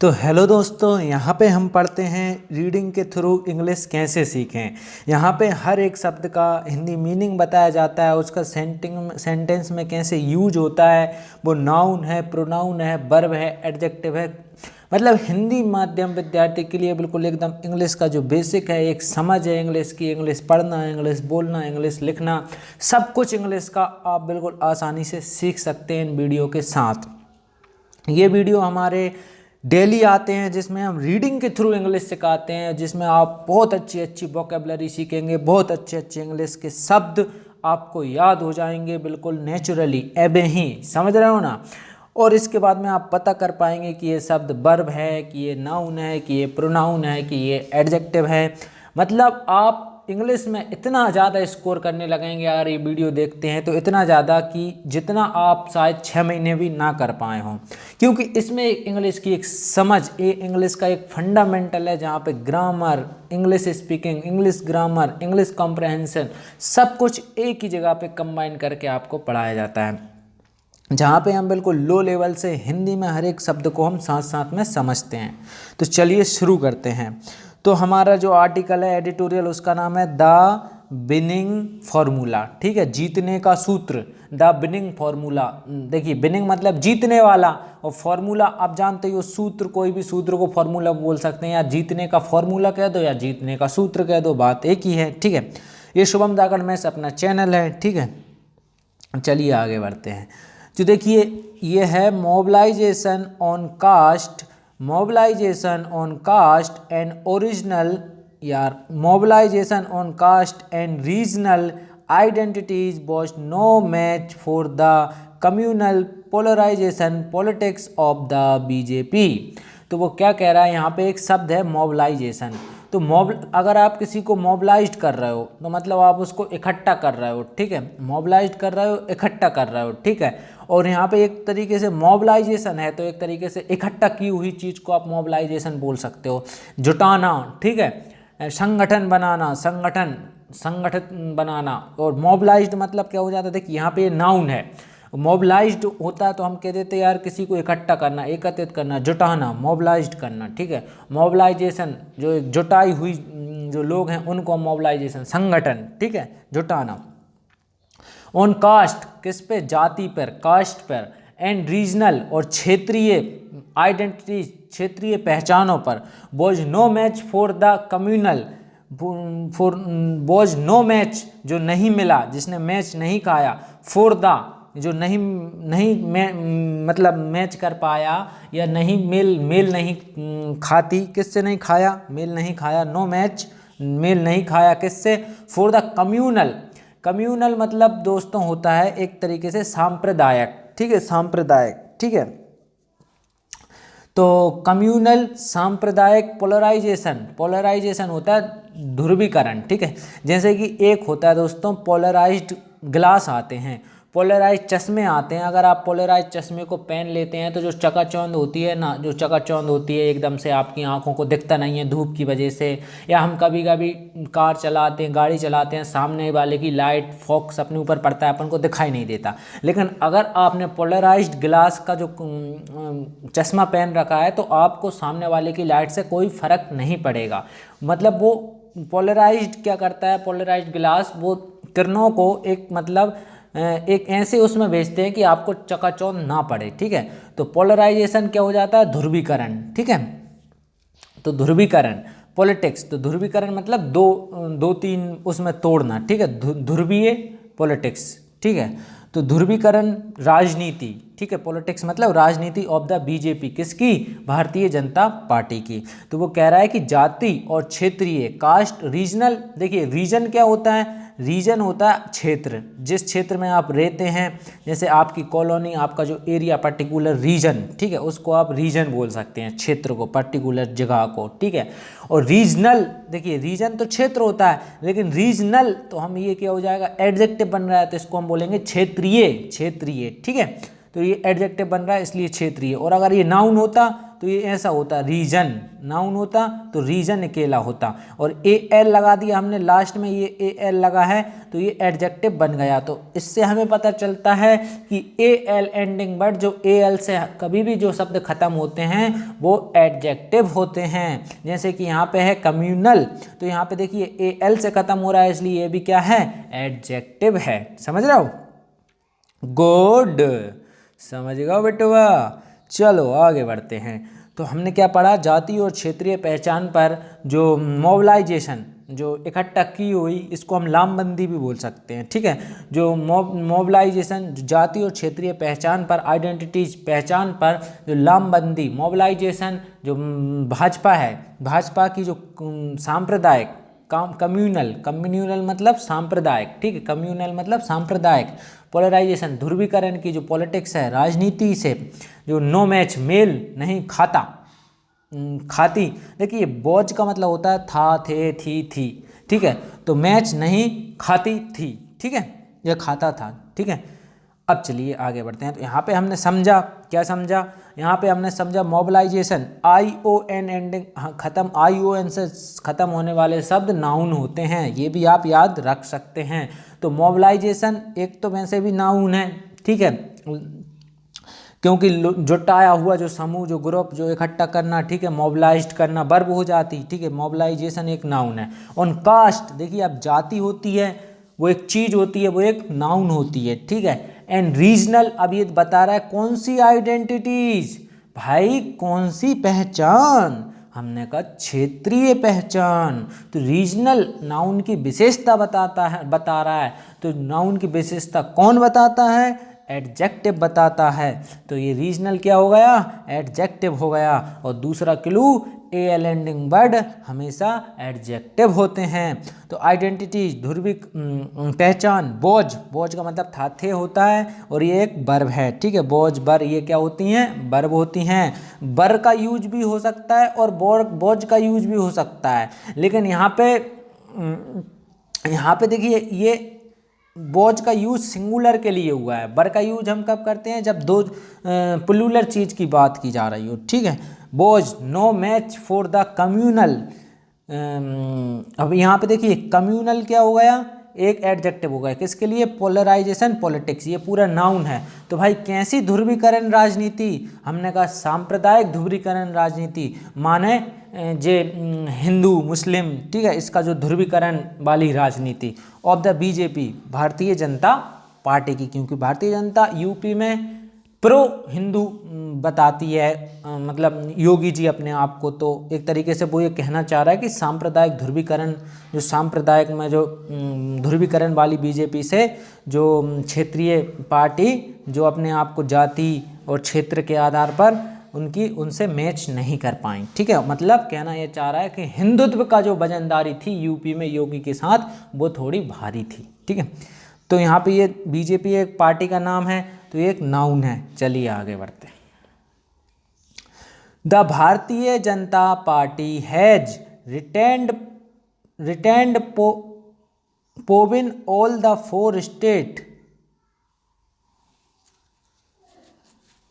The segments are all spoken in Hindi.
तो हेलो दोस्तों, यहाँ पे हम पढ़ते हैं रीडिंग के थ्रू इंग्लिश कैसे सीखें। यहाँ पे हर एक शब्द का हिंदी मीनिंग बताया जाता है, उसका सेंटेंस में कैसे यूज होता है, वो नाउन है, प्रोनाउन है, वर्ब है, एडजेक्टिव है। मतलब हिंदी माध्यम विद्यार्थी के लिए बिल्कुल एकदम इंग्लिश का जो बेसिक है, एक समझ है इंग्लिश की, इंग्लिश पढ़ना, इंग्लिश बोलना, इंग्लिश लिखना, सब कुछ इंग्लिश का आप बिल्कुल आसानी से सीख सकते हैं इन वीडियो के साथ। ये वीडियो हमारे डेली आते हैं जिसमें हम रीडिंग के थ्रू इंग्लिश सिखाते हैं, जिसमें आप बहुत अच्छी अच्छी वोकेबलरी सीखेंगे, बहुत अच्छे अच्छे इंग्लिश के शब्द आपको याद हो जाएंगे बिल्कुल नेचुरली, एबे ही, समझ रहे हो ना। और इसके बाद में आप पता कर पाएंगे कि ये शब्द वर्ब है, कि ये नाउन है, कि ये प्रोनाउन है, कि ये एडजेक्टिव है। मतलब आप इंग्लिश में इतना ज़्यादा स्कोर करने लगेंगे अगर ये वीडियो देखते हैं तो, इतना ज़्यादा कि जितना आप शायद 6 महीने भी ना कर पाए हों, क्योंकि इसमें इंग्लिश की एक समझ, ये इंग्लिश का एक फंडामेंटल है जहाँ पे grammar, English speaking, English grammar, English comprehension सब कुछ एक ही जगह पे कंबाइन करके आपको पढ़ाया जाता है, जहाँ पे हम बिल्कुल लो लेवल से हिंदी में हर एक शब्द को हम साथ साथ में समझते हैं। तो चलिए शुरू करते हैं। तो हमारा जो आर्टिकल है एडिटोरियल, उसका नाम है द विनिंग फार्मूला। ठीक है, जीतने का सूत्र, द विनिंग फार्मूला। देखिए, विनिंग मतलब जीतने वाला, और फार्मूला आप जानते हो, सूत्र, कोई भी सूत्र को फार्मूला बोल सकते हैं, या जीतने का फार्मूला कह दो या जीतने का सूत्र कह दो, बात एक ही है। ठीक है, ये शुभम द अकेडमिक्स अपना चैनल है। ठीक है, चलिए आगे बढ़ते हैं। तो देखिए, ये है mobilisation on caste, mobilisation on caste and original, यार, mobilisation on caste and regional identities was no match for the communal polarisation politics of the BJP. तो वो क्या कह रहा है, यहाँ पे एक शब्द है मोबिलाइजेशन। तो अगर आप किसी को मोबिलाइज्ड कर रहे हो तो मतलब आप उसको इकट्ठा कर रहे हो। ठीक है, मोबिलाइज्ड कर रहे हो, इकट्ठा कर रहे हो। ठीक है, और यहाँ पे एक तरीके से मोबिलाइजेशन है तो एक तरीके से इकट्ठा की हुई चीज़ को आप मोबिलाइजेशन बोल सकते हो, जुटाना। ठीक है, संगठन बनाना, संगठित बनाना। और मोबिलाइज्ड मतलब क्या हो जाता है, देखिए यहाँ पे ये नाउन है। मोबिलाइज्ड होता है तो हम कह देते हैं यार किसी को इकट्ठा करना, एकत्रित करना, जुटाना, मोबिलाइज्ड करना। ठीक है, मोबिलाइजेशन जो एक जुटाई हुई जो लोग हैं उनको मोबिलाइजेशन, संगठन। ठीक है, जुटाना। ऑन कास्ट, किस पे, जाति पर, कास्ट पर। एंड रीजनल, और क्षेत्रीय आइडेंटिटी, क्षेत्रीय पहचानों पर। Was no match for the communal, for was no match, जो नहीं मिला, जिसने मैच नहीं खाया, फॉर द, जो मतलब मैच कर पाया, या नहीं मेल नहीं खाती, किससे नहीं खाया, मेल नहीं खाया, नो मैच, मेल नहीं खाया किससे, फॉर द कम्युनल। कम्युनल मतलब दोस्तों होता है एक तरीके से सांप्रदायिक। ठीक है, सांप्रदायिक। ठीक है, तो कम्युनल, सांप्रदायिक, पोलराइजेशन, पोलराइजेशन होता है ध्रुवीकरण। ठीक है, जैसे कि एक होता है दोस्तों पोलराइज्ड ग्लास आते हैं, पोलराइज चश्मे आते हैं। अगर आप पोलराइज चश्मे को पहन लेते हैं तो जो चकाचौंध होती है ना, जो चकाचौंध होती है एकदम से, आपकी आंखों को दिखता नहीं है धूप की वजह से, या हम कभी कभी कार चलाते हैं, गाड़ी चलाते हैं, सामने वाले की लाइट फोकस अपने ऊपर पड़ता है, अपन को दिखाई नहीं देता। लेकिन अगर आपने पोलराइज्ड ग्लास का जो चश्मा पहन रखा है तो आपको सामने वाले की लाइट से कोई फर्क नहीं पड़ेगा। मतलब वो पोलराइज्ड क्या करता है, पोलराइज्ड ग्लास वो किरणों को एक मतलब एक ऐसे उसमें भेजते हैं कि आपको चकाचौंध ना पड़े। ठीक है, तो पोलराइजेशन क्या हो जाता है, ध्रुवीकरण। ठीक है, तो ध्रुवीकरण, पॉलिटिक्स, तो ध्रुवीकरण मतलब दो तीन उसमें तोड़ना। ठीक है, ध्रुवीय पॉलिटिक्स। ठीक है, तो ध्रुवीकरण राजनीति। ठीक है, पॉलिटिक्स मतलब राजनीति ऑफ द बीजेपी, किसकी, भारतीय जनता पार्टी की। तो वो कह रहा है कि जाति और क्षेत्रीय, कास्ट, रीजनल। देखिए रीजन क्या होता है, रीजन होता है क्षेत्र, जिस क्षेत्र में आप रहते हैं, जैसे आपकी कॉलोनी, आपका जो एरिया, पर्टिकुलर रीजन। ठीक है, उसको आप रीजन बोल सकते हैं, क्षेत्र को, पर्टिकुलर जगह को। ठीक है, और रीजनल, देखिए रीजन तो क्षेत्र होता है, लेकिन रीजनल तो हम ये क्या हो जाएगा, एडजेक्टिव बन रहा है तो इसको हम बोलेंगे क्षेत्रीय, क्षेत्रीय। ठीक है, तो ये एडजेक्टिव बन रहा है इसलिए क्षेत्रीय। और अगर ये नाउन होता तो ये ऐसा होता, रीजन नाउन होता तो रीजन अकेला होता, और ए एल लगा दिया हमने लास्ट में, ये ए एल लगा है तो ये एडजेक्टिव बन गया। तो इससे हमें पता चलता है कि ए एल एंडिंग वर्ड, जो ए एल से कभी भी जो शब्द खत्म होते हैं वो एडजेक्टिव होते हैं। जैसे कि यहाँ पे है कम्युनल, तो यहाँ पे देखिए ए एल से खत्म हो रहा है, इसलिए ये भी क्या है, एडजेक्टिव है। समझ रहे हो? गुड, समझ गए बेटवा। चलो आगे बढ़ते हैं। तो हमने क्या पढ़ा, जाति और क्षेत्रीय पहचान पर जो मोबिलाइजेशन, जो इकट्ठा की हुई, इसको हम लामबंदी भी बोल सकते हैं, ठीक है। जो मोबिलाइजेशन, जाति और क्षेत्रीय पहचान पर, आइडेंटिटीज पहचान पर जो लामबंदी, मोबिलाइजेशन जो भाजपा है, भाजपा की जो सांप्रदायिक, कम्युनल मतलब सांप्रदायिक, ठीक है, कम्युनल मतलब सांप्रदायिक, पोलराइजेशन ध्रुवीकरण की जो पॉलिटिक्स है, राजनीति से जो नो मैच, मेल नहीं खाता, खाती, देखिए बोझ का मतलब होता है था, थे, थी, ठीक है, तो मैच नहीं खाती थी, ठीक है, यह खाता था, ठीक है। अब चलिए आगे बढ़ते हैं। तो यहाँ पे हमने समझा, क्या समझा, यहाँ पे हमने समझा मोबिलाइजेशन, ION एंडिंग खत्म, ION से खत्म होने वाले शब्द नाउन होते हैं, ये भी आप याद रख सकते हैं। तो मोबिलाइजेशन एक तो वैसे भी नाउन है, ठीक है, क्योंकि जुटाया हुआ जो समूह, जो ग्रुप, जो इकट्ठा करना, ठीक है, मोबिलाइज्ड करना वर्ब हो जाती, ठीक है, मोबिलाइजेशन एक नाउन है। ऑन कास्ट, देखिए अब जाति होती है, वो एक चीज़ होती है, वो एक नाउन होती है, ठीक है। एंड रीजनल, अब ये बता रहा है कौन सी आइडेंटिटीज, भाई कौन सी पहचान, हमने कहा क्षेत्रीय पहचान। तो रीजनल नाउन की विशेषता बताता है, बता रहा है। तो नाउन की विशेषता कौन बताता है, एडजेक्टिव बताता है। तो ये रीजनल क्या हो गया, एडजेक्टिव हो गया। और दूसरा clue, A L ending word हमेशा एडजेक्टिव होते हैं। तो आइडेंटिटी, ध्रुविक पहचान, बोझ का मतलब था, थे होता है, और ये एक वर्ब है, ठीक है, बोझ, बर, ये क्या होती हैं, वर्ब होती हैं। बर का यूज भी हो सकता है और बोझ का यूज भी हो सकता है, लेकिन यहाँ पे देखिए ये बोझ का यूज सिंगुलर के लिए हुआ है। बर का यूज हम कब करते हैं, जब दो प्लूरल चीज की बात की जा रही हो, ठीक है। बोझ, no match for the communal. अब यहाँ पे देखिए कम्युनल क्या हो गया, एक एडजेक्टिव हो गया, किसके लिए, पोलराइजेशन पॉलिटिक्स, ये पूरा नाउन है। तो भाई कैसी ध्रुवीकरण राजनीति, हमने कहा सांप्रदायिक ध्रुवीकरण राजनीति, माने जे हिंदू मुस्लिम, ठीक है, इसका जो ध्रुवीकरण वाली राजनीति ऑफ द बीजेपी, भारतीय जनता पार्टी की, क्योंकि भारतीय जनता यूपी में प्रो हिंदू बताती है, मतलब योगी जी अपने आप को, तो एक तरीके से वो ये कहना चाह रहा है कि सांप्रदायिक ध्रुवीकरण, जो सांप्रदायिक में जो ध्रुवीकरण वाली बीजेपी से जो क्षेत्रीय पार्टी जो अपने आप को जाति और क्षेत्र के आधार पर उनसे मैच नहीं कर पाई, ठीक है। मतलब कहना ये चाह रहा है कि हिंदुत्व का जो वजनदारी थी यूपी में योगी के साथ, वो थोड़ी भारी थी, ठीक है। तो यहाँ पे ये बीजेपी एक पार्टी का नाम है, तो ये एक नाउन है। चलिए आगे बढ़ते हैं। The Bharatiya Janata Party has retained power in all the four state,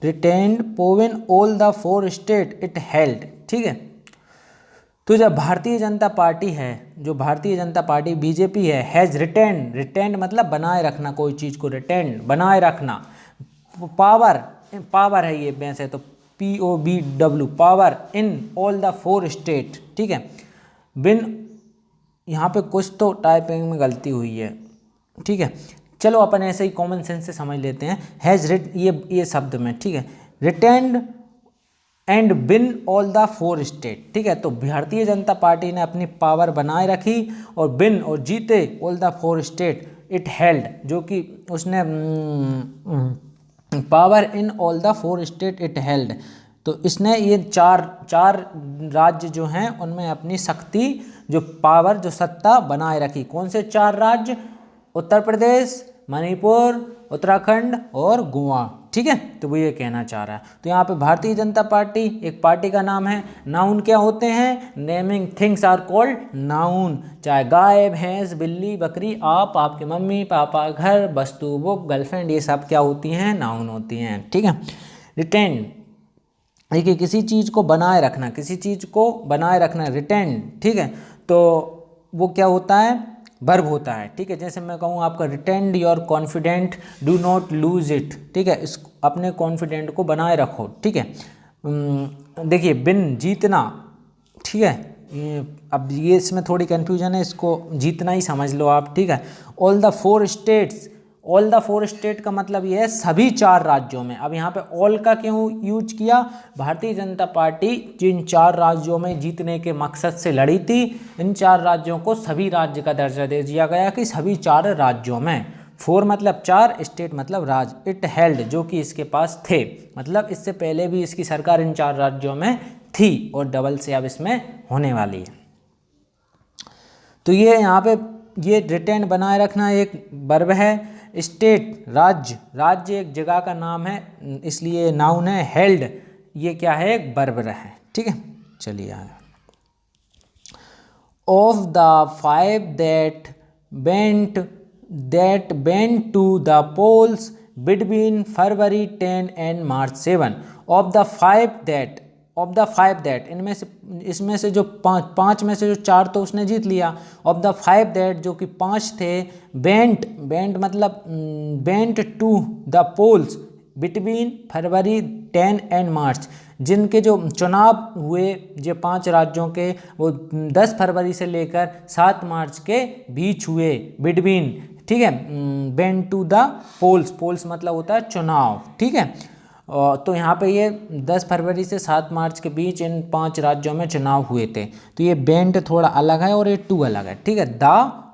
retained power in all the four state it held, ठीक है। तो जब भारतीय जनता पार्टी है, जो भारतीय जनता पार्टी बीजेपी है, हैज रिटेन्ड मतलब बनाए रखना, कोई चीज़ को रिटेन्ड बनाए रखना, पावर है ये वैसे तो, POWR, power in all the four state, ठीक है। बिन, यहाँ पे कुछ तो टाइपिंग में गलती हुई है, ठीक है, चलो अपन ऐसे ही कॉमन सेंस से समझ लेते हैं। हैज ये शब्द में, ठीक है, retained and bin all the four state, ठीक है। तो भारतीय जनता पार्टी ने अपनी पावर बनाए रखी और बिन और जीते all the four state it held, जो कि उसने power in all the four state it held, तो इसने ये चार राज्य जो हैं उनमें अपनी शक्ति, जो पावर, जो सत्ता बनाए रखी। कौन से चार राज्य, उत्तर प्रदेश, मणिपुर, उत्तराखंड और गोवा, ठीक है। तो वो ये कहना चाह रहा है। तो यहाँ पे भारतीय जनता पार्टी एक पार्टी का नाम है। नाउन क्या होते हैं, naming things are called noun. चाहे गाय, भैंस, बिल्ली, बकरी, आप, आपके मम्मी पापा, घर, वस्तु, बुक, गर्लफ्रेंड, ये सब क्या होती हैं, नाउन होती हैं, ठीक है। रिटेन देखिए किसी चीज़ को बनाए रखना, किसी चीज़ को बनाए रखना, रिटेन, ठीक है, तो वो क्या होता है, वर्ब होता है, ठीक है। जैसे मैं कहूँ आपका retain your confident, do not lose it, ठीक है, इस अपने कॉन्फिडेंट को बनाए रखो, ठीक है। देखिए विन, जीतना, ठीक है, अब ये इसमें थोड़ी कन्फ्यूजन है, इसको जीतना ही समझ लो आप, ठीक है। All the four states, all the four state का मतलब ये है सभी 4 राज्यों में। अब यहाँ पे ऑल का क्यों यूज किया, भारतीय जनता पार्टी जिन 4 राज्यों में जीतने के मकसद से लड़ी थी, इन 4 राज्यों को सभी राज्य का दर्जा दे दिया गया कि सभी 4 राज्यों में, 4 मतलब 4, स्टेट मतलब राज्य, इट हेल्ड जो कि इसके पास थे, मतलब इससे पहले भी इसकी सरकार इन 4 राज्यों में थी और डबल से अब इसमें होने वाली है। तो ये यहाँ पे ये रिटेन बनाए रखना एक वर्ब है। स्टेट राज्य, राज्य एक जगह का नाम है इसलिए नाउन है। हेल्ड ये क्या है, एक वर्ब है, ठीक है। चलिए आगे। Of the 5 that went to the polls between February 10 and March 7, of the 5 that इनमें से, इसमें से जो पाँच में से जो 4 तो उसने जीत लिया, ऑफ द 5 that जो कि 5 थे, went मतलब went to the polls between February 10 and March, जिनके जो चुनाव हुए जो 5 राज्यों के वो 10 फरवरी से लेकर 7 मार्च के बीच हुए, बिटवीन, ठीक है। Went to the polls, polls मतलब होता है चुनाव, ठीक है। तो यहाँ पे ये 10 फरवरी से 7 मार्च के बीच इन 5 राज्यों में चुनाव हुए थे। तो ये बेंट थोड़ा अलग है और ये टू अलग है, ठीक है। द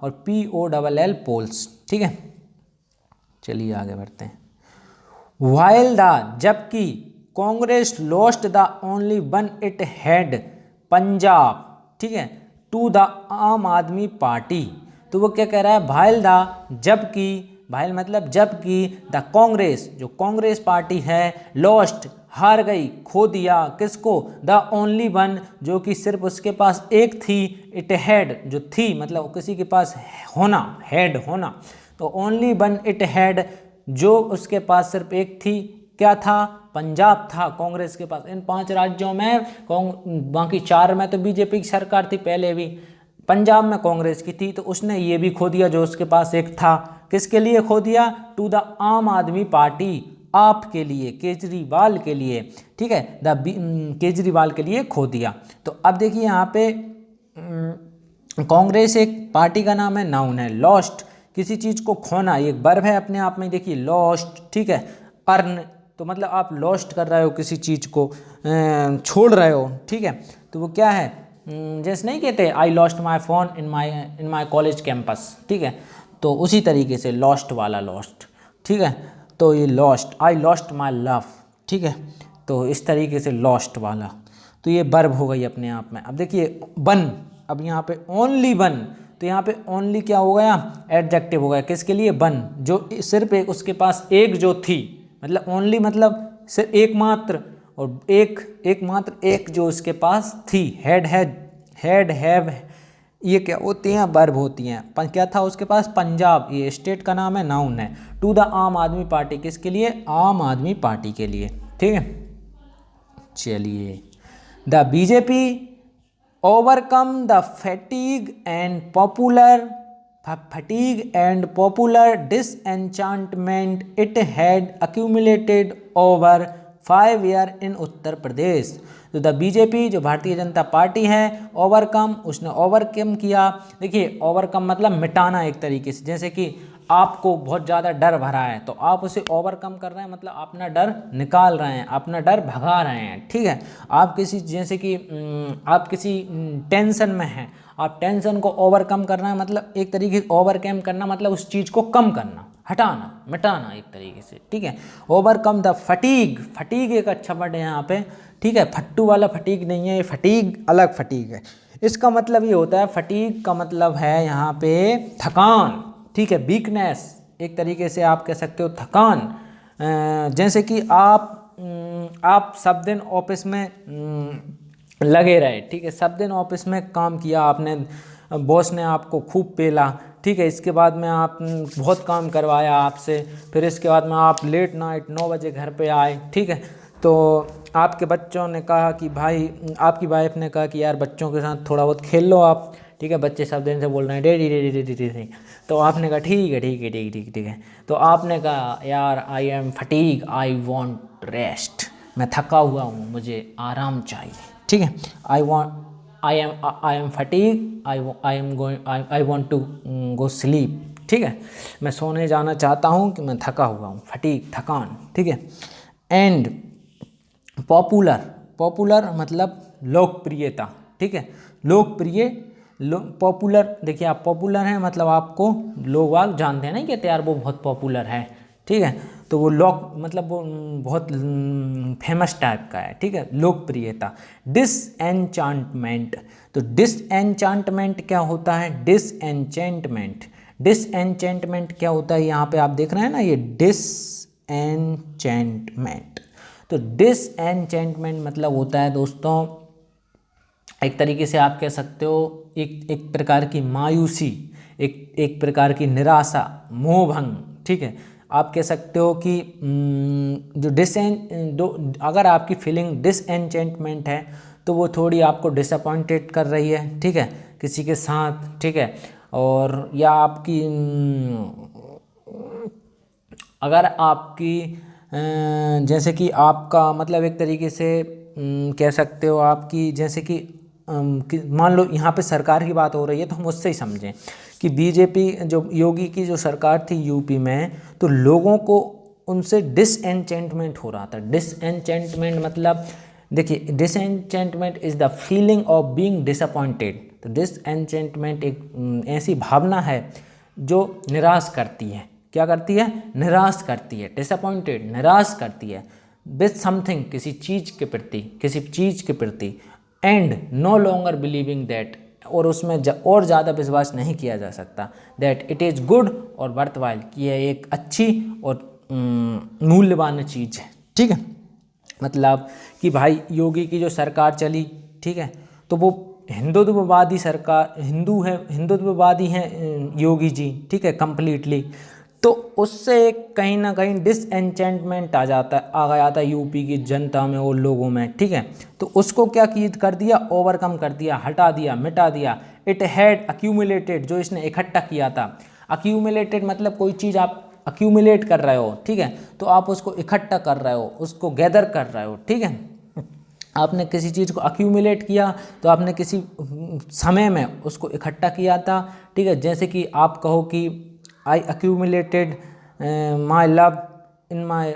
और POLL पोल्स, ठीक है। चलिए आगे बढ़ते हैं। वाइल द जबकि Congress lost the only one it had Punjab, ठीक है, टू द आम आदमी पार्टी। तो वो क्या कह रहा है, वाइल द जबकि, वाइल मतलब जबकि, द कांग्रेस जो कांग्रेस पार्टी है, लॉस्ट हार गई, खो दिया, किसको, द ओनली वन जो कि सिर्फ उसके पास एक थी, इट हैड जो थी मतलब किसी के पास होना, हैड होना, तो ओनली वन इट हैड जो उसके पास सिर्फ एक थी, क्या था, पंजाब था कांग्रेस के पास। इन 5 राज्यों में, बाकी 4 में तो बीजेपी की सरकार थी पहले भी, पंजाब में कांग्रेस की थी, तो उसने ये भी खो दिया जो उसके पास एक था। किसके लिए खो दिया, टू द आम आदमी पार्टी, आपके लिए, केजरीवाल के लिए, ठीक है, केजरीवाल के लिए खो दिया। तो अब देखिए यहाँ पे कांग्रेस एक पार्टी का नाम है, नाउन है। लॉस्ट किसी चीज़ को खोना, ये वर्ब है अपने आप में, देखिए लॉस्ट, ठीक है। अर्न तो मतलब आप लॉस्ट कर रहे हो किसी चीज़ को, छोड़ रहे हो, ठीक है। तो वो क्या है, जैसे नहीं कहते I lost my phone in my college campus, ठीक है, तो उसी तरीके से लॉस्ट वाला लॉस्ट, ठीक है। तो ये lost, I lost my love, ठीक है, तो इस तरीके से लॉस्ट वाला, तो ये वर्ब हो गई अपने आप में। अब देखिए वन, अब यहाँ पे ओनली वन, तो यहाँ पे ओनली क्या हो गया, एडजेक्टिव हो गया, किसके लिए, वन जो सिर्फ एक, उसके पास एक जो थी, मतलब ओनली मतलब सिर्फ एकमात्र, और एकमात्र एक जो उसके पास थी, हैड हैव, ये क्या होती हैं, वर्ब होती हैं। क्या था उसके पास, पंजाब, ये स्टेट का नाम है, नाउन है। टू द आम आदमी पार्टी, किसके लिए, आम आदमी पार्टी के लिए, ठीक है। चलिए, the BJP overcome the fatigue and popular disenchantment it had accumulated over 5 year in Uttar Pradesh. तो द बीजेपी जो भारतीय जनता पार्टी है, ओवरकम उसने ओवरकम किया। देखिए ओवरकम मतलब मिटाना एक तरीके से, जैसे कि आपको बहुत ज़्यादा डर भरा है तो आप उसे ओवरकम कर रहे हैं, मतलब अपना डर निकाल रहे हैं, अपना डर भगा रहे हैं, ठीक है। आप किसी, जैसे कि आप किसी टेंशन में हैं, आप टेंशन को ओवरकम करना है, मतलब एक तरीके से ओवरकम करना मतलब उस चीज़ को कम करना, हटाना, मिटाना एक तरीके से, ठीक है। ओवरकम द फटीग, फटीग एक अच्छा वर्ड है यहाँ पे, ठीक है, फट्टू वाला फटीग नहीं है, ये फटीग अलग फटीग है। इसका मतलब ये होता है, फटीग का मतलब है यहाँ पे थकान, ठीक है, वीकनेस, एक तरीके से आप कह सकते हो थकान। जैसे कि आप सब दिन ऑफिस में लगे रहे, ठीक है, सब दिन ऑफिस में काम किया आपने, बॉस ने आपको खूब पेला, ठीक है, इसके बाद में आप बहुत काम करवाया आपसे, फिर इसके बाद में आप लेट नाइट 9 बजे घर पे आए, ठीक है, तो आपके बच्चों ने कहा कि भाई, आपकी वाइफ ने कहा कि यार बच्चों के साथ थोड़ा बहुत खेल लो आप, ठीक है। बच्चे सब दिन से बोल रहे हैं डैडी डैडी डैडी डैडी। तो आपने कहा ठीक है ठीक है ठीक है ठीक है ठीक है। तो आपने कहा यार I am fatigue, I want rest, मैं थका हुआ हूँ, मुझे आराम चाहिए, ठीक है। I am fatigue, I am going, I want to go sleep, ठीक है। मैं सोने जाना चाहता हूँ कि मैं थका हुआ हूँ, फटीग थकान, ठीक है। एंड पॉपुलर, पॉपुलर मतलब लोकप्रियता, ठीक है। लोकप्रिय, पॉपुलर, देखिए आप पॉपुलर हैं मतलब आपको लोग वाग जानते हैं, नहीं कहते यार वो बहुत पॉपुलर है, ठीक है। तो वो लोक मतलब वो बहुत फेमस टाइप का है, ठीक है। लोकप्रियता। डिसएन्चांटमेंट, तो डिसएन्चांटमेंट क्या होता है? डिसएन्चेंटमेंट, डिसएन्चेंटमेंट क्या होता है? यहाँ पे आप देख रहे हैं ना ये डिसएन्चेंटमेंट। तो डिसएन्चेंटमेंट मतलब होता है दोस्तों, एक तरीके से आप कह सकते हो एक प्रकार की मायूसी, एक प्रकार की निराशा, मोहभंग, ठीक है। आप कह सकते हो कि जो अगर आपकी फीलिंग डिसएन्चेंटमेंट है तो वो थोड़ी आपको डिसअपॉइंटेड कर रही है, ठीक है, किसी के साथ, ठीक है। और या आपकी अगर आपकी जैसे कि आपका मतलब एक तरीके से कह सकते हो आपकी जैसे कि मान लो यहाँ पे सरकार की बात हो रही है तो हम उससे ही समझें कि बीजेपी जो योगी की जो सरकार थी यूपी में, तो लोगों को उनसे डिसएन्चेंटमेंट हो रहा था। डिसएन्चेंटमेंट मतलब देखिए, disenchantment is the feeling of being disappointed. तो डिसएन्चेंटमेंट एक ऐसी भावना है जो निराश करती है। क्या करती है? निराश करती है। डिसअपॉइंटेड, निराश करती है विथ समथिंग, किसी चीज़ के प्रति, किसी चीज़ के प्रति। And no longer believing that, और उसमें और ज़्यादा विश्वास नहीं किया जा सकता, दैट इट इज़ गुड और वर्थवाइल, कि यह एक अच्छी और मूल्यवान चीज़ है, ठीक है। मतलब कि भाई योगी की जो सरकार चली, ठीक है, तो वो हिंदुत्ववादी सरकार, हिंदुत्ववादी हैं योगी जी, ठीक है, कंप्लीटली। तो उससे कहीं ना कहीं डिसएन्चेंटमेंट आ गया था यूपी की जनता में और लोगों में, ठीक है। तो उसको क्या कर दिया? ओवरकम कर दिया, हटा दिया, मिटा दिया। इट हैड अक्यूमुलेटेड, जो इसने इकट्ठा किया था। अक्यूमुलेटेड मतलब कोई चीज़ आप अक्यूमुलेट कर रहे हो, ठीक है, तो आप उसको इकट्ठा कर रहे हो, उसको गैदर कर रहे हो, ठीक है। आपने किसी चीज़ को अक्यूमुलेट किया तो आपने किसी समय में उसको इकट्ठा किया था, ठीक है। जैसे कि आप कहो कि आई अक्यूमुलेटेड माई लव इन माई,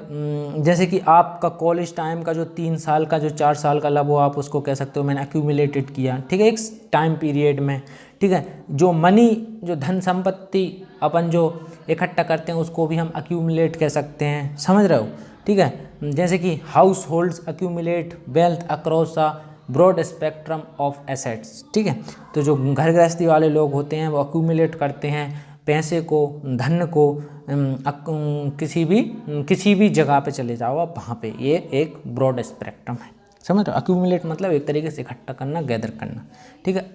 जैसे कि आपका कॉलेज टाइम का जो 3 साल का, जो 4 साल का लव हो, आप उसको कह सकते हो मैंने अक्यूमुलेटेड किया, ठीक है, एक टाइम पीरियड में, ठीक है। जो मनी, जो धन संपत्ति अपन जो इकट्ठा करते हैं उसको भी हम अक्यूमुलेट कह सकते हैं, समझ रहे हो, ठीक है। जैसे कि households accumulate wealth across a broad spectrum of assets, ठीक है। तो जो घर गृहस्थी वाले लोग होते हैं वो अक्यूमुलेट करते हैं पैसे को, धन को, किसी भी जगह पे चले जाओ आप वहाँ पे, ये एक ब्रॉड स्पेक्ट्रम है, समझ रहे हो। अक्यूमुलेट मतलब एक तरीके से इकट्ठा करना, गैदर करना, ठीक है,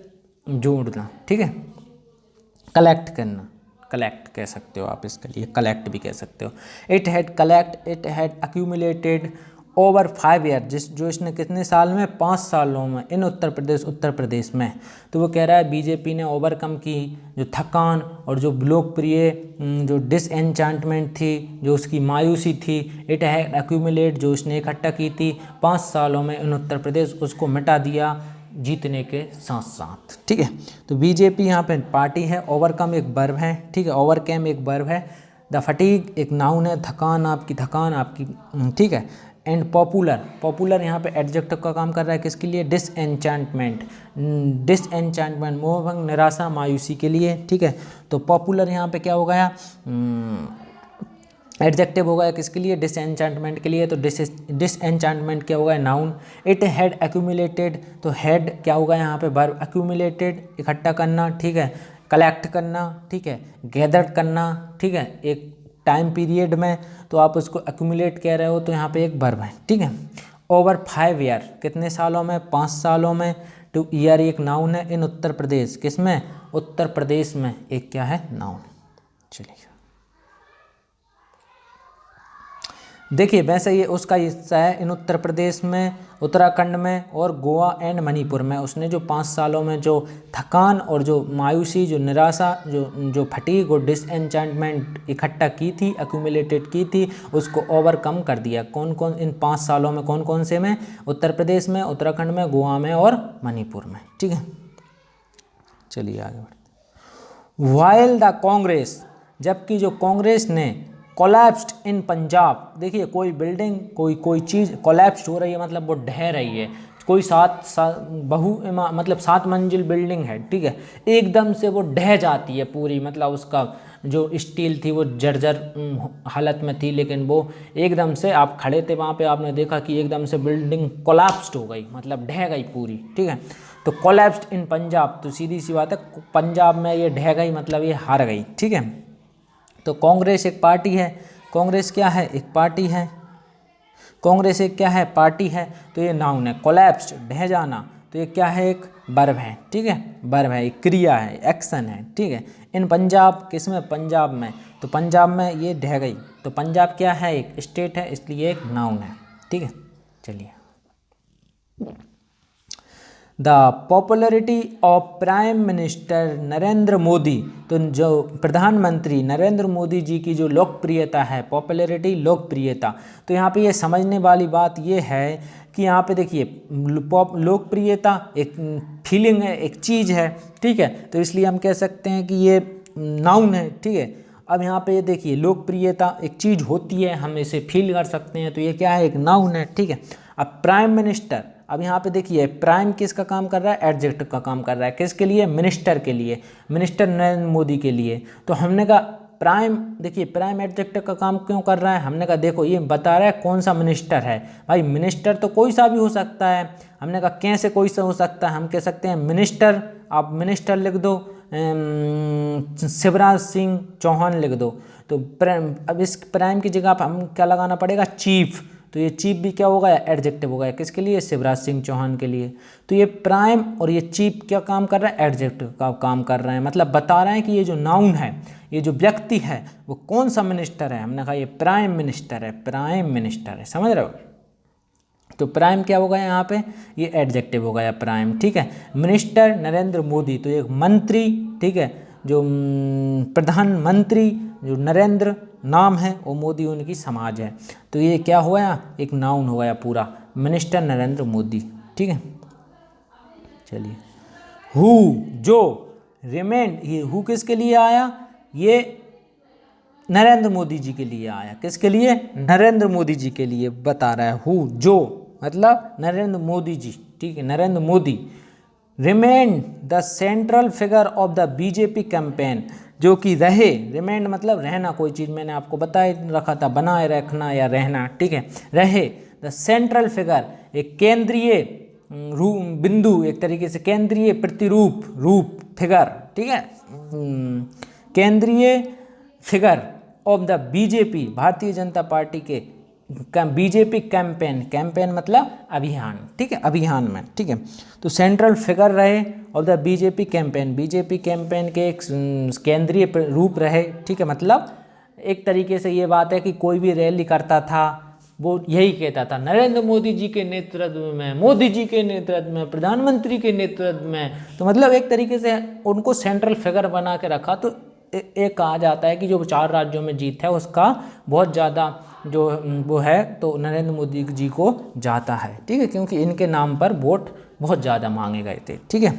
जोड़ना, ठीक है। कलेक्ट करना, कलेक्ट कह सकते हो आप, इसके लिए कलेक्ट भी कह सकते हो। It had accumulated over 5 year, जो इसने कितने साल में? 5 सालों में, इन उत्तर प्रदेश में। तो वो कह रहा है बीजेपी ने ओवरकम की जो थकान और जो लोकप्रिय जो डिसएन्चांटमेंट थी, जो उसकी मायूसी थी, इट हैड अक्यूमुलेट, जो उसने इकट्ठा की थी 5 सालों में इन उत्तर प्रदेश, उसको मिटा दिया जीतने के साथ साथ, ठीक है। तो बीजेपी यहाँ पे पार्टी है, ओवरकम एक वर्ब है, ठीक है, ओवरकम एक वर्ब है, द फटीग एक नाउन है, थकान आपकी, ठीक है। एंड पॉपुलर, पॉपुलर यहाँ पे एडजेक्टिव का काम कर रहा है, किसके लिए? डिसएन्चांटमेंट, डिसएन्चांटमेंट मोहभंग, निराशा, मायूसी के लिए, ठीक है। तो पॉपुलर यहाँ पे क्या हो गया? एडजेक्टिव होगा किसके लिए? डिसएन्चांटमेंट के लिए। तो डिसएन्चांटमेंट क्या होगा? नाउन। इट हैड अक्यूमुलेटेड, तो हैड क्या होगा यहाँ पे? वर्ब। अक्यूमुलेटेड इकट्ठा करना, ठीक है, कलेक्ट करना, ठीक है, गैदर करना, ठीक है, एक टाइम पीरियड में, तो आप उसको अक्यूमुलेट कह रहे हो तो यहाँ पे एक वर्ब है, ठीक है। ओवर 5 ईयर, कितने सालों में? 5 सालों में। टू ईयर एक नाउन है, इन उत्तर प्रदेश, किसमें? उत्तर प्रदेश में, एक क्या है? नाउन। चलिए देखिए वैसे ये उसका हिस्सा है इन उत्तर प्रदेश में, उत्तराखंड में और गोवा एंड मणिपुर में। उसने जो 5 सालों में जो थकान और जो मायूसी, जो निराशा, जो फटीग और डिसएन्चेंटमेंट इकट्ठा की थी, एक्यूमुलेटेड की थी, उसको ओवरकम कर दिया। कौन कौन इन 5 सालों में, कौन कौन से में? उत्तर प्रदेश में, उत्तराखंड में, गोवा में और मणिपुर में। ठीक है, चलिए आगे बढ़ते। वाइल द कांग्रेस, जबकि जो कांग्रेस ने कोलैप्स्ड इन पंजाब, देखिए कोई बिल्डिंग, कोई चीज़ कोलैप्स्ड हो रही है, मतलब वो ढह रही है। कोई मतलब 7 मंजिल बिल्डिंग है, ठीक है, एकदम से वो ढह जाती है पूरी, मतलब उसका जो स्टील थी वो जर्जर हालत में थी, लेकिन वो एकदम से, आप खड़े थे वहाँ पे, आपने देखा कि एकदम से बिल्डिंग कोलैप्स्ड हो गई, मतलब ढह गई पूरी। ठीक है, तो कोलैप्स्ड इन पंजाब, तो सीधी सी बात है, पंजाब में ये ढह गई, मतलब ये हार गई। ठीक है, तो कांग्रेस एक पार्टी है। कांग्रेस क्या है? एक पार्टी है। कांग्रेस एक क्या है? पार्टी है। तो ये नाउन है। कोलैप्स्ड, ढह जाना, तो ये क्या है? एक वर्ब है। ठीक है, वर्ब है, एक क्रिया है, एक्शन है। ठीक है, इन पंजाब, किसमें? पंजाब में। तो पंजाब में ये ढह गई, तो पंजाब क्या है? एक स्टेट है, इसलिए एक नाउन है। ठीक है, चलिए। The popularity of prime minister Narendra Modi, तो जो प्रधानमंत्री नरेंद्र मोदी जी की जो लोकप्रियता है, पॉपुलरिटी, लोकप्रियता, तो यहाँ पे ये समझने वाली बात ये है कि यहाँ पे देखिए लोकप्रियता एक फीलिंग है, एक चीज़ है। ठीक है, तो इसलिए हम कह सकते हैं कि ये नाउन है। ठीक है, अब यहाँ पे ये देखिए लोकप्रियता एक चीज़ होती है, हम इसे फील कर सकते हैं, तो ये क्या है? एक नाउन है। ठीक है, अब प्राइम मिनिस्टर, अब यहाँ पे देखिए प्राइम किसका काम कर रहा है? एडजेक्टिव का काम कर रहा है। किसके लिए? मिनिस्टर के लिए, मिनिस्टर नरेंद्र मोदी के लिए। तो हमने कहा प्राइम, देखिए प्राइम एडजेक्टिव का काम क्यों कर रहा है? हमने कहा देखो ये बता रहा है कौन सा मिनिस्टर है। भाई मिनिस्टर तो कोई सा भी हो सकता है। हमने कहा कैसे कोई सा हो सकता है? हम कह सकते हैं मिनिस्टर, आप मिनिस्टर लिख दो, शिवराज सिंह चौहान लिख दो। तो अब इस प्राइम की जगह हम क्या लगाना पड़ेगा? चीफ। तो ये चीफ भी क्या होगा? एडजेक्टिव होगा। किसके लिए? शिवराज सिंह चौहान के लिए। तो ये प्राइम और ये चीफ क्या काम कर रहा है? एडजेक्टिव का काम कर रहे हैं, मतलब बता रहे हैं कि ये जो नाउन है, ये जो व्यक्ति है, वो कौन सा मिनिस्टर है। हमने कहा ये प्राइम मिनिस्टर है, प्राइम मिनिस्टर है। समझ रहे हो? तो प्राइम क्या होगा यहाँ पे? ये एडजेक्टिव हो गया प्राइम। ठीक है, मिनिस्टर नरेंद्र मोदी, तो एक मंत्री। ठीक है, जो प्रधानमंत्री, जो नरेंद्र नाम है और मोदी उनकी समाज है, तो ये क्या हुआ? एक नाउन हो गया पूरा, मिनिस्टर नरेंद्र मोदी। ठीक है, चलिए। हु, जो, रिमेंड, ये हु किसके लिए आया? ये नरेंद्र मोदी जी के लिए आया। किसके लिए? नरेंद्र मोदी जी के लिए बता रहा है। हु, जो, मतलब नरेंद्र मोदी जी। ठीक है, Narendra Modi remained the central figure of the BJP campaign, जो कि रहे, रिमेंड मतलब रहना, कोई चीज़ मैंने आपको बता रखा था, बनाए रखना या रहना। ठीक है, रहे, द सेंट्रल फिगर, एक केंद्रीय बिंदु, एक तरीके से केंद्रीय प्रतिरूप, रूप, फिगर। ठीक है, केंद्रीय फिगर ऑफ द बीजेपी, भारतीय जनता पार्टी के बीजेपी कैंपेन, कैंपेन मतलब अभियान। ठीक है, अभियान में। ठीक है, तो सेंट्रल फिगर रहे of the BJP campaign, BJP campaign के एक केंद्रीय रूप रहे। ठीक है, मतलब एक तरीके से ये बात है कि कोई भी रैली करता था वो यही कहता था, नरेंद्र मोदी जी के नेतृत्व में, मोदी जी के नेतृत्व में, प्रधानमंत्री के नेतृत्व में। तो मतलब एक तरीके से उनको सेंट्रल फिगर बना के रखा। तो एक कहा जाता है कि जो 4 राज्यों में जीत है उसका बहुत ज़्यादा जो वो है, तो नरेंद्र मोदी जी को जाता है। ठीक है, क्योंकि इनके नाम पर वोट बहुत ज़्यादा मांगे गए थे। ठीक है,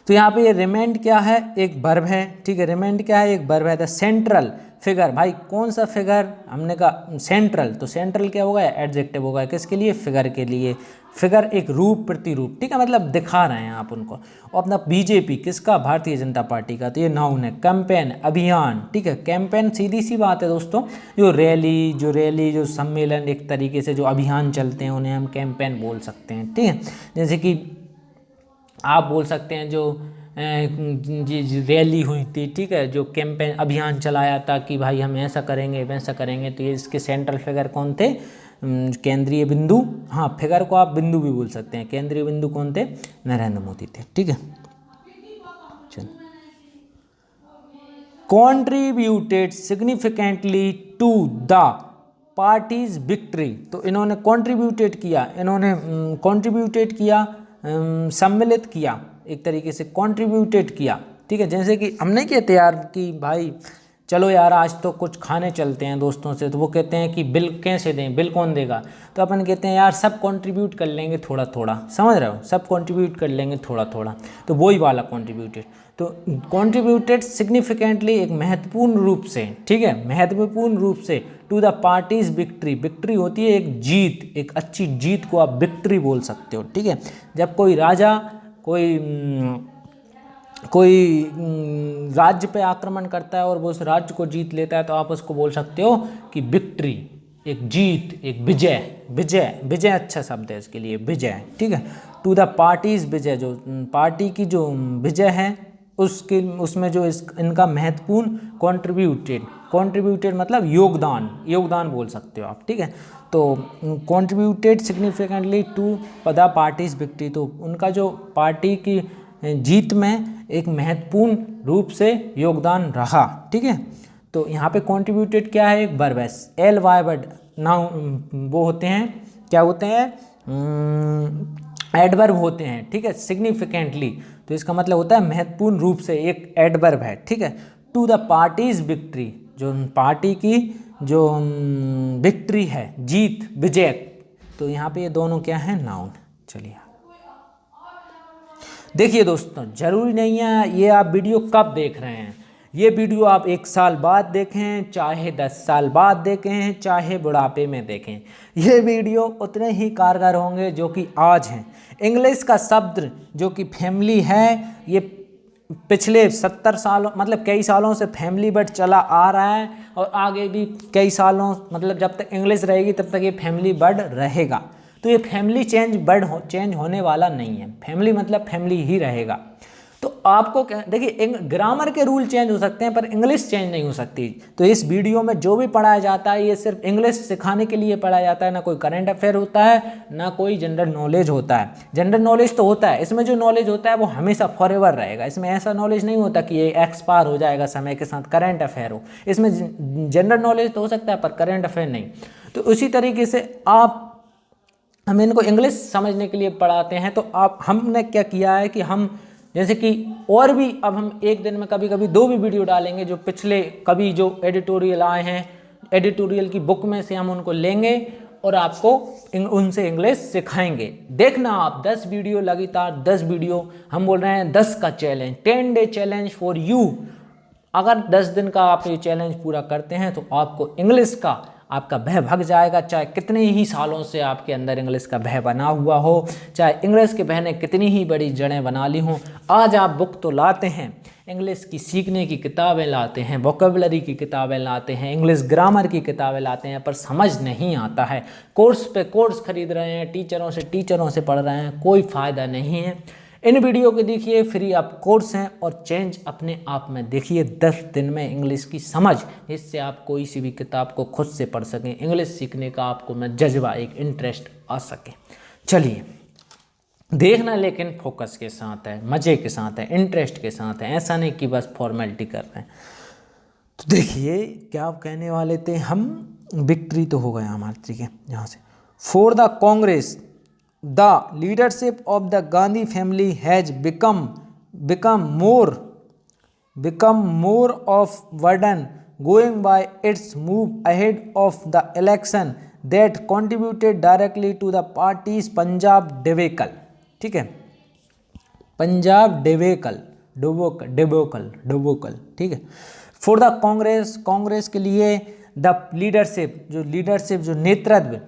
तो यहाँ पे ये रिमेंड क्या है? एक वर्ब है। ठीक है, रिमेंड क्या है? एक वर्ब है। द सेंट्रल फिगर, भाई कौन सा फिगर? हमने कहा सेंट्रल, तो सेंट्रल क्या होगा? एडजेक्टिव होगा। किसके लिए? फिगर के लिए। फिगर एक रूप, प्रतिरूप। ठीक है, मतलब दिखा रहे हैं आप उनको। और अपना बीजेपी किसका? भारतीय जनता पार्टी का, तो ये नाउन है। कैंपेन, अभियान। ठीक है, कैंपेन सीधी सी बात है दोस्तों, जो रैली जो सम्मेलन, एक तरीके से जो अभियान चलते हैं उन्हें हम कैंपेन बोल सकते हैं। ठीक है, जैसे कि आप बोल सकते हैं जो रैली हुई थी, ठीक है, जो कैंपेन अभियान चलाया था कि भाई हम ऐसा करेंगे वैसा करेंगे, तो ये इसके सेंट्रल फिगर कौन थे? केंद्रीय बिंदु। हाँ, फिगर को आप बिंदु भी बोल सकते हैं। केंद्रीय बिंदु कौन थे? नरेंद्र मोदी थे। ठीक है, चल। Contributed significantly to the party's victory, तो इन्होंने कंट्रीब्यूटेड किया, सम्मिलित किया, एक तरीके से कंट्रीब्यूटेड किया, ठीक है। जैसे कि हम नहीं कहते यार कि भाई चलो यार आज तो कुछ खाने चलते हैं दोस्तों से, तो वो कहते हैं कि बिल कैसे दें, बिल कौन देगा, तो अपन कहते हैं यार सब कंट्रीब्यूट कर लेंगे थोड़ा थोड़ा, समझ रहे हो, सब कंट्रीब्यूट कर लेंगे थोड़ा थोड़ा, तो वही वाला कंट्रीब्यूटेड। तो कंट्रीब्यूटेड सिग्निफिकेंटली, एक महत्वपूर्ण रूप से, ठीक है, महत्वपूर्ण रूप से to the party's victory, victory होती है एक जीत, एक अच्छी जीत को आप विक्ट्री बोल सकते हो, ठीक है। जब कोई राजा कोई राज्य पे आक्रमण करता है और वो उस राज्य को जीत लेता है, तो आप उसको बोल सकते हो कि विक्ट्री, एक जीत, एक विजय, विजय, विजय अच्छा शब्द है इसके लिए, विजय, ठीक है। टू द पार्टीज विजय, जो पार्टी की जो विजय है उसमें जो इनका महत्वपूर्ण कंट्रीब्यूटेड मतलब योगदान बोल सकते हो आप, ठीक है। तो contributed significantly to the party's victory, तो उनका जो पार्टी की जीत में एक महत्वपूर्ण रूप से योगदान रहा, ठीक है। तो यहाँ पे कंट्रीब्यूटेड क्या है, एक वर्ब है, एल वाई वर्ड, नाउन वो होते हैं, क्या होते हैं, एडवर्ब होते हैं, ठीक है। सिग्निफिकेंटली, तो इसका मतलब होता है महत्वपूर्ण रूप से, एक एडवर्ब है, ठीक है। टू द पार्टीज विक्ट्री, जो पार्टी की जो विक्ट्री है, जीत, विजय, तो यहाँ पे ये दोनों क्या है, नाउन। चलिए देखिए दोस्तों, जरूरी नहीं है ये आप वीडियो कब देख रहे हैं, ये वीडियो आप 1 साल बाद देखें, चाहे 10 साल बाद देखें, चाहे बुढ़ापे में देखें, ये वीडियो उतने ही कारगर होंगे जो कि आज हैं। इंग्लिश का शब्द जो कि फैमिली है, ये पिछले 70 सालों मतलब कई सालों से फैमिली वर्ड चला आ रहा है, और आगे भी कई सालों मतलब जब तक इंग्लिश रहेगी तब तक ये फैमिली वर्ड रहेगा। तो ये फैमिली चेंज होने वाला नहीं है, फैमिली मतलब फैमिली ही रहेगा। तो आपको क्या, देखिए ग्रामर के रूल चेंज हो सकते हैं पर इंग्लिश चेंज नहीं हो सकती। तो इस वीडियो में जो भी पढ़ाया जाता है ये सिर्फ इंग्लिश सिखाने के लिए पढ़ाया जाता है, ना कोई करंट अफेयर होता है, ना कोई जनरल नॉलेज होता है। जनरल नॉलेज तो होता है, इसमें जो नॉलेज होता है वो हमेशा फॉरएवर रहेगा। इसमें ऐसा नॉलेज नहीं होता कि ये एक्सपायर हो जाएगा समय के साथ, करंट अफेयर हो। इसमें जनरल नॉलेज तो हो सकता है पर करंट अफेयर नहीं। तो उसी तरीके से हम इनको इंग्लिश समझने के लिए पढ़ाते हैं। तो हमने क्या किया है कि हम जैसे कि और भी अब हम एक दिन में कभी कभी 2 भी वीडियो डालेंगे, जो पिछले कभी जो एडिटोरियल आए हैं, एडिटोरियल की बुक में से हम उनको लेंगे और आपको उनसे इंग्लिश सिखाएंगे। देखना आप 10 वीडियो लगातार, 10 वीडियो, हम बोल रहे हैं 10 का challenge, 10 day challenge for you. अगर 10 दिन का आप ये चैलेंज पूरा करते हैं तो आपको इंग्लिश का आपका भय भाग जाएगा। चाहे कितने ही सालों से आपके अंदर इंग्लिश का भय बना हुआ हो, चाहे इंग्लिश के भय ने कितनी ही बड़ी जड़ें बना ली हों, आज आप बुक तो लाते हैं, इंग्लिश की सीखने की किताबें लाते हैं, वोकेबलरी की किताबें लाते हैं, इंग्लिश ग्रामर की किताबें लाते हैं, पर समझ नहीं आता है। कोर्स पे कोर्स खरीद रहे हैं, टीचरों से पढ़ रहे हैं, कोई फ़ायदा नहीं है। इन वीडियो को देखिए, फ्री ऑफ कोर्स हैं और चेंज अपने आप में देखिए। 10 दिन में इंग्लिश की समझ, इससे आप कोई सी भी किताब को खुद से पढ़ सकें, इंग्लिश सीखने का आपको में जज्बा, एक इंटरेस्ट आ सके। चलिए देखना, लेकिन फोकस के साथ है, मज़े के साथ है, इंटरेस्ट के साथ है, ऐसा नहीं कि बस फॉर्मेलिटी कर रहे हैं। तो देखिए क्या आप कहने वाले थे, हम विक्ट्री तो हो गया हमारा, ठीक है। यहाँ से for the Congress the leadership of the Gandhi family has become more of burden, going by its move ahead of the election that contributed directly to the party's Punjab debacle, ठीक है, पंजाब डेबोकल, ठीक है। फॉर द कांग्रेस के लिए द लीडरशिप जो नेतृत्व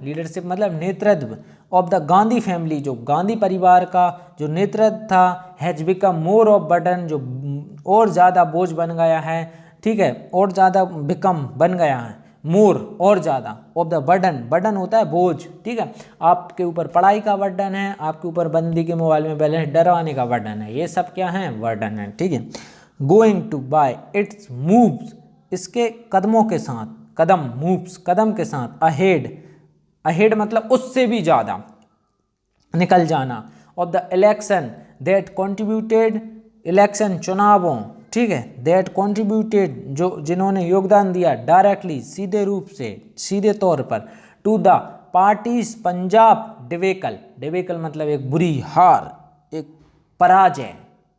मतलब नेतृत्व ऑफ द गांधी फैमिली, जो गांधी परिवार का जो नेतृत्व था, has become more of burden, जो और ज़्यादा बोझ बन गया है, ठीक है, और ज़्यादा बिकम बन गया है, मोर और ज़्यादा, ऑफ द बर्डन होता है बोझ, ठीक है। आपके ऊपर पढ़ाई का बर्डन है, आपके ऊपर बंदी के मोबाइल में बैलेंस डरवाने का बर्डन है, ये सब क्या है, बर्डन है, ठीक है। Going to by its moves, इसके कदमों के साथ, कदम के साथ, अहेड मतलब उससे भी ज़्यादा निकल जाना, of the election that contributed, election चुनावों ठीक है, दैट कॉन्ट्रीब्यूटेड, जो जिन्होंने योगदान दिया, डायरेक्टली सीधे रूप से, सीधे तौर पर, टू द पार्टीज पंजाब डिवेकल, डिवेकल मतलब एक बुरी हार, एक पराजय,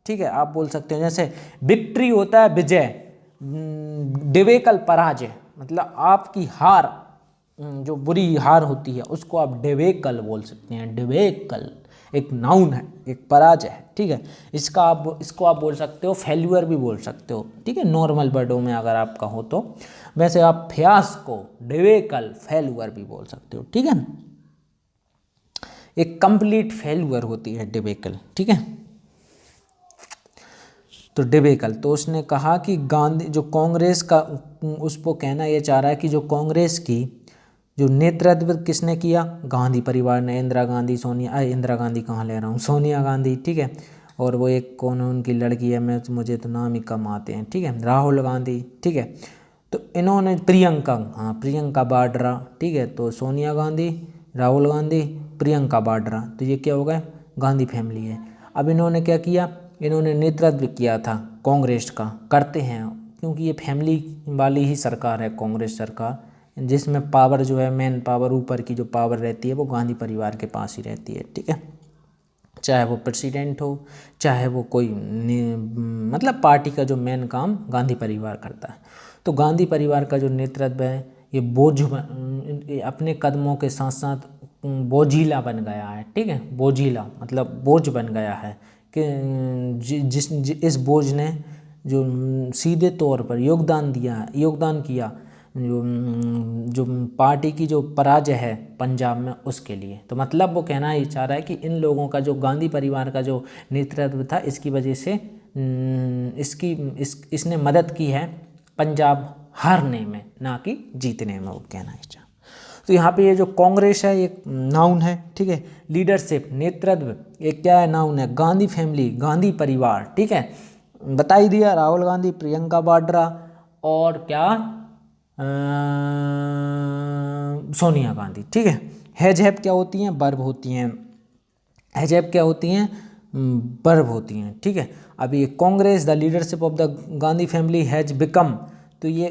ठीक है, आप बोल सकते हो जैसे विक्ट्री होता है विजय, डिवेकल पराजय, मतलब आपकी हार, जो बुरी हार होती है उसको आप डिवेकल बोल सकते हैं। डिवेकल एक नाउन है, एक पराजय है, ठीक है। इसको आप बोल सकते हो फेल्यूअर भी बोल सकते हो, ठीक है, नॉर्मल वर्डों में अगर आपका हो तो। वैसे आप फियास्को, डिवेकल, फेल्यूअर भी बोल सकते हो, ठीक है ना। एक कंप्लीट फेल्यूअर होती है डिवेकल, ठीक है। तो डिवेकल, तो उसने कहा कि गांधी, जो कांग्रेस का, उसको कहना ये चाह रहा है कि जो कांग्रेस की जो नेतृत्व किसने किया, गांधी परिवार ने, इंदिरा गांधी, सोनिया, इंदिरा गांधी कहाँ ले रहा हूँ, सोनिया गांधी, ठीक है। और वो एक कौन उनकी लड़की है, मुझे तो नाम ही कम आते हैं, ठीक है, राहुल गांधी, ठीक है। तो इन्होंने प्रियंका, हाँ प्रियंका वाड्रा, ठीक है। तो सोनिया गांधी, राहुल गांधी, प्रियंका वाड्रा, तो ये क्या हो गए, गांधी फैमिली है। अब इन्होंने क्या किया, इन्होंने नेतृत्व किया था कांग्रेस का, करते हैं, क्योंकि ये फैमिली वाली ही सरकार है कांग्रेस सरकार, जिसमें पावर जो है, मेन पावर, ऊपर की जो पावर रहती है वो गांधी परिवार के पास ही रहती है, ठीक है। चाहे वो प्रेसिडेंट हो, चाहे वो कोई मतलब पार्टी का जो मेन काम गांधी परिवार करता है। तो गांधी परिवार का जो नेतृत्व है, ये अपने कदमों के साथ साथ बोझिला बन गया है, ठीक है। बोझिला मतलब बोझ बन गया है कि इस बोझ ने जो सीधे तौर पर योगदान किया जो पार्टी की जो पराजय है पंजाब में, उसके लिए। तो मतलब वो कहना ही चाह रहा है कि इन लोगों का जो गांधी परिवार का जो नेतृत्व था, इसकी वजह से इसने मदद की है पंजाब हारने में, ना कि जीतने में, वो कहना ही चाह। तो यहाँ पे ये जो कांग्रेस है एक नाउन है, ठीक है। लीडरशिप, नेतृत्व, एक क्या है, नाउन है। गांधी फैमिली, गांधी परिवार, ठीक है, बता ही दिया, राहुल गांधी, प्रियंका वाड्रा, और क्या, सोनिया गांधी, ठीक है। हैजहैब क्या होती हैं, वर्ब होती हैं। हैजहैब क्या होती हैं, वर्ब होती हैं, ठीक है। अभी ये Congress, the leadership of the Gandhi family has become, तो ये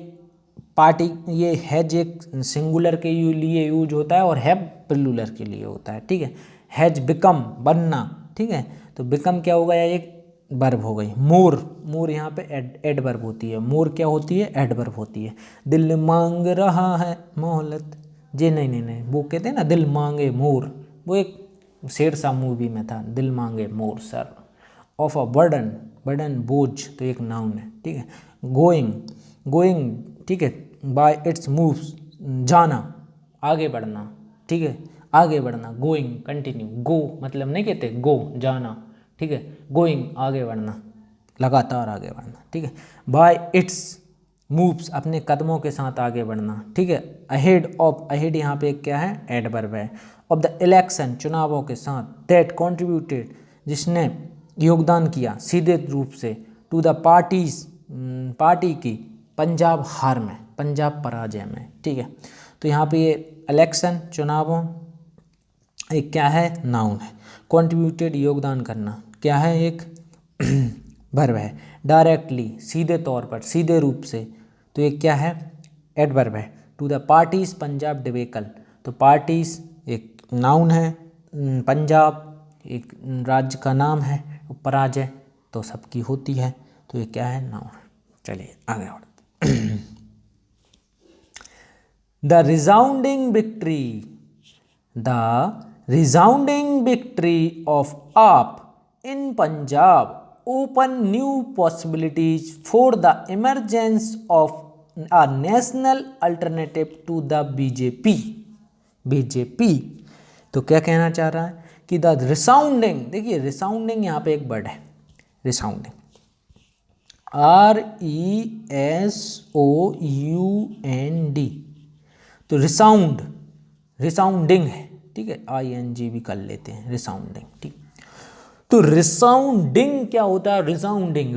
पार्टी, ये हैज एक सिंगुलर के लिए यूज होता है और हैव प्लूरल के लिए होता है, ठीक है। हैज बिकम बनना, ठीक है। तो बिकम क्या हो गया, एक वर्ब हो गई। मोर यहाँ पे एडवर्ब होती है। मोर क्या होती है, एडवर्ब होती है। दिल मांग रहा है मोहलत, जी नहीं, वो कहते हैं ना दिल मांगे मोर, वो एक शेरशाह मूवी में था, दिल मांगे more sir. Of a burden बोझ, तो एक नाउन है, ठीक है। गोइंग, ठीक है, बाय इट्स मूव्स, जाना, आगे बढ़ना, ठीक है, आगे बढ़ना, गोइंग, कंटिन्यू, गो मतलब नहीं कहते गो, जाना, ठीक है, गोइंग आगे बढ़ना, लगातार आगे बढ़ना, ठीक है। बाय इट्स मूव्स, अपने कदमों के साथ आगे बढ़ना, ठीक है। अहेड ऑफ, अहेड यहाँ पे क्या है, एडवर्ब है। ऑफ द इलेक्शन, चुनावों के साथ। दैट कॉन्ट्रीब्यूटेड, जिसने योगदान किया सीधे रूप से, टू द पार्टीज, पार्टी की, पंजाब हार में, पंजाब पराजय में, ठीक है। तो यहाँ पे ये इलेक्शन, चुनावों, एक क्या है, नाउन है। कॉन्ट्रीब्यूटेड, योगदान करना, क्या है, एक वर्ब है। डायरेक्टली, सीधे तौर पर, सीधे रूप से, तो ये क्या है, एडवर्ब है। टू द पार्टीज पंजाब डिवेकल, तो पार्टीज एक नाउन है, पंजाब एक राज्य का नाम है, पराजय तो सबकी होती है, तो ये क्या है, नाउन है। चलिए आगे बढ़ते। The resounding victory of AAP in Punjab opened new possibilities for the emergence of a national alternative to the BJP। तो क्या कहना चाह रहा है कि द रिसाउंडिंग, देखिए रिसाउंडिंग यहाँ पे एक वर्ड है, रिसाउंडिंग, RESOUND, तो रिसाउंडिंग है, ठीक है, ING भी कर लेते हैं, रिसाउंडिंग, ठीक। तो रिसाउंडिंग क्या होता है, रिसाउंडिंग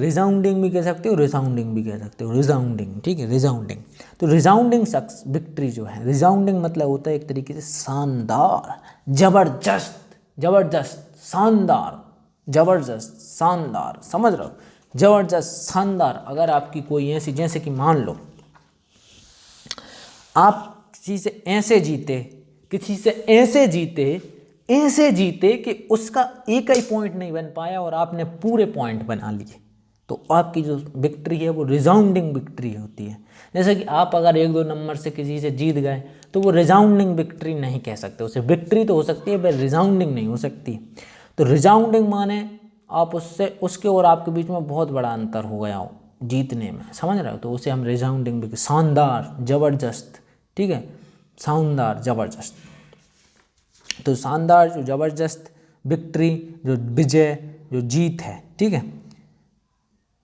भी कह सकते हो, रिसाउंडिंग भी कह सकते हो, रिसाउंडिंग, ठीक है, रिसाउंडिंग। तो रिसाउंडिंग सक्सेस, विक्ट्री जो है, रिसाउंडिंग मतलब होता है एक तरीके से शानदार, जबरदस्त, शानदार, जबरदस्त, शानदार, समझ रहे हो, जबरदस्त, शानदार। अगर आपकी कोई ऐसी, जैसे कि मान लो आप किसी से ऐसे जीते, किसी से ऐसे जीते कि उसका एक ही पॉइंट नहीं बन पाया और आपने पूरे पॉइंट बना लिए, तो आपकी जो विक्ट्री है वो रिजाउंडिंग विक्ट्री होती है। जैसे कि आप अगर 1-2 नंबर से किसी से जीत गए तो वो रिजाउंडिंग विक्ट्री नहीं कह सकते, उसे विक्ट्री तो हो सकती है पर रिजाउंडिंग नहीं हो सकती। तो रिजाउंडिंग माने आप उसके और आपके बीच में बहुत बड़ा अंतर हो गया हो जीतने में, समझ रहे हो, तो उसे हम रिजाउंडिंग विक्ट्री, शानदार, जबरदस्त, ठीक है, शानदार, जबरदस्त। तो शानदार, जो जबरदस्त, विक्ट्री, जो विजय, जो जीत है, ठीक है,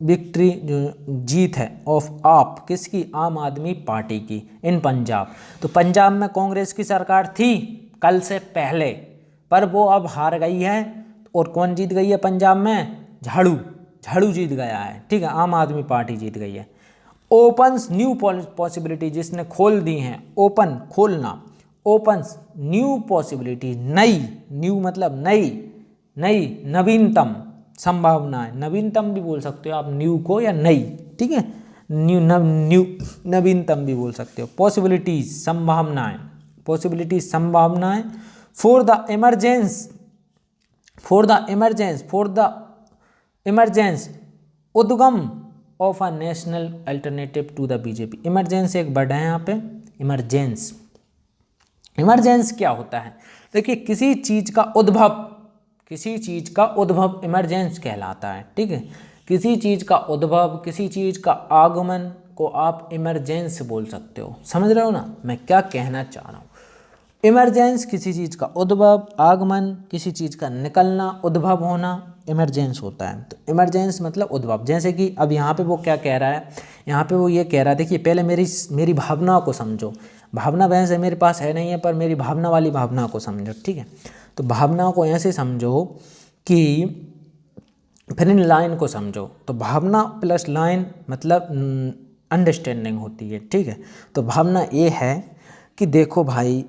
विक्ट्री जो जीत है ऑफ आप, किसकी, आम आदमी पार्टी की, इन पंजाब। तो पंजाब में कांग्रेस की सरकार थी कल से पहले, पर वो अब हार गई है। और कौन जीत गई है पंजाब में, झाड़ू जीत गया है, ठीक है, आम आदमी पार्टी जीत गई है। ओपन्स न्यू पॉसिबिलिटी, जिसने खोल दी हैं, ओपन खोलना, ओपन्स न्यू पॉसिबिलिटी, नई, न्यू मतलब नई नवीनतम संभावनाएं, नवीनतम भी बोल सकते हो आप न्यू को, या नई, ठीक है, न्यू नवीनतम भी बोल सकते हो। पॉसिबिलिटीज संभावनाएं फॉर द इमरजेंस उद्गम of a national alternative to the BJP. Emergence एक वर्ड है यहाँ पे, इमरजेंस क्या होता है, देखिए किसी चीज़ का उद्भव इमरजेंस कहलाता है, ठीक है, किसी चीज़ का उद्भव, किसी चीज़ का आगमन को आप इमरजेंस बोल सकते हो। समझ रहे हो ना मैं क्या कहना चाह रहा हूँ। इमरजेंस किसी चीज़ का उद्भव, आगमन, किसी चीज़ का निकलना, उद्भव होना, इमरजेंस होता है। तो इमरजेंस मतलब उद्भव। जैसे कि अब यहाँ पे वो क्या कह रहा है, यहाँ पे वो ये कह रहा है, देखिए पहले मेरी भावना को समझो। भावना वैसे मेरे पास है नहीं है, पर मेरी भावना वाली भावना को समझो, ठीक है। तो भावना को ऐसे समझो कि फिर इन लाइन को समझो। तो भावना प्लस लाइन मतलब अंडरस्टैंडिंग होती है, ठीक है। तो भावना ये है कि देखो भाई,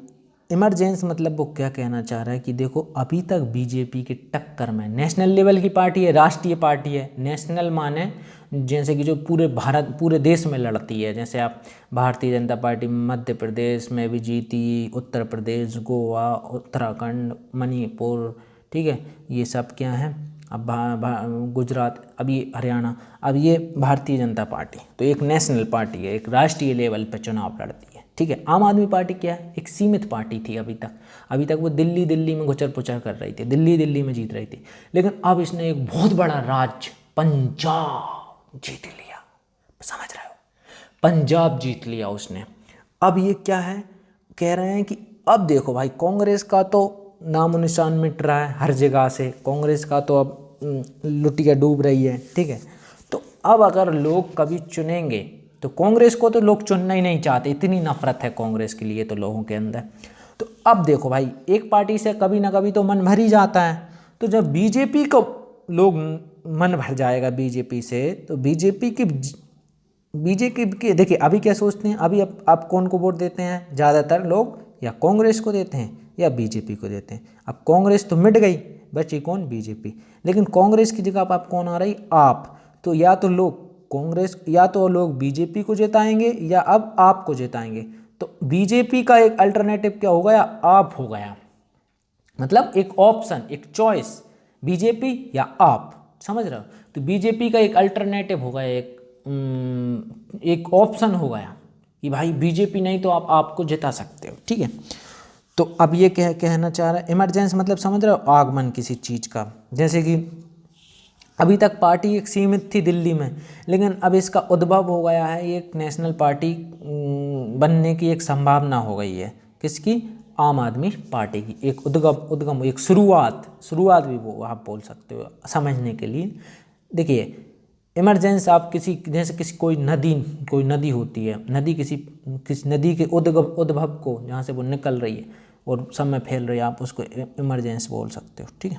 इमरजेंस मतलब वो क्या कहना चाह रहा है कि देखो अभी तक बीजेपी की टक्कर में, नेशनल लेवल की पार्टी है, राष्ट्रीय पार्टी है। नेशनल माने जैसे कि जो पूरे देश में लड़ती है। जैसे आप भारतीय जनता पार्टी मध्य प्रदेश में भी जीती, उत्तर प्रदेश, गोवा, उत्तराखंड, मणिपुर, ठीक है, ये सब क्या है, अब गुजरात, अभी हरियाणा, अब ये भारतीय जनता पार्टी। तो एक नेशनल पार्टी है, एक राष्ट्रीय लेवल पर चुनाव लड़ती है, ठीक है। आम आदमी पार्टी क्या है, एक सीमित पार्टी थी अभी तक वो दिल्ली में गुचर पुचर कर रही थी, दिल्ली में जीत रही थी। लेकिन अब इसने एक बहुत बड़ा राज्य पंजाब जीत लिया, समझ रहे हो, पंजाब जीत लिया उसने। अब ये क्या है, कह रहे हैं कि अब देखो भाई, कांग्रेस का तो नामो निशान मिट रहा है हर जगह से, कांग्रेस का तो अब लुटिया डूब रही है, ठीक है। तो अब अगर लोग कभी चुनेंगे तो कांग्रेस को तो लोग चुनना ही नहीं चाहते, इतनी नफरत है कांग्रेस के लिए तो लोगों के अंदर। तो अब देखो भाई, एक पार्टी से कभी ना कभी तो मन भर ही जाता है। तो जब बीजेपी को लोग मन भर जाएगा बीजेपी से, तो बीजेपी की देखिए अभी क्या सोचते हैं, अभी आप कौन को वोट देते हैं ज़्यादातर लोग, या कांग्रेस को देते हैं या बीजेपी को देते हैं। अब कांग्रेस तो मिट गई, बची कौन, बीजेपी। लेकिन कांग्रेस की जगह आप कौन आ रही, आप। तो या तो लोग कांग्रेस, या तो लोग बीजेपी को जिताएंगे या अब आप को जिताएंगे। तो बीजेपी का एक अल्टरनेटिव क्या हो गया, आप हो गया, मतलब एक ऑप्शन, एक चॉइस, बीजेपी या आप, समझ रहे हो। तो बीजेपी का एक अल्टरनेटिव हो गया, एक ऑप्शन हो गया कि भाई बीजेपी नहीं तो आप आपको जिता सकते हो, ठीक है। तो अब ये कहना चाह रहा है, इमरजेंस मतलब समझ रहे हो, आगमन किसी चीज़ का। जैसे कि अभी तक पार्टी एक सीमित थी दिल्ली में, लेकिन अब इसका उद्भव हो गया है, एक नेशनल पार्टी बनने की एक संभावना हो गई है, किसकी, आम आदमी पार्टी की। एक उद्गम, एक शुरुआत भी वो आप बोल सकते हो समझने के लिए। देखिए इमरजेंस आप जैसे कोई नदी होती है, नदी किसी नदी के उद्भव को, जहाँ से वो निकल रही है और सब में फैल रही है, आप उसको इमरजेंस बोल सकते हो, ठीक है।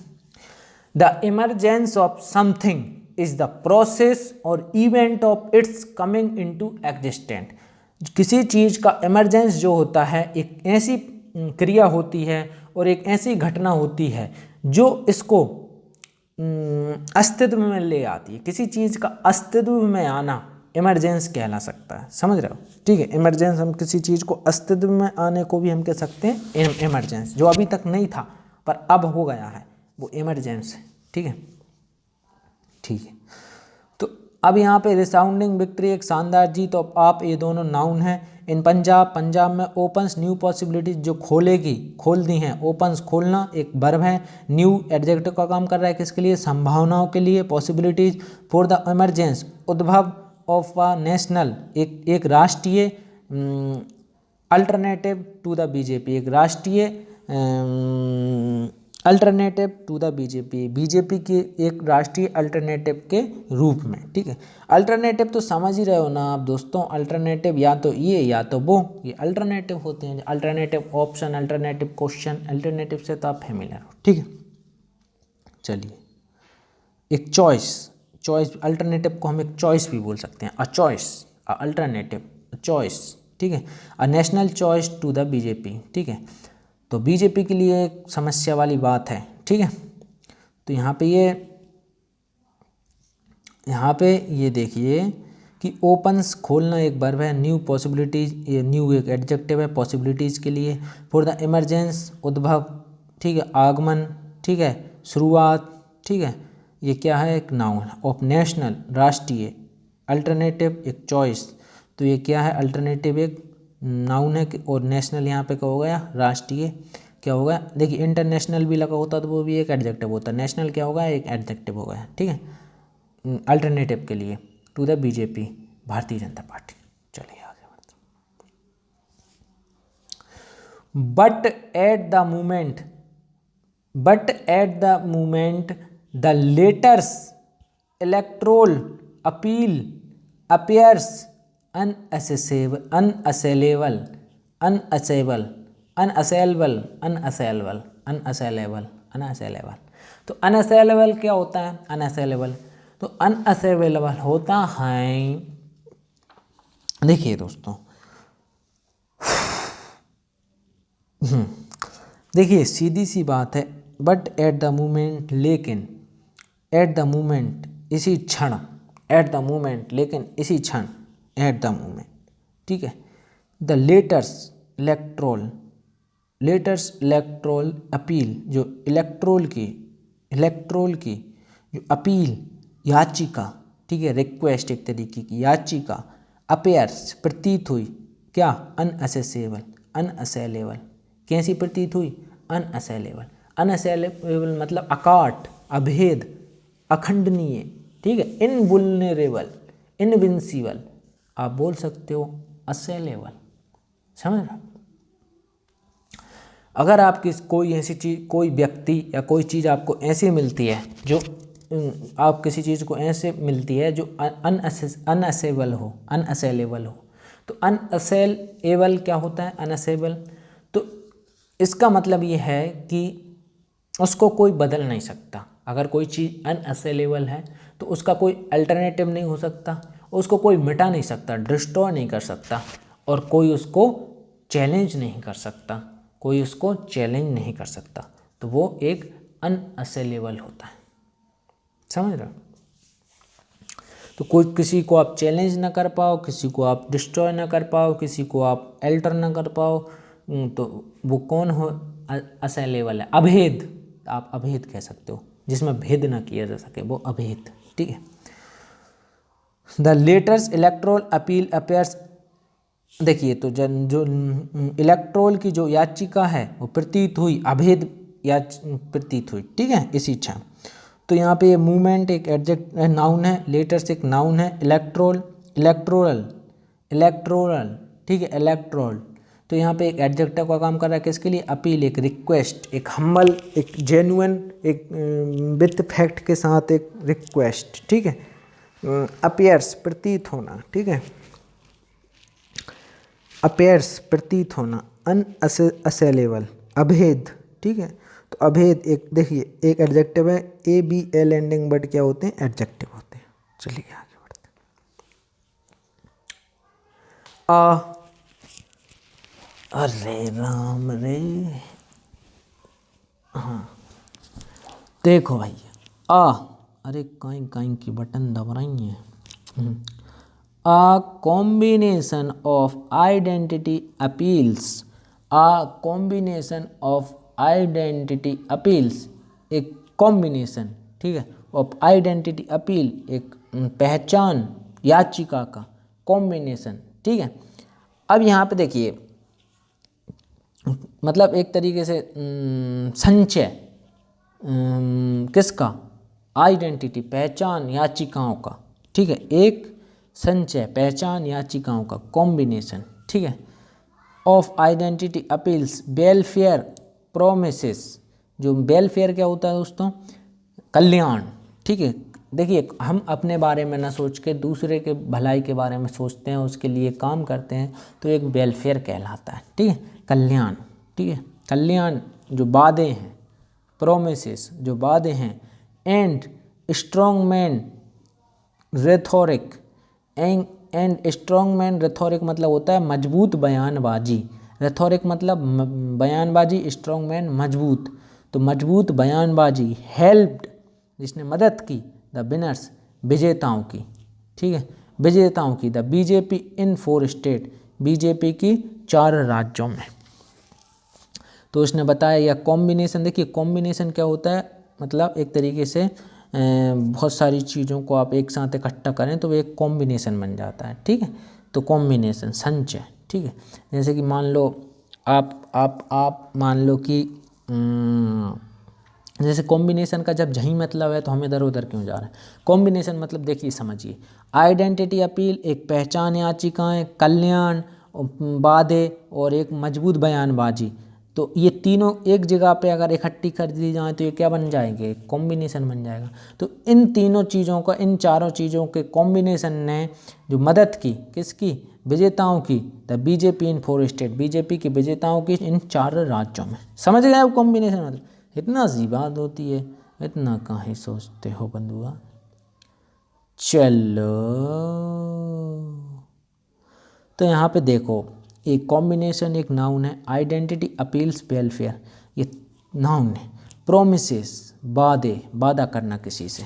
The emergence of something is the process or event of its coming into existent. किसी चीज़ का इमरजेंस जो होता है, एक ऐसी क्रिया होती है और एक ऐसी घटना होती है जो इसको अस्तित्व में ले आती है। किसी चीज़ का अस्तित्व में आना इमरजेंस कहला सकता है, समझ रहे हो? ठीक है, इमरजेंस, हम किसी चीज़ को अस्तित्व में आने को भी हम कह सकते हैं इमरजेंस। जो अभी तक नहीं था पर अब हो गया है वो इमरजेंस है। ठीक है, ठीक है। तो अब यहाँ पे रिसाउंडिंग विक्ट्री, एक शानदार जीत। तो आप, ये दोनों नाउन हैं। इन पंजाब में ओपन्स न्यू पॉसिबिलिटीज, जो खोलेगी, खोल दी हैं। ओपन्स खोलना एक वर्ब है। न्यू एडजेक्टिव का काम कर रहा है, किसके लिए? संभावनाओं के लिए। पॉसिबिलिटीज फॉर द इमरजेंस, उद्भव ऑफ अ नेशनल, एक राष्ट्रीय, अल्टरनेटिव टू द बीजेपी, एक राष्ट्रीय alternative to the BJP, BJP के एक राष्ट्रीय अल्टरनेटिव के रूप में। ठीक है, अल्टरनेटिव तो समझ ही रहे हो ना आप दोस्तों। अल्टरनेटिव या तो ये या तो वो, ये अल्टरनेटिव होते हैं। Alternative option, alternative question, alternative से तो आप फैमिलियर हो। ठीक है, चलिए, एक चॉइस अल्टरनेटिव को हम एक चॉइस भी बोल सकते हैं। A choice, a alternative, choice. ठीक है, a national choice to the BJP. ठीक है, तो बीजेपी के लिए एक समस्या वाली बात है। ठीक है, तो यहाँ पे ये देखिए कि ओपन्स खोलना एक वर्ब है। न्यू पॉसिबिलिटीज, ये न्यू एक एडजेक्टिव है पॉसिबिलिटीज़ के लिए। फॉर द इमरजेंस, उद्भव। ठीक है, आगमन। ठीक है, शुरुआत। ठीक है, ये क्या है? एक नाउन। ऑफ नेशनल, राष्ट्रीय। अल्टरनेटिव एक चॉइस, तो ये क्या है? अल्टरनेटिव एक नाउन है। और नेशनल यहाँ पे क्या हो गया? राष्ट्रीय। क्या होगा? देखिए, इंटरनेशनल भी लगा होता तो वो भी एक एडजेक्टिव होता। नेशनल क्या होगा? एक एडजेक्टिव हो गया। ठीक है, अल्टरनेटिव के लिए टू द बीजेपी, भारतीय जनता पार्टी। चलिए आगे बढ़ते हैं। But at the moment the latter's electoral appeal appears unassailable। तो unassailable क्या होता है? unassailable, तो unassailable होता है, देखिए दोस्तों, देखिए सीधी सी बात है। बट एट द मोमेंट, लेकिन, एट द मोमेंट इसी क्षण, एट द मोमेंट लेकिन इसी क्षण, एट द मोमेंट। ठीक है, द लेटर्स इलेक्ट्रोल अपील, जो इलेक्ट्रोल की जो अपील, याचिका। ठीक है, रिक्वेस्ट एक तरीके की याचिका। अपेयर्स प्रतीत हुई, क्या? अनअसेलेबल। कैसी प्रतीत हुई? अनअसेलेबल मतलब अकाट, अभेद, अखंडनीय। ठीक है, इनवुल्नरेबल, इनविंसिबल, आप बोल सकते हो असेलेबल। समझ रहे? अगर आप कोई ऐसी चीज़, कोई व्यक्ति या कोई चीज़ आपको ऐसी मिलती है, जो आप किसी चीज़ को ऐसे मिलती है जो अनअसेलेबल हो, तो अनअसेलेबल क्या होता है? अनअसेलेबल, तो इसका मतलब ये है कि उसको कोई बदल नहीं सकता। अगर कोई चीज़ अनअसेलेबल है तो उसका कोई अल्टरनेटिव नहीं हो सकता, उसको कोई मिटा नहीं सकता, डिस्ट्रॉय नहीं कर सकता, और कोई उसको चैलेंज नहीं कर सकता, तो वो एक अनअसेलेबल होता है। समझ रहे हो? तो कोई, किसी को आप चैलेंज ना कर पाओ, किसी को आप डिस्ट्रॉय ना कर पाओ, किसी को आप अल्टर ना कर पाओ, तो वो कौन हो? असेलेबल है। अभेद, आप अभेद कह सकते हो, जिसमें भेद ना किया जा सके, वो अभेद। ठीक है, the latter's electoral appeal appears, देखिए, तो जो इलेक्ट्रोल की जो याचिका है वो प्रतीत हुई, अभेद या प्रतीत हुई। ठीक है, इसी क्षण। तो यहाँ पे ये मूवमेंट एक एडजेक्ट नाउन है, लेटर्स एक नाउन है, इलेक्ट्रोल। ठीक है, इलेक्ट्रोल, तो यहाँ पे एक एडजेक्टिव का काम कर रहा है, किसके लिए? अपील, एक रिक्वेस्ट, एक हम्बल, एक जेन्युइन, एक विथ फैक्ट के साथ एक रिक्वेस्ट। ठीक है, अपीयर्स प्रतीत होना। ठीक है, अपीयर्स प्रतीत होना, अनअसेलेबल अभेद। ठीक है, तो अभेद एक, देखिए, एक एडजेक्टिव है। ABL एंडिंग वर्ड क्या होते हैं? एडजेक्टिव होते हैं। चलिए आगे बढ़ते हैं। अरे राम रे, हाँ, देखो भैया, अरे काई काई की बटन दब रही है। A combination of identity appeals, a combination of identity appeals, एक कॉम्बिनेशन, ठीक है, ऑफ आइडेंटिटी अपील, एक पहचान याचिका का कॉम्बिनेशन, ठीक है। अब यहाँ पे देखिए, मतलब एक तरीके से संचय किसका, आइडेंटिटी पहचान याचिकाओं का, ठीक है, एक संचय पहचान याचिकाओं का कॉम्बिनेशन, ठीक है, of identity appeals welfare promises. जो वेलफेयर क्या होता है दोस्तों, कल्याण, ठीक है। देखिए हम अपने बारे में ना सोच के दूसरे के भलाई के बारे में सोचते हैं, उसके लिए काम करते हैं, तो एक वेलफेयर कहलाता है, ठीक है, कल्याण, ठीक है, कल्याण जो वादे हैं, प्रोमिसेस जो वादे हैं, and strong man rhetoric, and strong man rhetoric मतलब होता है मजबूत बयानबाजी, रेथोरिक मतलब बयानबाजी, स्ट्रॉन्ग मैन मजबूत, तो मजबूत बयानबाजी, हेल्प्ड जिसने मदद की, द विनर्स विजेताओं की, ठीक है, विजेताओं की, the BJP in 4 state, BJP की 4 राज्यों में। तो उसने बताया यह कॉम्बिनेशन, देखिए कॉम्बिनेशन क्या होता है, मतलब एक तरीके से बहुत सारी चीज़ों को आप एक साथ इकट्ठा करें तो वो एक कॉम्बिनेशन बन जाता है, ठीक है। तो कॉम्बिनेशन संचय, ठीक है, जैसे कि मान लो आप मान लो कि जैसे कॉम्बिनेशन का जब यही मतलब है तो हम इधर उधर क्यों जा रहे हैं। कॉम्बिनेशन मतलब देखिए समझिए, आइडेंटिटी अपील एक पहचान याचिकाएं, कल्याण वादे और एक मजबूत बयानबाजी, तो ये तीनों एक जगह पे अगर इकट्ठी कर दी जाए तो ये क्या बन जाएंगे, कॉम्बिनेशन बन जाएगा। तो इन तीनों चीज़ों का, इन चारों चीज़ों के कॉम्बिनेशन ने जो मदद की, किसकी, विजेताओं की, the BJP in 4 state, BJP की विजेताओं की इन 4 राज्यों में। समझ गए आप कॉम्बिनेशन मतलब, इतना सी बात होती है, इतना काहे सोचते हो बंधुआ। चलो तो यहाँ पे देखो, एक कॉम्बिनेशन एक नाउन है, आइडेंटिटी अपील्स वेलफेयर ये नाउन है, प्रोमिसेस वादे, वादा करना किसी से,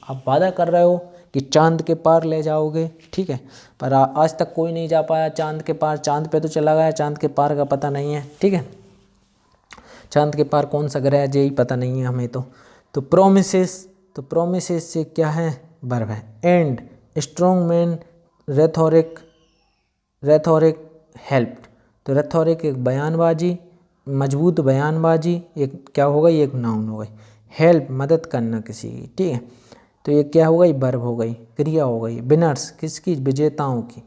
आप वादा कर रहे हो कि चांद के पार ले जाओगे, ठीक है, पर आज तक कोई नहीं जा पाया चांद के पार, चांद पे तो चला गया, चांद के पार का पता नहीं है, ठीक है, चांद के पार कौन सा ग्रह है यही पता नहीं है हमें तो प्रोमिसेस, तो प्रोमिसेस से क्या है, वर्ब है, and strong man rhetoric, rhetoric helped, तो रेथोरिक एक बयानबाजी, मजबूत बयानबाजी, एक क्या हो गई, एक नाउन हो गई, हेल्प मदद करना किसी की, ठीक है, तो ये क्या हो गई, वर्ब हो गई, क्रिया हो गई, विनर्स किसकी, विजेताओं की,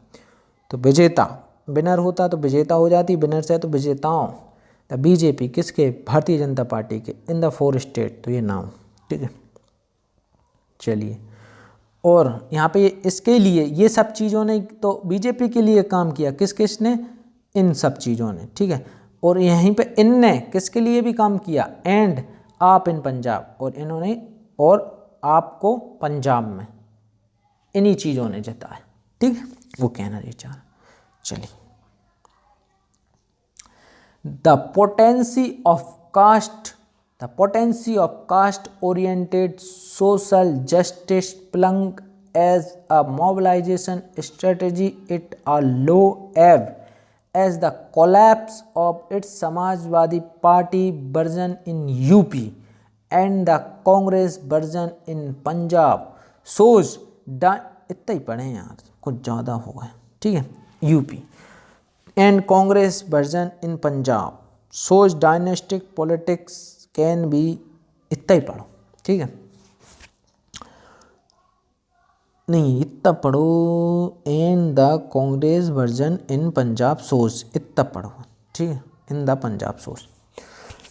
तो विजेता, विनर होता तो विजेता हो जाती, विनर्स है तो विजेताओं, द बीजेपी किसके, भारतीय जनता पार्टी के, इन द 4 स्टेट, तो ये नाउन, ठीक है। चलिए, और यहाँ पे इसके लिए ये सब चीज़ों ने तो बीजेपी के लिए काम किया, किस किसने, इन सब चीज़ों ने, ठीक है, और यहीं पे इनने किसके लिए भी काम किया, एंड आप इन पंजाब, और इन्होंने और आपको पंजाब में, इन्हीं चीज़ों ने जिताया, ठीक है, वो कहना ये चाह। चलिए, the potency of caste, the potency of caste-oriented social justice plunged as a mobilization strategy at a low ebb as the collapse of its Samajwadi Party version in UP and the Congress version in Punjab shows इतना ही पढ़े यार, कुछ ज़्यादा हो गए, ठीक है, UP and Congress version in Punjab shows dynastic politics can be, इतना ही पढ़ो, ठीक है, नहीं इतना पढ़ो, in the Congress version in Punjab source, इतना पढ़ो, ठीक है, इन द पंजाब सोर्स।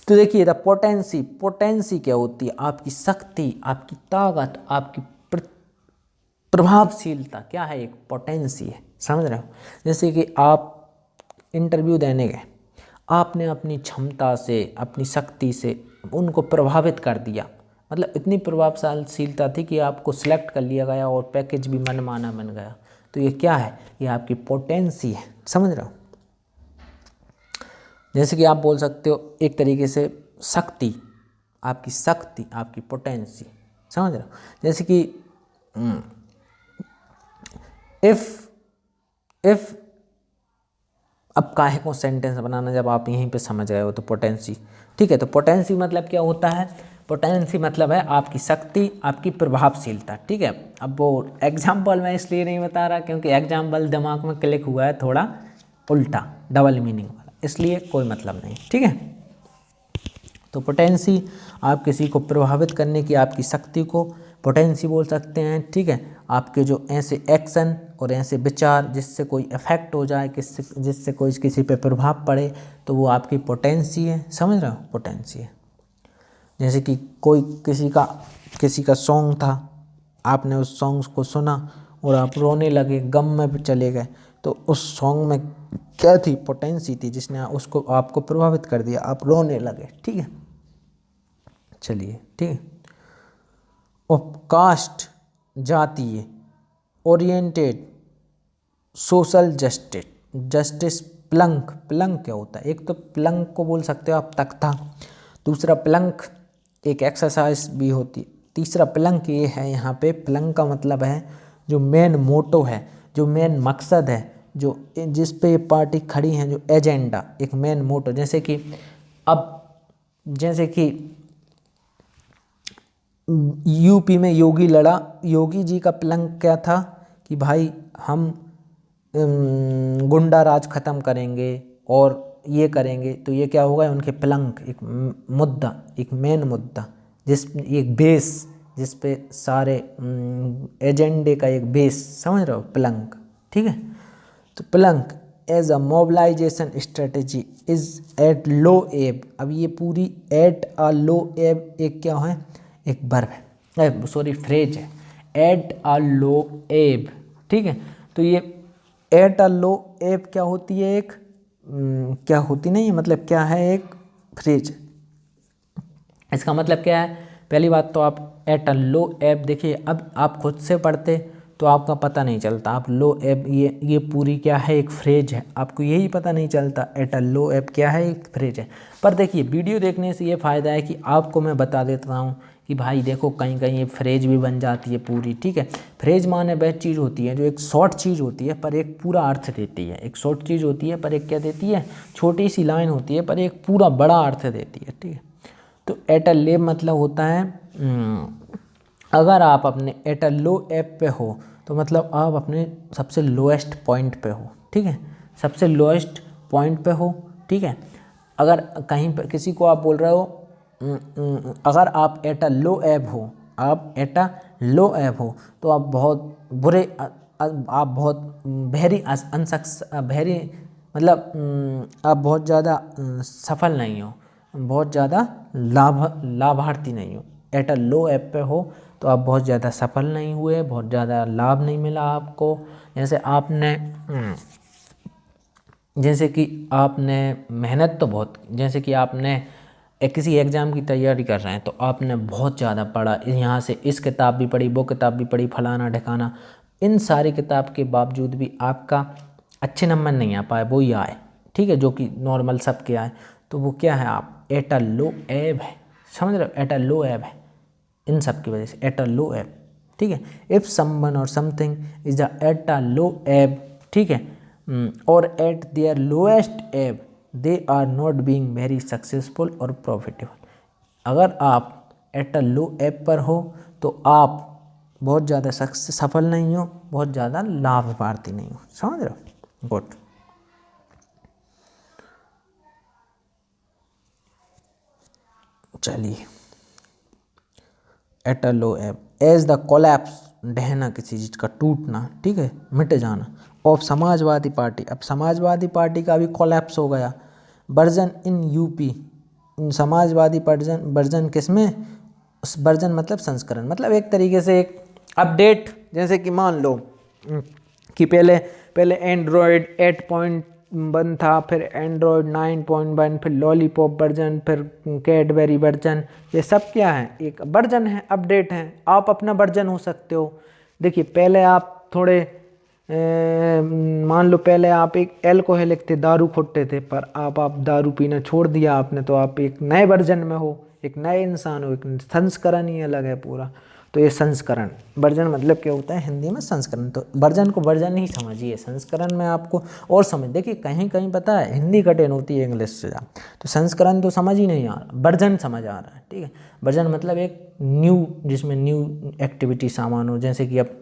तो देखिए द पोटेंसी, पोटेंसी क्या होती है, आपकी शक्ति, आपकी ताकत, आपकी प्रभावशीलता, क्या है, एक पोटेंसी है, समझ रहे हो। जैसे कि आप इंटरव्यू देने गए, आपने अपनी क्षमता से, अपनी शक्ति से उनको प्रभावित कर दिया, मतलब इतनी प्रभावशीलता थी कि आपको सिलेक्ट कर लिया गया और पैकेज भी मनमाना बन गया, तो ये क्या है, ये आपकी पोटेंसी है, समझ रहे हो। जैसे कि आप बोल सकते हो एक तरीके से शक्ति, आपकी शक्ति, आपकी पोटेंसी, समझ रहे हो। जैसे कि इफ अब काहे को सेंटेंस बनाना जब आप यहीं पे समझ रहे हो तो पोटेंसी, ठीक है। तो पोटेंसी मतलब क्या होता है, पोटेंसी मतलब है आपकी शक्ति, आपकी प्रभावशीलता, ठीक है। अब वो एग्जाम्पल मैं इसलिए नहीं बता रहा क्योंकि एग्जाम्पल दिमाग में क्लिक हुआ है थोड़ा उल्टा, डबल मीनिंग वाला, इसलिए कोई मतलब नहीं, ठीक है। तो पोटेंसी आप किसी को प्रभावित करने की आपकी शक्ति को पोटेंसी बोल सकते हैं, ठीक है। आपके जो ऐसे एक्शन और ऐसे विचार जिससे कोई इफेक्ट हो जाए, जिससे कोई किसी पे प्रभाव पड़े, तो वो आपकी पोटेंसी है, समझ रहे हो, पोटेंसी है। जैसे कि कोई किसी का सॉन्ग था, आपने उस सॉन्ग को सुना और आप रोने लगे, गम में चले गए, तो उस सॉन्ग में क्या थी, पोटेंसी थी जिसने उसको आपको प्रभावित कर दिया, आप रोने लगे, ठीक है। चलिए, ठीक है। और कास्ट, जातीय, ओरिएंटेड, सोशल जस्टिस, प्लंक क्या होता है, एक तो प्लंक को बोल सकते हो आप तख्ता, दूसरा प्लंक एक एक्सरसाइज भी होती है, तीसरा प्लंक ये है, यहाँ पे प्लंक का मतलब है जो मेन मोटो है, जो मेन मकसद है, जो जिस पे ये पार्टी खड़ी है, जो एजेंडा, एक मेन मोटो। जैसे कि यूपी में योगी लड़ा, योगी जी का प्लंक क्या था कि भाई हम गुंडा राज खत्म करेंगे और ये करेंगे, तो ये क्या होगा, उनके प्लंक, एक मुद्दा, एक मेन मुद्दा, एक बेस, जिस पे सारे एजेंडे का एक बेस, समझ रहे हो, प्लंक, ठीक है। तो plank as a mobilisation strategy is at low ebb. अब ये पूरी एट अ लो एब एक क्या है, एक वर्ब है, सॉरी फ्रेज है, एट अ लो एब, ठीक है। तो ये एट अ लो एब क्या होती है, एक क्या होती नहीं है, मतलब क्या है, एक फ्रेज। इसका मतलब क्या है, पहली बात तो आप एट अ लो एब देखिए, अब आप खुद से पढ़ते तो आपका पता नहीं चलता, आप लो एब ये पूरी क्या है, एक फ्रेज है, आपको यही पता नहीं चलता एट अ लो एब क्या है, एक फ्रेज है। पर देखिए वीडियो देखने से ये फ़ायदा है कि आपको मैं बता देता हूँ कि भाई देखो कहीं कहीं ये फ्रेज भी बन जाती है पूरी, ठीक है। फ्रेज माने वह चीज़ होती है जो एक शॉर्ट चीज़ होती है पर एक पूरा अर्थ देती है, एक शॉर्ट चीज़ होती है पर एक क्या देती है, छोटी सी लाइन होती है पर एक पूरा बड़ा अर्थ देती है, ठीक है। तो एट अ लेब मतलब होता है अगर आप अपने एट अ लो एब पे हो तो मतलब आप अपने सबसे लोएस्ट पॉइंट पे हो, ठीक है, सबसे लोएस्ट पॉइंट पे हो, ठीक है। अगर कहीं पर किसी को आप बोल रहे हो अगर आप एट अ लो एब हो, आप एट अ लो एब हो, तो आप बहुत बुरे, आप बहुत वेरी मतलब आप बहुत ज़्यादा सफल नहीं हो, बहुत ज़्यादा लाभार्थी नहीं हो। एट अ लो एब पे हो तो आप बहुत ज़्यादा सफल नहीं हुए, बहुत ज़्यादा लाभ नहीं मिला आपको। जैसे कि आपने मेहनत तो बहुत, जैसे कि आपने किसी एग्ज़ाम की तैयारी कर रहे हैं तो आपने बहुत ज़्यादा पढ़ा, यहाँ से इस किताब भी पढ़ी, वो किताब भी पढ़ी, फलाना ढिकाना, इन सारी किताब के बावजूद भी आपका अच्छे नंबर नहीं आ पाए, वो ही आए, ठीक है, जो कि नॉर्मल सबके आए, तो वो क्या है, आप एट अ लो एब है, समझ रहे हो, एट अ लो एब है, इन सब की वजह से एट अ लो एब, ठीक है। If someone or something is at a low ebb, ठीक है, और at their lowest ebb they are not being very successful or profitable. अगर आप एट अ लो एब पर हो तो आप बहुत ज़्यादा सफल नहीं हो, बहुत ज़्यादा लाभार्थी नहीं हो, समझ रहे हो, गुड। चलिए, एट अ लो एब एज द कोलैप्स, ढहना, किसी चीज़ का टूटना, ठीक है, मिट जाना, ऑफ समाजवादी पार्टी। अब समाजवादी पार्टी का भी कोलैप्स हो गया, version in UP, Samajwadi version किस में, वर्जन मतलब संस्करण, मतलब एक तरीके से एक अपडेट। जैसे कि मान लो कि पहले एंड्रॉयड 8.1 था, फिर एंड्रॉयड 9.1, फिर लॉलीपॉप वर्जन, फिर कैडबेरी वर्जन, ये सब क्या है, एक वर्जन है, अपडेट है, आप अपना वर्जन हो सकते हो। देखिए पहले आप थोड़े मान लो पहले आप एक एल्कोहलिक थे, दारू खोटे थे, पर आप दारू पीना छोड़ दिया आपने, तो आप एक नए वर्जन में हो, एक नए इंसान हो, एक संस्करण ही अलग है पूरा। तो ये संस्करण, वर्जन मतलब क्या होता है हिंदी में संस्करण। तो वर्जन को वर्जन ही समझिए, संस्करण में आपको और समझ, देखिए कहीं कहीं पता है हिंदी कठिन होती है इंग्लिश से ज़्यादा, तो संस्करण तो समझ ही नहीं आ रहा, वर्जन समझ आ रहा है, ठीक है। वर्जन मतलब एक न्यू, जिसमें न्यू एक्टिविटी सामान हो, जैसे कि अब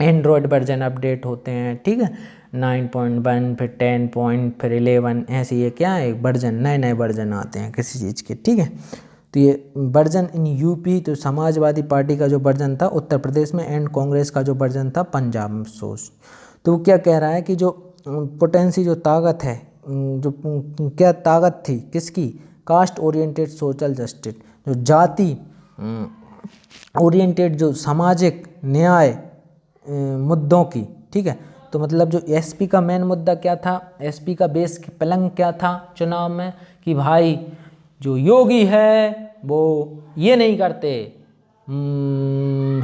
एंड्रॉयड वर्जन अपडेट होते हैं, ठीक है, 9.1 फिर 10 पॉइंट फिर 11, ऐसे ये क्या है वर्जन, नए नए वर्जन आते हैं किसी चीज़ के, ठीक है। तो ये वर्जन इन यूपी, तो समाजवादी पार्टी का जो वर्जन था उत्तर प्रदेश में, एंड कांग्रेस का जो वर्जन था पंजाब में। सोच, तो वो क्या कह रहा है कि जो पोटेंसी, जो ताकत है, जो क्या ताकत थी किसकी, कास्ट ओरिएंटेड सोशल जस्टिस, जो जाति ओरिएंटेड, जो सामाजिक न्याय मुद्दों की, ठीक है। तो मतलब जो एसपी का मेन मुद्दा क्या था, एसपी का बेस पलंग क्या था चुनाव में, कि भाई जो योगी है वो ये नहीं करते,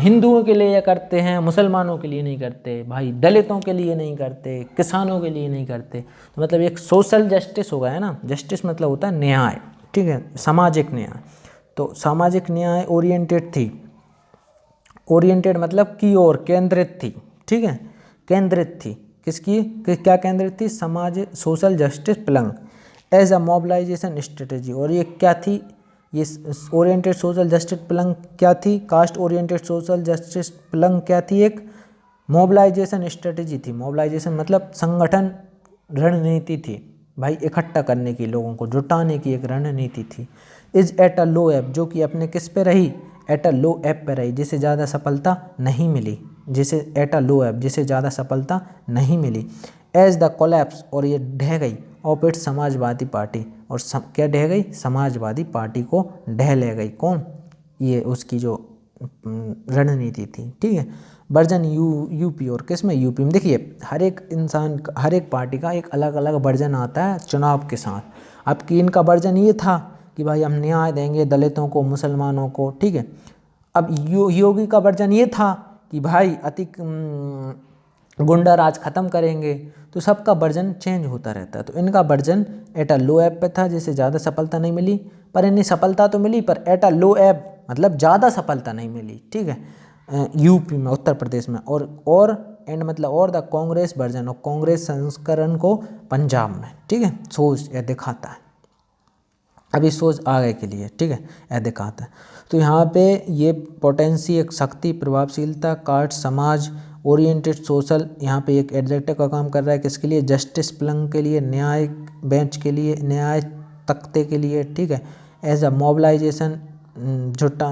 हिंदुओं के लिए करते हैं, मुसलमानों के लिए नहीं करते, भाई दलितों के लिए नहीं करते, किसानों के लिए नहीं करते। तो मतलब एक सोशल जस्टिस हो गया है ना, जस्टिस मतलब होता है न्याय, ठीक है, सामाजिक न्याय। तो सामाजिक न्याय ओरिएंटेड थी, ओरिएंटेड मतलब की ओर केंद्रित थी, ठीक है, केंद्रित थी किसकी, क्या केंद्रित थी, समाज social justice plank as a mobilisation strategy. और ये क्या थी, ये ओरिएंटेड सोशल जस्टिस प्लंग क्या थी, caste oriented social justice plank क्या थी, एक मोबिलाइजेशन स्ट्रेटेजी थी। मोबिलाइजेशन मतलब संगठन रणनीति थी, भाई इकट्ठा करने की, लोगों को जुटाने की एक रणनीति थी। Is at a low app, जो कि अपने किस पे रही, एट अ लो एप पे रही, जिसे ज़्यादा सफलता नहीं मिली, जिसे एट अ लो एप, जिसे ज़्यादा सफलता नहीं मिली। एज द कोलैप्स, और ये ढह गई, ऑफ इट समाजवादी पार्टी, और क्या ढह गई, समाजवादी पार्टी को ढह ले गई, कौन, ये उसकी जो रणनीति थी, ठीक है। वर्जन यूपी, और किस में, यूपी में। देखिए हर एक इंसान, हर एक पार्टी का एक अलग अलग वर्जन आता है चुनाव के साथ। अब की इनका वर्जन ये था कि भाई हम न्याय देंगे दलितों को, मुसलमानों को, ठीक है। अब योगी का वर्जन ये था कि भाई गुंडा राज खत्म करेंगे। तो सबका वर्जन चेंज होता रहता है। तो इनका version eight a low app पे था, जिसे ज़्यादा सफलता नहीं मिली, पर इन्हें सफलता तो मिली, पर एट अ लो एप मतलब ज़्यादा सफलता नहीं मिली, ठीक है, यूपी में, उत्तर प्रदेश में। और एंड मतलब और द कांग्रेस वर्जन, और कांग्रेस संस्करण को पंजाब में, ठीक है। सोच यह दिखाता है, अभी सोच आगे के लिए, ठीक है, यह दिखाता है। तो यहाँ पे ये पोटेंसी, एक शक्ति, प्रभावशीलता, कास्ट, समाज ओरिएंटेड सोशल, यहाँ पे एक एडजेक्टिव का काम कर रहा है किसके लिए, जस्टिस प्लंग के लिए, न्याय बेंच के लिए, न्याय तख्ते के लिए, ठीक है। एज अ मोबिलाइजेशन, जुटा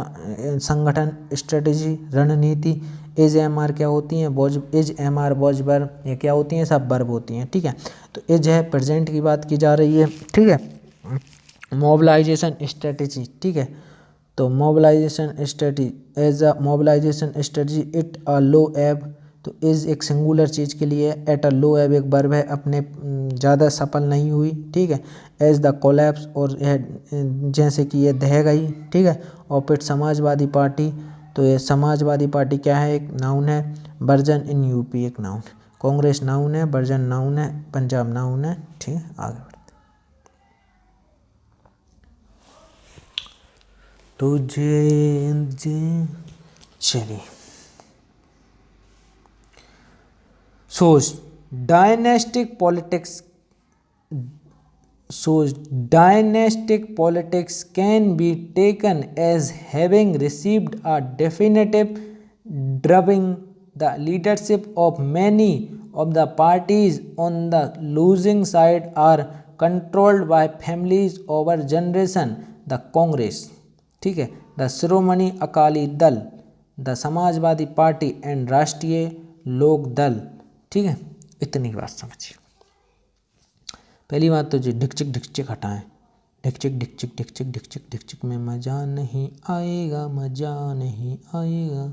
संगठन, स्ट्रेटजी, रणनीति। एज एम आर क्या होती हैं, बोझ, एज एम आर बोझ वर्ब, ये क्या होती हैं, सब वर्ब होती हैं, ठीक है। तो एज है प्रेजेंट की बात की जा रही है, ठीक है। मोबिलाइजेशन स्ट्रेटजी, ठीक है। तो mobilisation strategy, as a mobilisation strategy, it a low ebb, तो इज एक सिंगुलर चीज़ के लिए, एट अ लो एब एक वर्ब है, अपने ज़्यादा सफल नहीं हुई, ठीक है। एज द कोलैप्स, और जैसे कि ये ढह गई, ठीक है। ऑफ इट समाजवादी पार्टी, तो ये समाजवादी पार्टी क्या है, एक नाउन है। वर्जन इन यूपी एक नाउन, कांग्रेस नाउन है, वर्जन नाउन है, पंजाब नाउन है, ठीक है। आगे तुझे चलिए, सोच dynastic politics, shows dynastic politics can be taken as having received a definitive drubbing. The leadership of many of the parties on the losing side are controlled by families over generation. The Congress, ठीक है, the Shiromani Akali Dal, the Samajwadi Party and राष्ट्रीय लोक दल, ठीक है। इतनी बात समझिए। पहली बात तो जी ढिकचिक ढिकचिक हटाएं, ढिकचिक ढिकचिक ढिकचिक ढिकचिक ढिकचिक में मज़ा नहीं आएगा, मज़ा नहीं आएगा।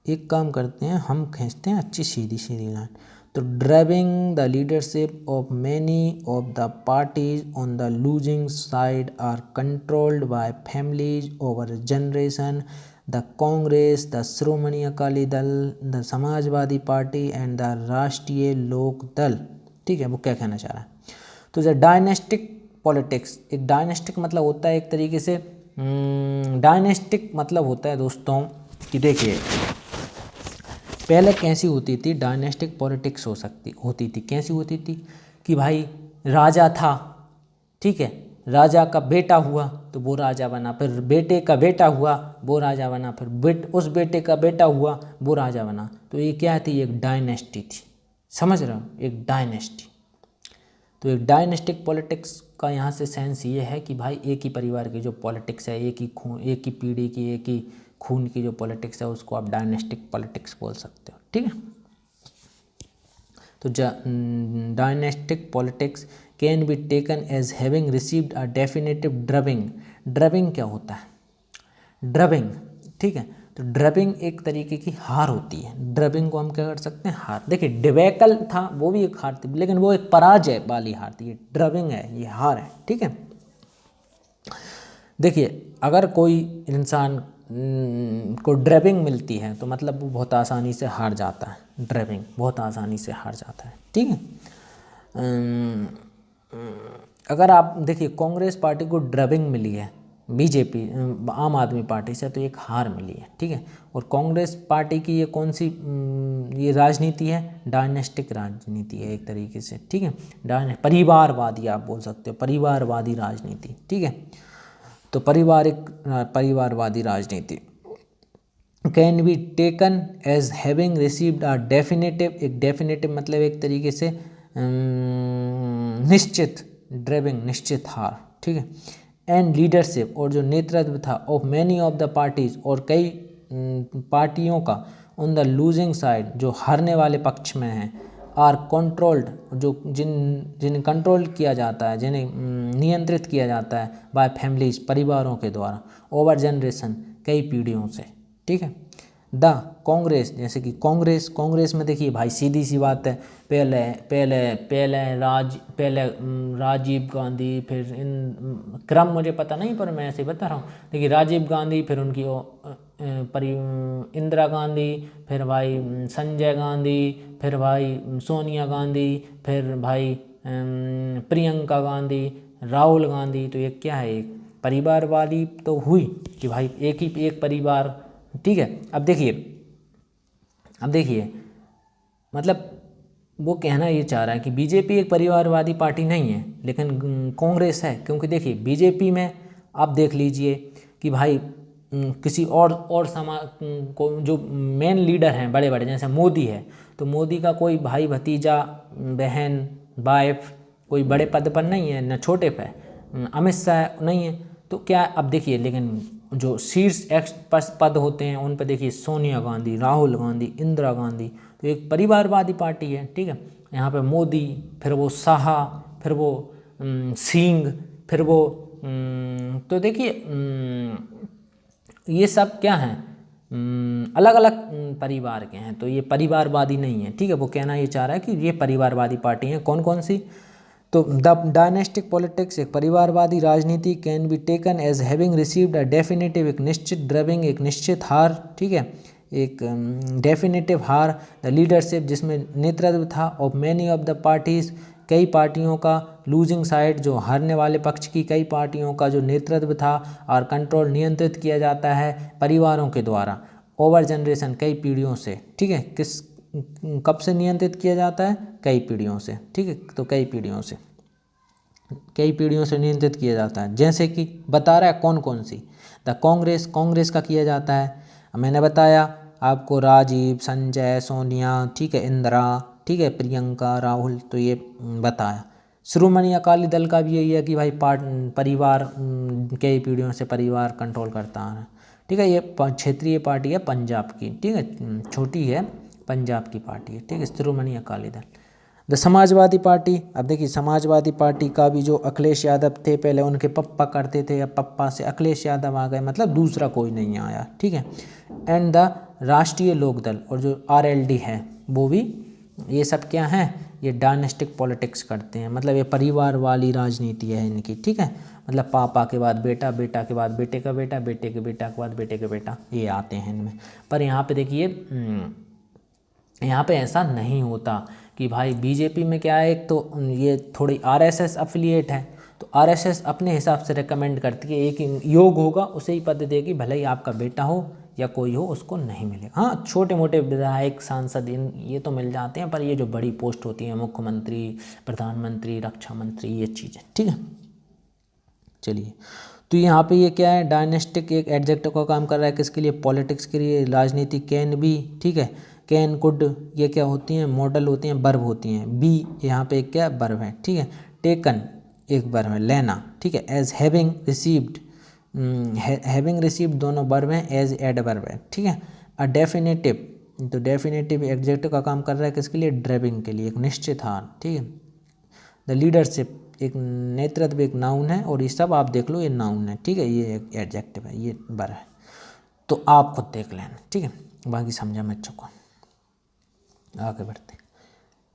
एक काम करते हैं, हम खींचते हैं अच्छी सीधी सीधी लाइन। तो driving the leadership of many of the parties on the losing side are controlled by families over generation. The Congress, the Shiromani Akali Dal, the Samajwadi Party and the Rashtriya Lok दल, ठीक है। वो क्या कहना चाह रहा है, तो जो डायनेस्टिक पॉलिटिक्स, एक डायनेस्टिक मतलब होता है एक तरीके से डायनेस्टिक मतलब होता है दोस्तों कि देखिए पहले कैसी होती थी, डायनेस्टिक पॉलिटिक्स होती थी कैसी होती थी कि भाई राजा था, ठीक है, राजा का बेटा हुआ तो वो राजा बना, फिर बेटे का बेटा हुआ वो राजा बना, फिर उस बेटे का बेटा हुआ वो राजा बना। तो ये क्या थी, एक डायनेस्टी थी, समझ रहे हो, एक डायनेस्टी। तो एक डायनेस्टिक पॉलिटिक्स का यहाँ से सेंस ये है कि भाई एक ही परिवार की जो पॉलिटिक्स है, एक ही पीढ़ी की, एक ही खून की जो पॉलिटिक्स है, उसको आप डायनेस्टिक पॉलिटिक्स बोल सकते हो, ठीक है। तो dynastic politics can be taken as having received a definitive drubbing. Drubbing क्या होता है, ड्रबिंग, ठीक है। तो ड्रबिंग एक तरीके की हार होती है, ड्रबिंग को हम क्या कर सकते हैं, हार। देखिए डिबेकल था वो भी एक हार थी, लेकिन वो एक पराजय वाली हार थी, ये ड्रबिंग है, ये हार है, ठीक है। देखिए अगर कोई इंसान को ड्रबिंग मिलती है तो मतलब वो बहुत आसानी से हार जाता है, ड्रबिंग बहुत आसानी से हार जाता है, ठीक है। अगर आप देखिए कांग्रेस पार्टी को ड्रबिंग मिली है बीजेपी आम आदमी पार्टी से, तो एक हार मिली है, ठीक है। और कांग्रेस पार्टी की ये कौन सी ये राजनीति है, डायनेस्टिक राजनीति है एक तरीके से, ठीक है। परिवारवादी आप बोल सकते हो, परिवारवादी राजनीति, ठीक है। तो परिवारवादी राजनीति can be taken as having received a definitive, एक डेफिनेटिव मतलब एक तरीके से निश्चित, ड्राइविंग निश्चित हार, ठीक है। एंड लीडरशिप और जो नेतृत्व था of many of the parties, और कई पार्टियों का, ऑन द लूजिंग साइड जो हारने वाले पक्ष में हैं, आर कंट्रोल्ड जो जिन्हें कंट्रोल किया जाता है, जिन्हें नियंत्रित किया जाता है, बाय फैमिलीज परिवारों के द्वारा, ओवर जनरेशन कई पीढ़ियों से, ठीक है। द कांग्रेस जैसे कि कांग्रेस में देखिए भाई सीधी सी बात है, पहले राजीव गांधी, फिर इन क्रम मुझे पता नहीं पर मैं ऐसे बता रहा हूँ। देखिए राजीव गांधी, फिर उनकी इंदिरा गांधी, फिर भाई संजय गांधी, फिर भाई सोनिया गांधी, फिर भाई प्रियंका गांधी, राहुल गांधी। तो ये क्या है, एक परिवारवादी तो हुई कि भाई एक परिवार, ठीक है। अब देखिए मतलब वो कहना ये चाह रहा है कि बीजेपी एक परिवारवादी पार्टी नहीं है, लेकिन कांग्रेस है। क्योंकि देखिए बीजेपी में आप देख लीजिए कि भाई किसी और समाज को जो मेन लीडर हैं बड़े बड़े, जैसे मोदी है, तो मोदी का कोई भाई भतीजा बहन वाइफ कोई बड़े पद पर नहीं है, न छोटे पे, अमित शाह नहीं है। तो क्या अब देखिए, लेकिन जो शीर्ष पद होते हैं उन पर देखिए सोनिया गांधी, राहुल गांधी, इंदिरा गांधी। तो एक परिवारवादी पार्टी है, ठीक है। यहाँ पे मोदी, फिर वो शाह, फिर वो सिंह, फिर वो तो देखिए ये सब क्या हैं, अलग अलग परिवार के हैं। तो ये परिवारवादी नहीं है, ठीक है। वो कहना ये चाह रहा है कि ये परिवारवादी पार्टी हैं। कौन कौन सी, तो द डायनेस्टिक पॉलिटिक्स एक परिवारवादी राजनीति can be taken as having received a definitive, एक निश्चित ड्रबिंग, एक निश्चित हार, ठीक है, एक डेफिनेटिव हार। द लीडरशिप जिसमें नेतृत्व था of many of the parties, कई पार्टियों का, लूजिंग साइड जो हारने वाले पक्ष की कई पार्टियों का जो नेतृत्व था, और कंट्रोल नियंत्रित किया जाता है परिवारों के द्वारा, ओवर जनरेशन कई पीढ़ियों से, ठीक है। कब से नियंत्रित किया जाता है, कई पीढ़ियों से, ठीक है। तो कई पीढ़ियों से नियंत्रित किया जाता है। जैसे कि बता रहा है कौन कौन सी, द कांग्रेस का किया जाता है, मैंने बताया आपको, राजीव, संजय, सोनिया, ठीक है, इंदिरा, ठीक है, प्रियंका, राहुल, तो ये बताया। शिरोमणि अकाली दल का भी यही है कि भाई परिवार कई पीढ़ियों से परिवार कंट्रोल करता है, ठीक है। ये क्षेत्रीय पार्टी है पंजाब की, ठीक है, छोटी है, पंजाब की पार्टी है, ठीक है, शिरोमणि अकाली दल। द समाजवादी पार्टी, अब देखिए समाजवादी पार्टी का भी जो अखिलेश यादव थे, पहले उनके पप्पा करते थे, अब पप्पा से अखिलेश यादव आ गए, मतलब दूसरा कोई नहीं आया, ठीक है। एंड द राष्ट्रीय लोकदल और जो RLD है वो भी, ये सब क्या हैं, ये डायनेस्टिक पॉलिटिक्स करते हैं, मतलब ये परिवार वाली राजनीति है इनकी, ठीक है। मतलब पापा के बाद बेटा, बेटा के बाद बेटे का बेटा, बेटे के बेटा के बाद बेटे के बेटा, ये आते हैं इनमें। पर यहाँ पे देखिए यहाँ पे ऐसा नहीं होता कि भाई बीजेपी में क्या है, एक तो ये थोड़ी RSS अफिलिएट है, तो आरएसएस अपने हिसाब से रेकमेंड करती है एक योग होगा उसे ही पद देगी, भले ही आपका बेटा हो या कोई हो उसको नहीं मिलेगा। हाँ, छोटे मोटे विधायक, सांसद, ये तो मिल जाते हैं, पर ये जो बड़ी पोस्ट होती है मुख्यमंत्री, प्रधानमंत्री, रक्षा मंत्री, ये चीज़ें, ठीक है। चलिए, तो यहाँ पे ये क्या है, डायनेस्टिक एक एडजेक्टिव का काम कर रहा है, किसके लिए, पॉलिटिक्स के लिए, राजनीति, कैन भी, ठीक है, कैन, कुड, ये क्या होती हैं, मॉडल होती हैं, वर्ब होती हैं, बी यहाँ पे क्या वर्ब है, ठीक है, टेकन एक वर्ब है, लेना, ठीक है, as having received, having received दोनों वर्ब हैं, एज एडवर्ब है, ठीक है। अ डेफिनेटिव, तो डेफिनेटिव एडजेक्टिव का काम कर रहा है किसके लिए, ड्राइविंग के लिए, एक निश्चित हार, ठीक है। द लीडरशिप एक नेतृत्व, एक नाउन है, और ये सब आप देख लो ये नाउन है, ठीक है, ये एक एडजेक्टिव है, ये वर्ब है, तो आप खुद देख लेना, ठीक है, बाकी समझा मैं चुका। आगे बढ़ते हैं,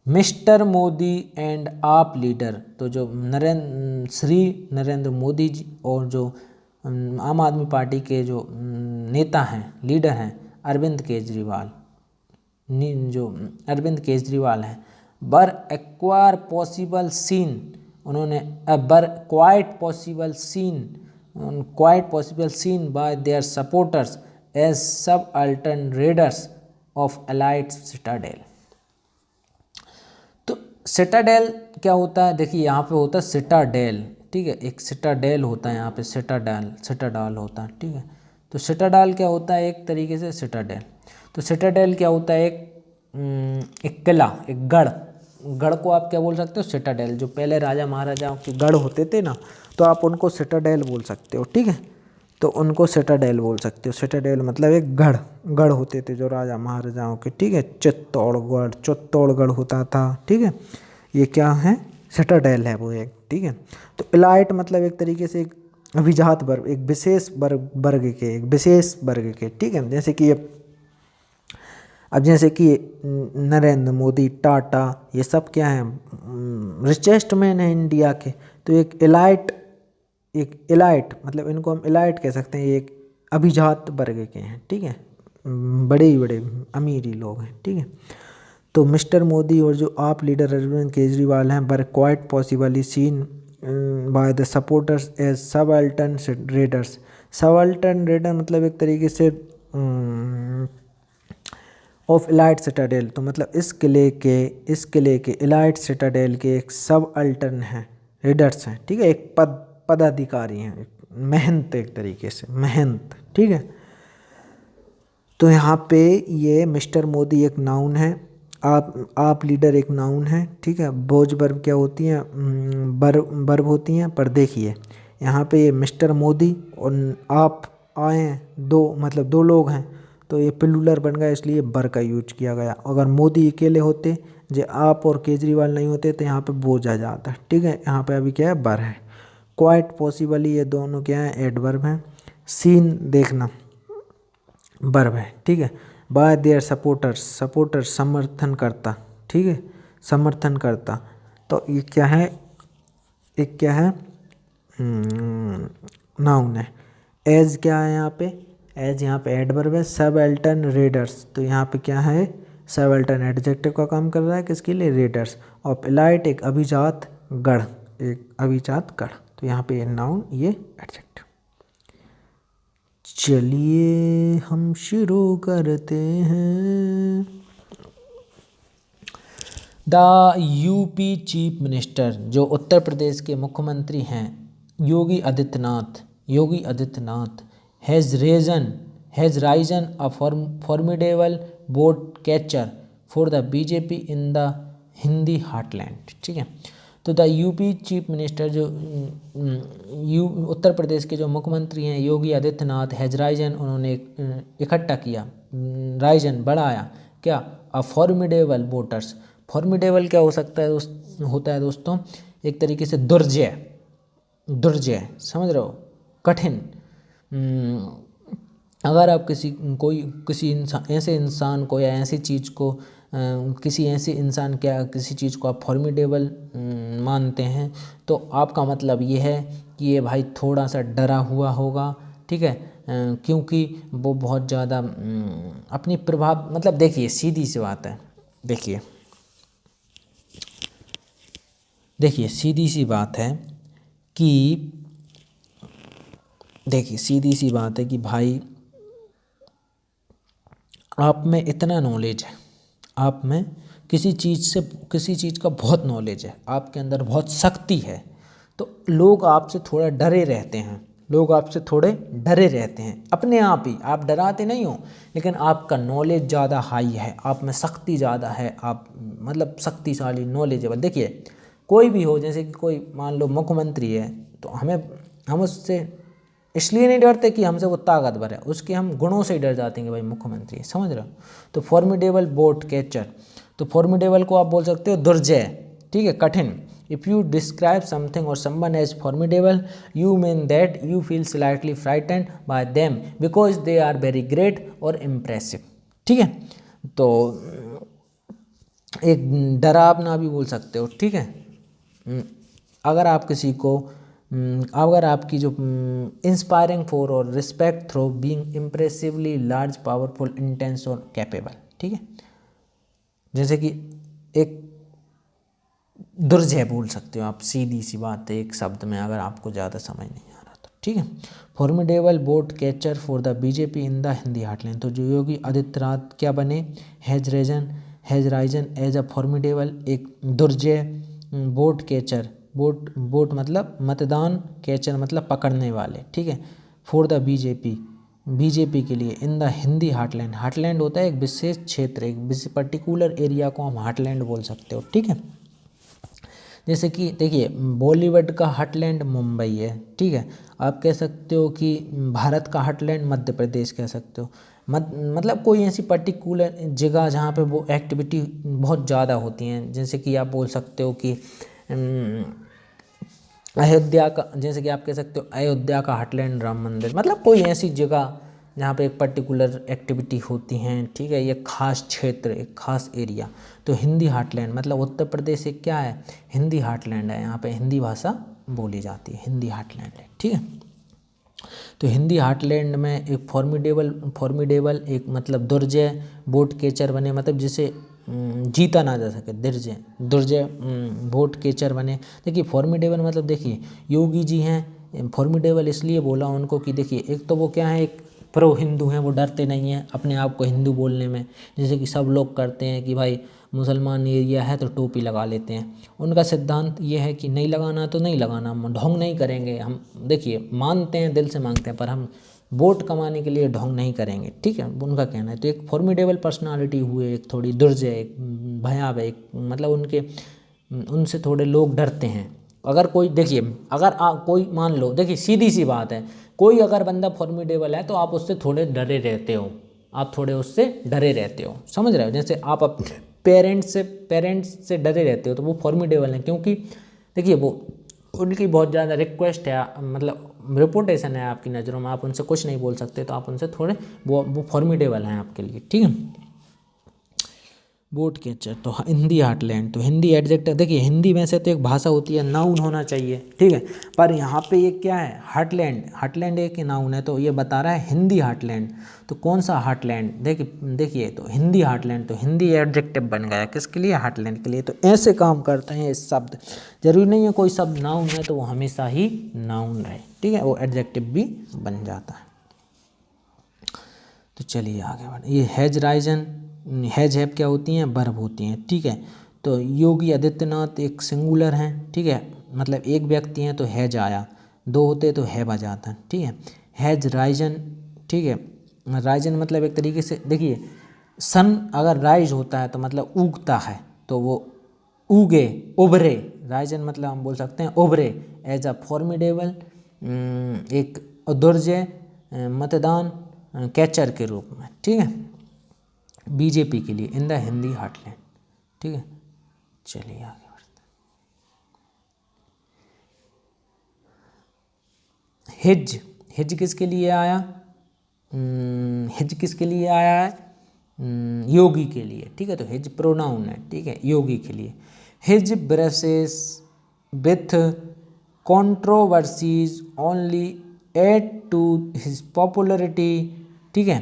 मिस्टर मोदी एंड आप लीडर, तो जो श्री नरेंद्र मोदी जी और जो आम आदमी पार्टी के जो नेता हैं, लीडर हैं, अरविंद केजरीवाल, जो अरविंद केजरीवाल हैं, बर एक्वायर पॉसिबल सीन, उन्होंने बर quite possible seen by their supporters as subaltern raiders of elite citadel. तो सिटाडेल क्या होता है, देखिए यहाँ पे होता है सिटाडेल, ठीक है, एक सिटाडेल होता है यहाँ पे, सिटाडाल होता है, ठीक है। तो सिटाडाल क्या होता है, एक तरीके से सिटाडेल, तो सिटाडेल क्या होता है, एक किला, एक गढ़ को आप क्या बोल सकते हो, सिटाडेल। जो पहले राजा महाराजाओं के गढ़ होते थे ना, तो आप उनको सिटाडेल बोल सकते हो, ठीक है, तो उनको सिटाडेल बोल सकते हो। सिटाडेल मतलब एक गढ़ होते थे जो राजा महाराजाओं के, ठीक है, चित्तौड़गढ़ होता था, ठीक है, ये क्या है, सिटाडेल है वो एक, ठीक है। तो इलाइट मतलब एक तरीके से एक अभिजात वर्ग, एक विशेष वर्ग के, ठीक है, जैसे कि जैसे कि नरेंद्र मोदी, टाटा, ये सब क्या है, रिचेस्ट मैन है इंडिया के, तो एक इलाइट मतलब इनको हम इलाइट कह सकते हैं, ये एक अभिजात वर्ग के हैं, ठीक है, बड़े अमीरी लोग हैं, ठीक है। तो मिस्टर मोदी और जो आप लीडर अरविंद केजरीवाल हैं, were quite possibly seen by the supporters as subaltern raiders. Subaltern raider मतलब एक तरीके से ऑफ इलाइट सिटाडेल, तो मतलब इस किले के इलाइट सिटाडेल के एक सब अल्टर्न हैं, रेडर्स हैं, ठीक है, एक पदाधिकारी हैं, महंत, एक तरीके से महंत, ठीक है। तो यहाँ पे ये मिस्टर मोदी एक नाउन है, आप लीडर एक नाउन है, ठीक है। बोझ वर्ब क्या होती हैं, वर्ब होती हैं, पर देखिए यहाँ पे ये मिस्टर मोदी और आप आए हैं, दो लोग हैं, तो ये प्लूरल बन गया, इसलिए बर का यूज किया गया। अगर मोदी अकेले होते, जो आप और केजरीवाल नहीं होते, तो यहाँ पे बोझ आ जाता, ठीक है। यहाँ पे अभी क्या है, बर है। क्वाइट पॉसिबली ये दोनों क्या है, एडवर्ब हैं। सीन देखना वर्ब है, ठीक है। बाय देयर सपोर्टर्स समर्थन करता, ठीक है, समर्थन करता, तो ये क्या है, एक क्या है, नाउन है। एज क्या है यहाँ पे, एज यहाँ पे एडवर्ब है। सबअल्टर्न रेडर्स, तो यहाँ पे क्या है, सबअल्टर्न एडजेक्टिव का काम कर रहा है, किसके लिए, रेडर्स। और इलाइट एक अभिजात गढ़, तो यहाँ पे ये नाउन, ये एडजेक्टिव। चलिए हम शुरू करते हैं। द यूपी चीफ मिनिस्टर, जो उत्तर प्रदेश के मुख्यमंत्री हैं, Yogi Adityanath has risen a formidable vote catcher for the BJP in the Hindi heartland, ठीक है। तो द यूपी चीफ मिनिस्टर, जो उत्तर प्रदेश के जो मुख्यमंत्री हैं योगी आदित्यनाथ, हैज़ राइजन, उन्होंने इकट्ठा किया, राइजन बढ़ाया, क्या, अ फॉर्मिडेबल वोटर्स। फॉर्मिडेबल क्या हो सकता है, होता है दोस्तों, एक तरीके से दुर्जय, समझ रहे हो, कठिन। अगर आप किसी ऐसे इंसान को या ऐसी चीज़ को, किसी ऐसे इंसान क्या किसी चीज़ को आप फॉर्मिडेबल मानते हैं, तो आपका मतलब ये है कि ये भाई थोड़ा सा डरा हुआ होगा, ठीक है, क्योंकि वो बहुत ज़्यादा अपनी प्रभाव, मतलब देखिए सीधी सी बात है, देखिए सीधी सी बात है कि देखिए सीधी सी बात है कि भाई आप में इतना नॉलेज है, आप में किसी चीज़ का बहुत नॉलेज है, आपके अंदर बहुत शक्ति है, तो लोग आपसे थोड़ा डरे रहते हैं, लोग आपसे थोड़े डरे रहते हैं अपने आप ही। आप डराते नहीं हो, लेकिन आपका नॉलेज ज़्यादा हाई है, आप में शक्ति ज़्यादा है, आप मतलब शक्तिशाली नॉलेजेबल। देखिए कोई भी हो, जैसे कि कोई मान लो मुख्यमंत्री है, तो हम उससे इसलिए नहीं डरते कि हमसे वो ताकतवर है, उसके हम गुणों से ही डर जाते हैं कि भाई मुख्यमंत्री है, समझ रहे हो। तो फॉर्मिडेबल बोट कैचर, तो फॉर्मिडेबल को आप बोल सकते हो दुर्जय, ठीक है, कठिन। If you describe something or someone as formidable, you mean that you feel slightly frightened by them because they are very great or impressive, ठीक है। तो एक डरावना भी बोल सकते हो, ठीक है। अगर आप किसी को अगर आपकी जो inspiring fear or respect through being impressively large powerful intense or capable, ठीक है। जैसे कि एक दुर्जय बोल सकते हो आप, सीधी सी बात है एक शब्द में, अगर आपको ज़्यादा समझ नहीं आ रहा तो, ठीक है। Formidable vote catcher for the BJP in the Hindi heartland, तो जो योगी आदित्यनाथ क्या बने, has risen as a formidable, एक दुर्जय बोट कैचर, बोट मतलब मतदान, कैचर मतलब पकड़ने वाले, ठीक है, फॉर द बीजेपी के लिए, इन द हिंदी हार्टलैंड। हार्टलैंड होता है एक विशेष क्षेत्र, एक पर्टिकुलर एरिया को हम हार्टलैंड बोल सकते हो, ठीक है। जैसे कि देखिए बॉलीवुड का हार्टलैंड मुंबई है, ठीक है। आप कह सकते हो कि भारत का हार्टलैंड मध्य प्रदेश कह सकते हो। मतलब कोई ऐसी पर्टिकुलर जगह जहाँ पे वो एक्टिविटी बहुत ज़्यादा होती हैं, जैसे कि आप बोल सकते हो कि अयोध्या का, जैसे कि आप कह सकते हो अयोध्या का हार्टलैंड राम मंदिर, मतलब कोई ऐसी जगह जहाँ पे एक पर्टिकुलर एक्टिविटी होती हैं, ठीक है, ये खास क्षेत्र, एक खास एरिया। तो हिंदी हार्टलैंड मतलब उत्तर प्रदेश एक क्या है, हिंदी हार्टलैंड है, यहाँ पे हिंदी भाषा बोली जाती है, हिंदी हार्टलैंड है, ठीक है। तो हिंदी हार्टलैंड में एक फॉर्मिडेबल एक मतलब दुर्जय बोट केचर बने, मतलब जिसे जीता ना जा सके, दुर्जय बोट केचर बने। देखिए फॉर्मिडेबल मतलब देखिए योगी जी हैं, फॉर्मिडेबल इसलिए बोला उनको कि देखिए एक तो वो क्या है, एक प्रो हिंदू हैं, वो डरते नहीं हैं अपने आप को हिंदू बोलने में, जैसे कि सब लोग करते हैं कि भाई मुसलमान एरिया है तो टोपी लगा लेते हैं। उनका सिद्धांत ये है कि नहीं लगाना तो नहीं लगाना, हम ढोंग नहीं करेंगे, हम देखिए मानते हैं, दिल से मांगते हैं, पर हम वोट कमाने के लिए ढोंग नहीं करेंगे, ठीक है, उनका कहना है। तो एक फॉर्मिडेबल पर्सनालिटी हुए, एक थोड़ी दुर्जय, एक भयावह, एक मतलब उनसे थोड़े लोग डरते हैं। अगर कोई देखिए अगर कोई मान लो, देखिए सीधी सी बात है, कोई अगर बंदा फॉर्मिडेबल है तो आप उससे थोड़े डरे रहते हो, आप थोड़े उससे डरे रहते हो, समझ रहे हो। जैसे आप अपने पेरेंट्स से डरे रहते हो, तो वो फॉर्मिडेबल हैं, क्योंकि देखिए वो उनकी बहुत ज़्यादा रिक्वेस्ट है, मतलब रिपोर्टेशन है आपकी नज़रों में, आप उनसे कुछ नहीं बोल सकते, तो आप उनसे थोड़े वो फॉर्मिडेबल हैं आपके लिए, ठीक है। बोट कैचर तो हिंदी हार्टलैंड, तो हिंदी एडजेक्टिव, देखिए हिंदी में से तो एक भाषा होती है, नाउन होना चाहिए, ठीक है, पर यहाँ पे ये क्या है, हार्टलैंड एक नाउन है, तो ये बता रहा है हिंदी हार्टलैंड। तो कौन सा हार्टलैंड, देखिए तो हिंदी हार्टलैंड, तो हिंदी एडजेक्टिव बन गया किसके लिए, हार्टलैंड के लिए। तो ऐसे काम करते हैं इस शब्द, जरूरी नहीं है कोई शब्द नाउन है तो वो हमेशा ही नाउन रहे, ठीक है, वो एडजेक्टिव भी बन जाता है। तो चलिए आगे बढ़े, ये हैज हैव क्या होती हैं, वर्ब होती हैं, ठीक है। तो योगी आदित्यनाथ एक सिंगुलर हैं, ठीक है, मतलब एक व्यक्ति हैं तो हैज आया, दो होते तो हैव आ जाता, ठीक है। हैज राइजन, ठीक है, राइजन मतलब एक तरीके से देखिए सन अगर राइज होता है तो मतलब उगता है, तो वो उगे, उभरे, राइजन मतलब हम बोल सकते हैं उभरे, एज अ फॉर्मिडेबल एक दुर्जय मतदान कैचर के रूप में, ठीक है, बीजेपी के लिए इन द हिंदी हार्टलैंड, ठीक है। चलिए आगे बढ़ते हैं। हिज किसके लिए आया, हिज किसके लिए आया है, योगी के लिए, ठीक है, तो हिज प्रोनाउन है, ठीक है, योगी के लिए। His brushes with controversies only add to his popularity, ठीक है।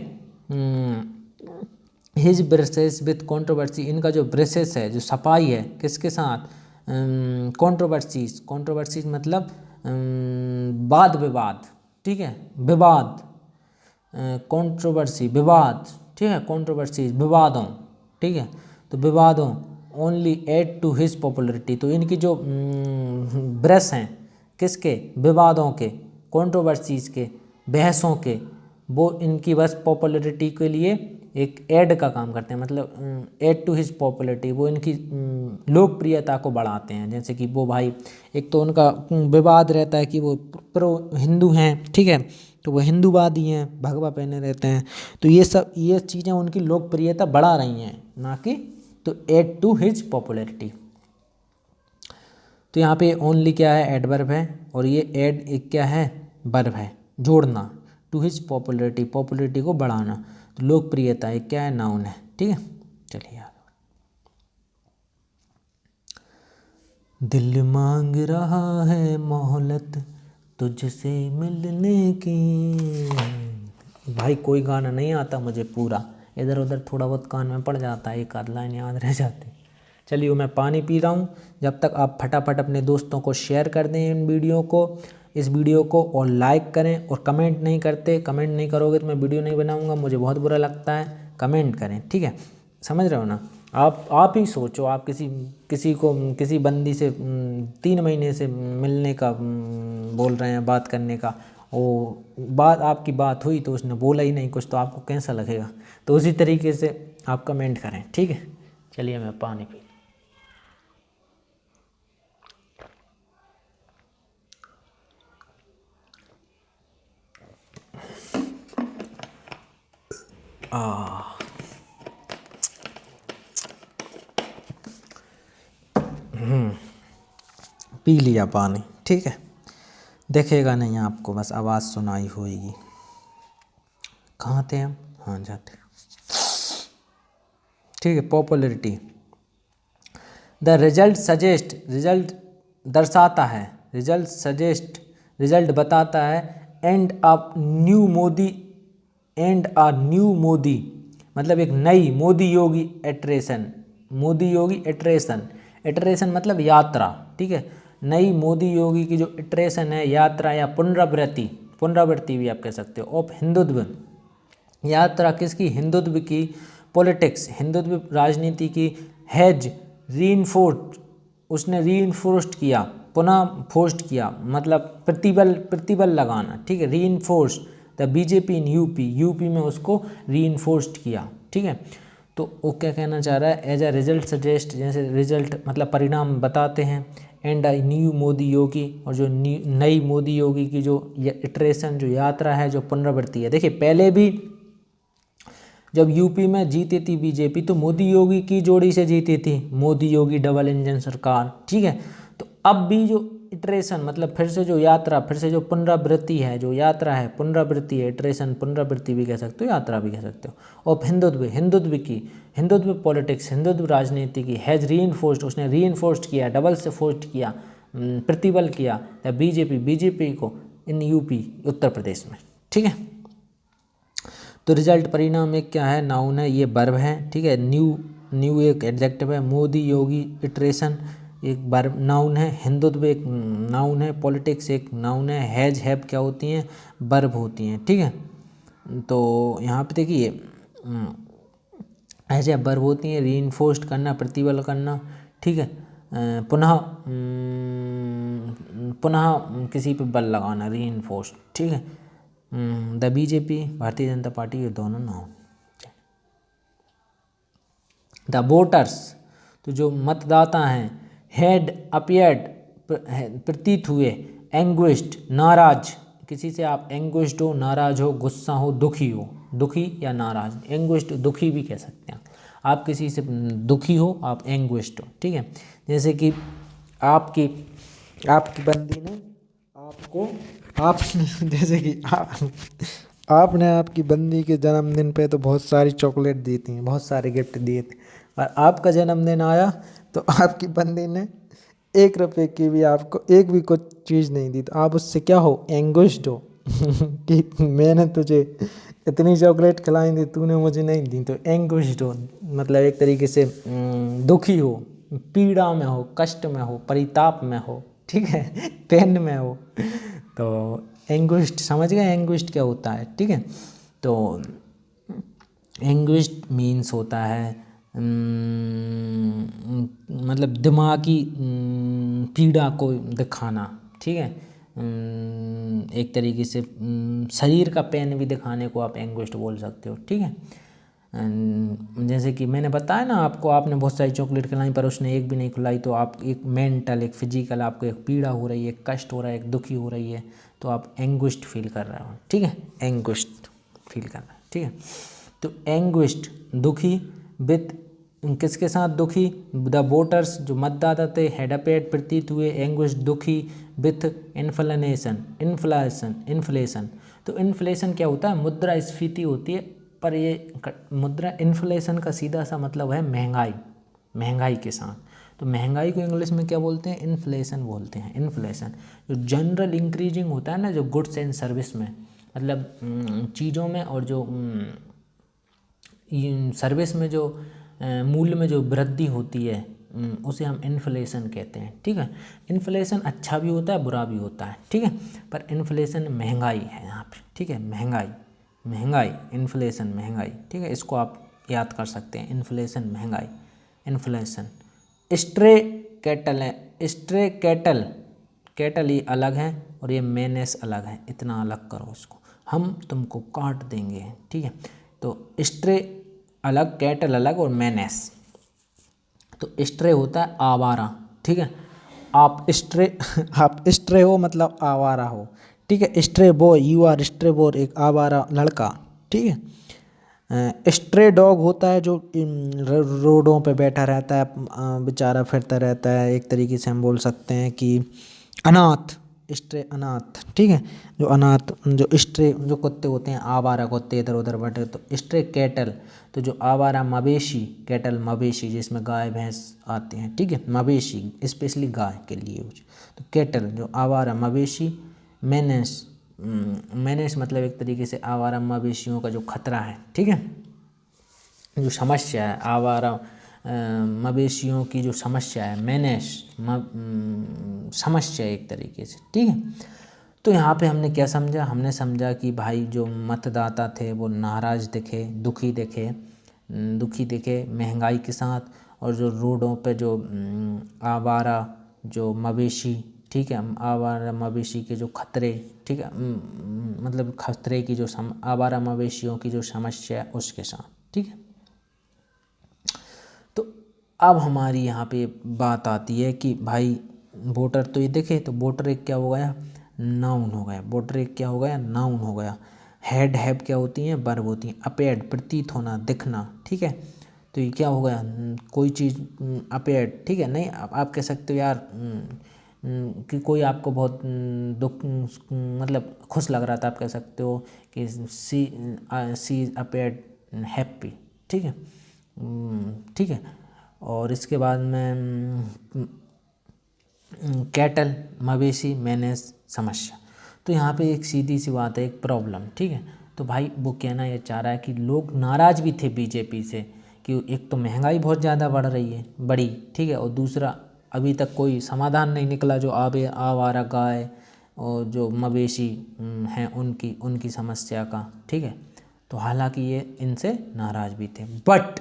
हिज ब्रेसेस विथ कंट्रोवर्सी, इनका जो ब्रेसेस है, जो सफाई है किसके साथ, कंट्रोवर्सीज मतलब वाद विवाद, ठीक है, विवाद, कंट्रोवर्सी, विवाद, ठीक है, कंट्रोवर्सी विवादों, ठीक है, तो विवादों only add to his popularity. तो इनकी जो ब्रश हैं किसके, विवादों के, कंट्रोवर्सीज के, बहसों के, वो इनकी बस पॉपुलरिटी के लिए एक ऐड का काम करते हैं, मतलब ऐड टू हिज पॉपुलरिटी, वो इनकी लोकप्रियता को बढ़ाते हैं। जैसे कि वो भाई, एक तो उनका विवाद रहता है कि वो प्रो हिंदू हैं, ठीक है, तो वो हिंदूवादी हैं, भगवा पहने रहते हैं, तो ये चीज़ें उनकी लोकप्रियता बढ़ा रही हैं, ना कि तो ऐड टू हिज पॉपुलरिटी। तो यहाँ पे ओनली क्या है, एडवर्ब है, और ये ऐड एक क्या है, वर्ब है, जोड़ना, टू हिज पॉपुलरिटी, पॉपुलरिटी को बढ़ाना, तो लोकप्रियता एक क्या है, नाउन है, ठीक है। चलिए आगे, दिल मांग रहा है मोहलत तुझसे मिलने की। भाई कोई गाना नहीं आता मुझे पूरा, इधर उधर थोड़ा बहुत कान में पड़ जाता है, एक आध लाइन याद रह जाती। चलिए मैं पानी पी रहा हूँ, जब तक आप फटाफट अपने दोस्तों को शेयर कर दें इस वीडियो को और लाइक करें, और कमेंट नहीं करते, कमेंट नहीं करोगे तो मैं वीडियो नहीं बनाऊंगा, मुझे बहुत बुरा लगता है। कमेंट करें, ठीक है, समझ रहे हो ना। आप ही सोचो, आप किसी बंदी से 3 महीने से मिलने का बोल रहे हैं, बात करने का, आपकी बात हुई तो उसने बोला ही नहीं कुछ, तो आपको कैसा लगेगा। तो उसी तरीके से आप कमेंट करें, ठीक है। चलिए मैं पानी पी, पी लिया पानी, ठीक है। देखेगा नहीं आपको, बस आवाज़ सुनाई होगी। कहाँ थे हम, हाँ जाते, ठीक है। Popularity, the result suggest, result दर्शाता है, रिजल्ट सजेस्ट, रिजल्ट बताता है, एंड अ न्यू मोदी, मतलब एक नई Modi Yogi attrition, Modi Yogi attrition, attrition मतलब यात्रा, ठीक है। नई मोदी योगी की जो इटरेशन है, यात्रा या पुनरावृत्ति, पुनरावृत्ति भी आप कह सकते हो, ऑफ हिंदुत्व, यात्रा किसकी, हिंदुत्व की, पॉलिटिक्स, हिंदुत्व राजनीति की, हैज रीइंफोर्स्ड, उसने रीइंफोर्स्ड किया, पुनः फोर्स्ड किया, मतलब प्रतिबल लगाना, ठीक है, reinforced the BJP in UP में उसको रीइंफोर्स्ड किया, ठीक है। तो वो क्या कहना चाह रहा है, एज अ रिजल्ट सजेस्ट, जैसे रिजल्ट मतलब परिणाम बताते हैं, एंड न्यू मोदी योगी, और जो नई मोदी योगी की जो इटरेशन, जो यात्रा है, जो पुनरावृत्ति है। देखिए पहले भी जब यूपी में जीती थी बीजेपी, तो मोदी योगी की जोड़ी से जीती थी, मोदी योगी डबल इंजन सरकार, ठीक है। तो अब भी जो इटरेशन मतलब फिर से जो यात्रा, फिर से जो पुनरावृत्ति है, जो यात्रा है, पुनरावृत्ति है, इटरेशन पुनरावृत्ति भी कह सकते हो, यात्रा भी कह सकते हो। और हिंदुत्व की, हिंदुत्व पॉलिटिक्स, हिंदुत्व राजनीति की, हैज रीइंफोर्स्ड, उसने रीइंफोर्स्ड किया, डबल से फोर्स्ड किया, प्रतिबल किया बीजेपी को इन यूपी, उत्तर प्रदेश में, ठीक है। तो रिजल्ट परिणाम एक क्या है, नाउन है, ये वर्ब है, ठीक है। न्यू एक एडजेक्टिव है, मोदी योगी इटरेशन एक वर्ब नाउन है, हिंदुत्व एक नाउन है, पॉलिटिक्स एक नाउन है, हैज हैव क्या होती हैं, वर्ब होती हैं, ठीक है। तो यहाँ पे देखिए हैज हैव वर्ब होती हैं, रीइंफोर्स्ड करना, प्रतिबल करना, ठीक है। पुनः किसी पे बल लगाना, रीइंफोर्स्ड, ठीक है। द बीजेपी भारतीय जनता पार्टी, ये दोनों नाउन। द वोटर्स, तो जो मतदाता हैं, हैड अपीयर्ड प्रतीत हुए, एंग्विश्ड नाराज, किसी से आप एंग्विश्ड हो, नाराज हो, गुस्सा हो, दुखी या नाराज, एंग्विश्ड दुखी भी कह सकते हैं। आप किसी से दुखी हो, आप एंग्विश्ड हो, ठीक है। जैसे कि आपकी बंदी ने आपको जैसे कि आपने आपकी बंदी के जन्मदिन पे तो बहुत सारी चॉकलेट दी थी, बहुत सारे गिफ्ट दिए थे, और आपका जन्मदिन आया तो आपकी बंदी ने 1 रुपये की भी आपको एक भी कुछ चीज़ नहीं दी, तो आप उससे क्या हो, एंग्विश्ड हो कि मैंने तुझे इतनी चॉकलेट खिलाई थी, तूने मुझे नहीं दी, तो एंग्विश्ड हो, मतलब एक तरीके से दुखी हो, पीड़ा में हो, कष्ट में हो, परिताप में हो, ठीक है, पेन में हो। तो एंगुइस्ट समझ गए, एंगुइस्ट क्या होता है, ठीक है। तो एंगुइस्ट मीन्स होता है मतलब दिमागी पीड़ा को दिखाना, ठीक है। एक तरीके से शरीर का पेन भी दिखाने को आप एंगुइस्ट बोल सकते हो, ठीक है। जैसे कि मैंने बताया ना आपको, आपने बहुत सारी चॉकलेट खिलाई पर उसने एक भी नहीं खिलाई, तो आप एक मेंटल, एक फिजिकल आपको एक पीड़ा हो रही है, एक कष्ट हो रहा है, एक दुखी हो रही है, तो आप एंगुइस्ट फील कर रहे हो, ठीक है, एंगुइस्ट फील करना, ठीक है। तो एंगुइस्ट दुखी विथ किसके साथ दुखी, द वोटर्स जो मतदाता थे, हेडापेड प्रतीत हुए, एंगुइस्ट दुखी विथ इन्फ्लेशन, इन्फ्लेशन। तो इन्फ्लेशन क्या होता है, मुद्रास्फीति होती है, पर ये मुद्रा इन्फ्लेशन का सीधा सा मतलब है महंगाई, महंगाई के साथ। तो महंगाई को इंग्लिश में क्या बोलते हैं, इन्फ्लेशन बोलते हैं। इन्फ्लेशन जो जनरल इंक्रीजिंग होता है ना, जो गुड्स एंड सर्विस में, मतलब चीज़ों में और जो सर्विस में जो मूल्य में जो वृद्धि होती है, उसे हम इन्फ्लेशन कहते हैं, ठीक है। इन्फ्लेशन अच्छा भी होता है, बुरा भी होता है, ठीक है, पर इन्फ्लेशन महंगाई है यहाँ पे, ठीक है, महंगाई, महंगाई, इन्फ्लेशन महंगाई, ठीक है, इसको आप याद कर सकते हैं, इन्फ्लेशन महंगाई, इन्फ्लेशन। स्ट्रे कैटल है, स्ट्रे कैटल, कैटल ये अलग है और ये मेनेस अलग है, इतना अलग करो इसको, हम तुमको काट देंगे, ठीक है। तो स्ट्रे अलग, कैटल अलग और मेनेस। तो स्ट्रे होता है आवारा, ठीक है, आप स्ट्रे आप स्ट्रे हो मतलब आवारा हो, ठीक है। Stray boy, you are stray boy, एक आवारा लड़का, ठीक है। स्ट्रे डॉग होता है जो रोडों पे बैठा रहता है, बेचारा फिरता रहता है, एक तरीके से हम बोल सकते हैं कि अनाथ, स्ट्रे अनाथ, ठीक है। जो अनाथ, जो स्ट्रे जो कुत्ते होते हैं, आवारा कुत्ते इधर उधर बैठे, तो स्ट्रे कैटल, तो जो आवारा मवेशी, कैटल मवेशी जिसमें गाय भैंस आते हैं, ठीक है, मवेशी स्पेशली गाय के लिए यूज। तो कैटल जो आवारा मवेशी, मेनेस, मेनेस मतलब एक तरीके से आवारा मवेशियों का जो खतरा है, ठीक है, जो समस्या है, आवारा मवेशियों की जो समस्या है, मेनेस समस्या एक तरीके से, ठीक है। तो यहाँ पे हमने क्या समझा, हमने समझा कि भाई जो मतदाता थे वो नाराज़ दिखे, दुखी दिखे, दुखी दिखे महंगाई के साथ, और जो रोडों पे जो आवारा जो मवेशी, ठीक है, आवारा मवेशी के जो खतरे, ठीक है, मतलब खतरे की जो आवारा मवेशियों की जो समस्या है उसके साथ, ठीक है। तो अब हमारी यहाँ पे बात आती है कि भाई वोटर तो ये देखे, तो वोटर एक क्या हो गया, नाउन हो गया, वोटर एक क्या हो गया, नाउन हो गया। हेड हैव क्या होती हैं, वर्ब होती हैं। अपेयर्ड प्रतीत होना, दिखना, ठीक है। तो ये क्या हो गया, कोई चीज़ अपेयर्ड, ठीक है, नहीं आप कह सकते हो यार कि कोई आपको बहुत दुख मतलब खुश लग रहा था, आप कह सकते हो कि सी अपेयर्ड हैप्पी, ठीक है, ठीक है। और इसके बाद में कैटल मवेशी, मेनेस समस्या। तो यहाँ पे एक सीधी सी बात है, एक प्रॉब्लम, ठीक है। तो भाई वो कहना ये चाह रहा है कि लोग नाराज़ भी थे बीजेपी से कि एक तो महंगाई बहुत ज़्यादा बढ़ रही है, बड़ी, ठीक है, और दूसरा अभी तक कोई समाधान नहीं निकला जो आवारा गाय और जो मवेशी हैं उनकी उनकी समस्या का, ठीक है। तो हालांकि ये इनसे नाराज़ भी थे, बट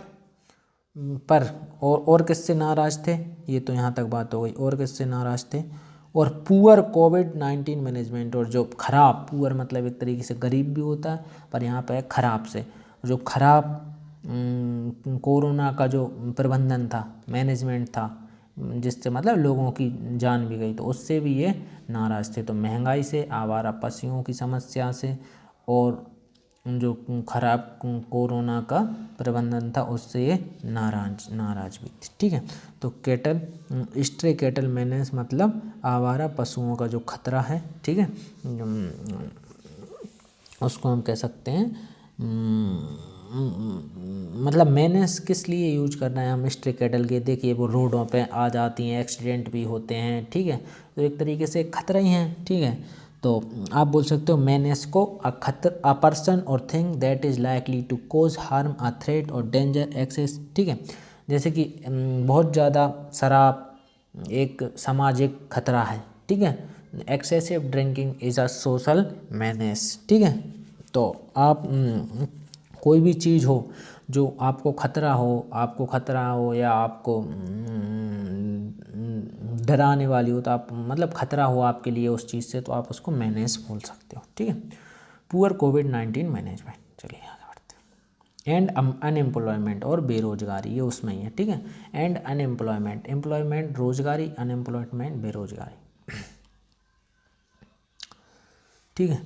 पर और किससे नाराज़ थे, ये तो यहाँ तक बात हो गई, और किससे नाराज़ थे, और पुअर कोविड-19 मैनेजमेंट, और जो खराब, पुअर मतलब एक तरीके से गरीब भी होता है, पर यहाँ पे खराब से, जो खराब कोरोना का जो प्रबंधन था, मैनेजमेंट था, जिससे मतलब लोगों की जान भी गई, तो उससे भी ये नाराज़ थे। तो महंगाई से, आवारा पशुओं की समस्या से, और जो खराब कोरोना का प्रबंधन था उससे ये नाराज भी थी, ठीक है। तो कैटल, स्ट्रे कैटल मेनेस मतलब आवारा पशुओं का जो खतरा है, ठीक है, उसको हम कह सकते हैं मतलब मेनेस किस लिए यूज करना है हम स्ट्रे कैटल के, देखिए वो रोडों पे आ जाती हैं, एक्सीडेंट भी होते हैं, ठीक है, तो एक तरीके से खतरा ही हैं, ठीक है। तो आप बोल सकते हो मेनेस को a person or thing that is likely to cause harm, a threat or danger एक्सेस, ठीक है। जैसे कि बहुत ज़्यादा शराब एक सामाजिक खतरा है, ठीक है। Excessive drinking is a social menace, ठीक है। तो आप कोई भी चीज़ हो जो आपको खतरा हो या आपको डराने वाली हो, तो आप मतलब खतरा हो आपके लिए उस चीज़ से, तो आप उसको मैनेज बोल सकते हो, ठीक है। पुअर कोविड-19 मैनेजमेंट, चलिए आगे बढ़ते हैं। एंड अनएम्प्लॉयमेंट और बेरोजगारी, ये उसमें ही है, ठीक है। एंड अनएम्प्लॉयमेंट, एम्प्लॉयमेंट रोजगारी, अनएम्प्लॉयमेंट बेरोजगारी, ठीक है।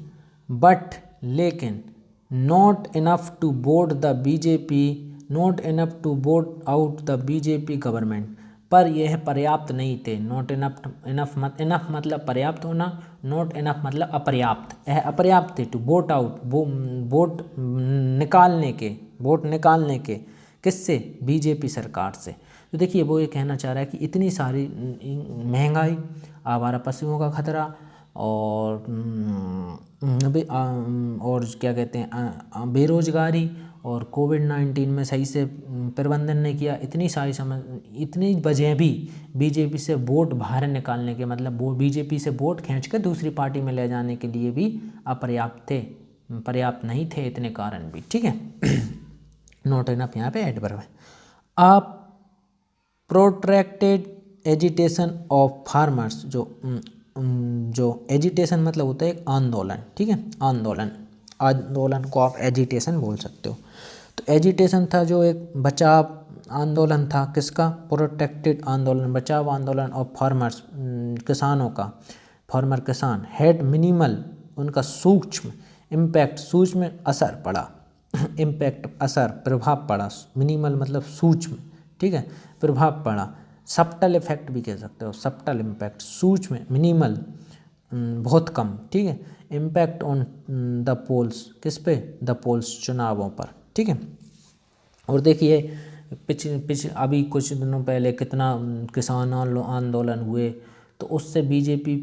बट लेकिन not enough to vote the BJP, not enough to vote out the BJP government, पर यह पर्याप्त नहीं थे। नॉट इनफ, इनफ मतलब पर्याप्त होना, नॉट इनफ मतलब अपर्याप्त, यह अपर्याप्त थे टू बोट आउट, वोट निकालने के किससे, बीजेपी सरकार से। तो देखिए वो ये कहना चाह रहा है कि इतनी सारी महंगाई, आवारा पशुओं का खतरा और और क्या कहते हैं बेरोजगारी और कोविड-19 में सही से प्रबंधन नहीं किया, इतनी वजह भी बीजेपी से वोट बाहर निकालने के, मतलब वो बीजेपी से वोट खींच कर दूसरी पार्टी में ले जाने के लिए भी अपर्याप्त थे, पर्याप्त नहीं थे, इतने कारण भी, ठीक है। नॉट इनफ यहाँ पे एडवर्ब है। आप प्रोट्रैक्टेड एजिटेशन ऑफ फार्मर्स, जो एजिटेशन मतलब होता है एक आंदोलन, ठीक है, आंदोलन को आप एजिटेशन बोल सकते हो। तो एजिटेशन था जो एक बचाव आंदोलन था, किसका, प्रोटेक्टेड आंदोलन, बचाव आंदोलन ऑफ फार्मर्स, किसानों का, फार्मर किसान, हैड मिनिमल, उनका सूक्ष्म इम्पैक्ट, सूक्ष्म असर पड़ा इम्पैक्ट असर, प्रभाव पड़ा, मिनिमल मतलब सूक्ष्म, ठीक है, प्रभाव पड़ा। सब्टल इफेक्ट भी कह सकते हो, सब्टल इम्पैक्ट, सूक्ष्म, मिनिमल बहुत कम, ठीक है। इम्पैक्ट ऑन द पोल्स, किस पे, द पोल्स चुनावों पर, ठीक है। और देखिए अभी कुछ दिनों पहले कितना किसान आंदोलन हुए, तो उससे बीजेपी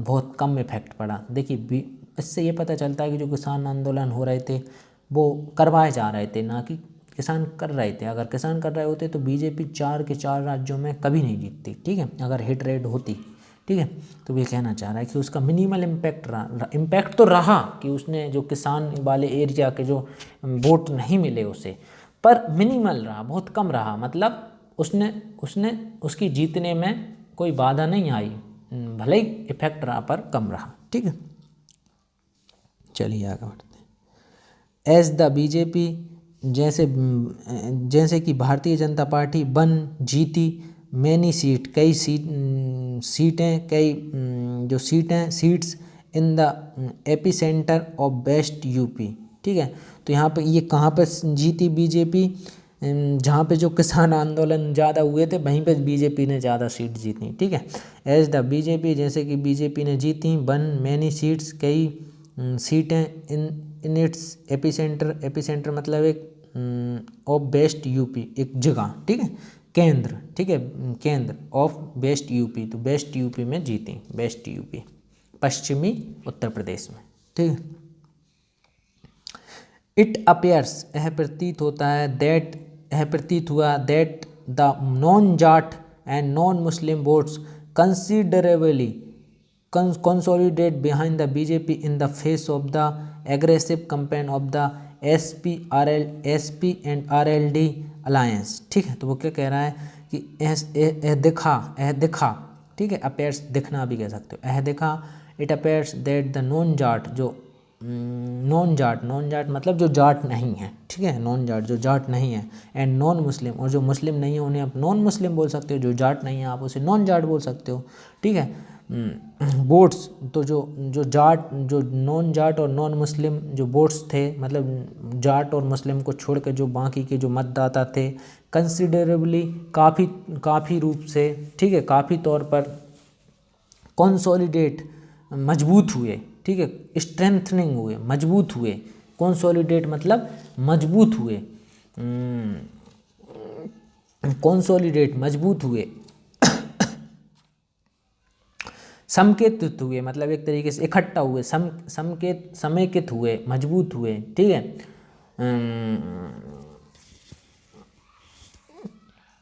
बहुत कम इफेक्ट पड़ा। देखिए इससे ये पता चलता है कि जो किसान आंदोलन हो रहे थे वो करवाए जा रहे थे, ना कि किसान कर रहे थे। अगर किसान कर रहे होते तो बीजेपी 4 के 4 राज्यों में कभी नहीं जीतती, ठीक है, अगर हिट रेट होती, ठीक है। तो ये कहना चाह रहा है कि उसका मिनिमल इम्पैक्ट तो रहा कि उसने जो किसान वाले एरिया के जो वोट नहीं मिले उसे, पर मिनिमल रहा, बहुत कम रहा, मतलब उसकी जीतने में कोई बाधा नहीं आई, भले ही इफेक्ट रहा पर कम रहा, ठीक है। चलिए आगे बढ़ते हैं। एज द बीजेपी, जैसे कि भारतीय जनता पार्टी जीती मैनी सीट, कई seats in the AP centre of west UP, ठीक है। तो यहाँ पे ये कहाँ पे जीती बीजेपी, जहाँ पे जो किसान आंदोलन ज़्यादा हुए थे वहीं पे बीजेपी ने ज़्यादा सीट जीती, ठीक है। एज द बीजेपी, जैसे कि बीजेपी ने जीती मैनी सीट्स, कई सीटें इन इट्स एपीसेंटर मतलब एक ऑफ वेस्ट यूपी, एक जगह, ठीक है, केंद्र, ठीक है, केंद्र ऑफ वेस्ट यूपी, तो वेस्ट यूपी में जीती, वेस्ट यूपी पश्चिमी उत्तर प्रदेश में, ठीक है। इट अपेयर्स, यह प्रतीत हुआ that the non Jat and non Muslim votes considerably consolidate behind the BJP in the face of the aggressive campaign of the SP and RLD alliance, ठीक है। तो वो क्या कह रहा है कि यह दिखा, ठीक है, अपेयर्स दिखना भी कह सकते हो, यह दिखा, it appears that the non Jat, जो नॉन जाट मतलब जो जाट नहीं है, ठीक है, नॉन जाट जो जाट नहीं है, एंड नॉन मुस्लिम, और जो मुस्लिम नहीं है उन्हें आप नॉन मुस्लिम बोल सकते हो, जो जाट नहीं है आप उसे नॉन जाट बोल सकते हो, ठीक है। वोट्स, तो जो नॉन जाट और नॉन मुस्लिम जो वोट्स थे, मतलब जाट और मुस्लिम को छोड़ के जो बाकी के जो मतदाता थे, कंसिडरेबली काफ़ी रूप से, ठीक है, काफ़ी तौर पर कंसोलिडेट मजबूत हुए, ठीक है, स्ट्रेंथनिंग हुए, मजबूत हुए, कंसोलिडेट मतलब मजबूत हुए, कंसोलिडेट मजबूत हुए, समेकित हुए मतलब एक तरीके से इकट्ठा हुए, समेकित हुए, मजबूत हुए, ठीक है,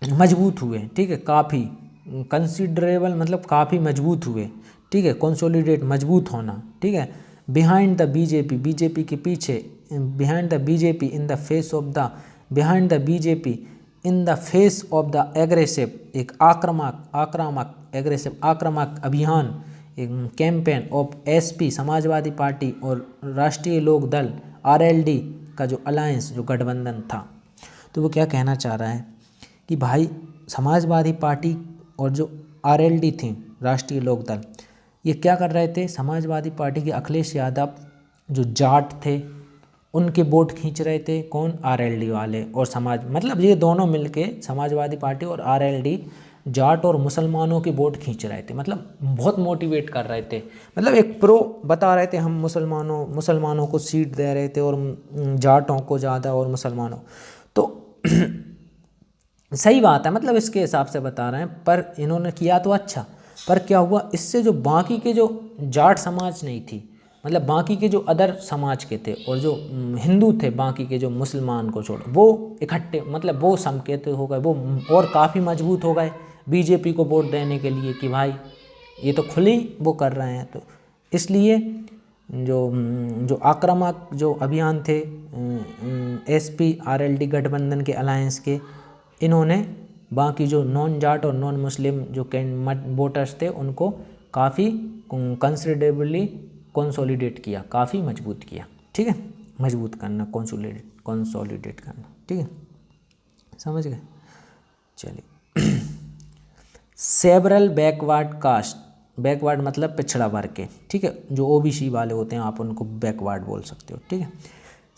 मजबूत हुए, ठीक है, काफ़ी कंसिडरेबल मतलब काफ़ी मजबूत हुए, ठीक है, कंसोलिडेट मजबूत होना, ठीक है। बिहाइंड द बीजेपी, बीजेपी के पीछे, behind the BJP in the face of the, behind the BJP in the face of the aggressive, एक आक्रामक एग्रेसिव आक्रामक अभियान, एक campaign of SP Samajwadi party और राष्ट्रीय लोक दल आरएलडी का जो अलायंस, जो गठबंधन था। तो वो क्या कहना चाह रहा है कि भाई समाजवादी पार्टी और जो आरएलडी थी, राष्ट्रीय लोक दल, ये क्या कर रहे थे, समाजवादी पार्टी के अखिलेश यादव जो जाट थे उनके वोट खींच रहे थे। कौन, आरएलडी वाले और समाज, मतलब ये दोनों मिलके समाजवादी पार्टी और आरएलडी जाट और मुसलमानों के वोट खींच रहे थे, मतलब बहुत मोटिवेट कर रहे थे, मतलब एक प्रो बता रहे थे, हम मुसलमानों को सीट दे रहे थे और जाटों को ज़्यादा और मुसलमानों, तो सही बात है, मतलब इसके हिसाब से बता रहे हैं। पर इन्होंने किया तो अच्छा, पर क्या हुआ, इससे जो बाकी के जो जाट समाज नहीं थी, मतलब बाकी के जो अदर समाज के थे और जो हिंदू थे, बाकी के जो मुसलमान को छोड़, वो इकट्ठे, मतलब वो संकेत हो गए, वो और काफ़ी मजबूत हो गए बीजेपी को वोट देने के लिए कि भाई ये तो खुली वो कर रहे हैं। तो इसलिए जो आक्रामक जो अभियान थे एसपी आरएलडी गठबंधन के अलायंस के, इन्होंने बाकी जो नॉन जाट और नॉन मुस्लिम जो वोटर्स थे उनको काफ़ी कंसिडरेबली कंसोलिडेट किया, काफ़ी मजबूत किया, ठीक है, मजबूत करना, कंसोलिडेट करना, ठीक है, समझ गए। चलिए सेवरल बैकवर्ड कास्ट, बैकवर्ड मतलब पिछड़ा वर्ग के, ठीक है, जो ओबीसी वाले होते हैं आप उनको बैकवर्ड बोल सकते हो, ठीक है।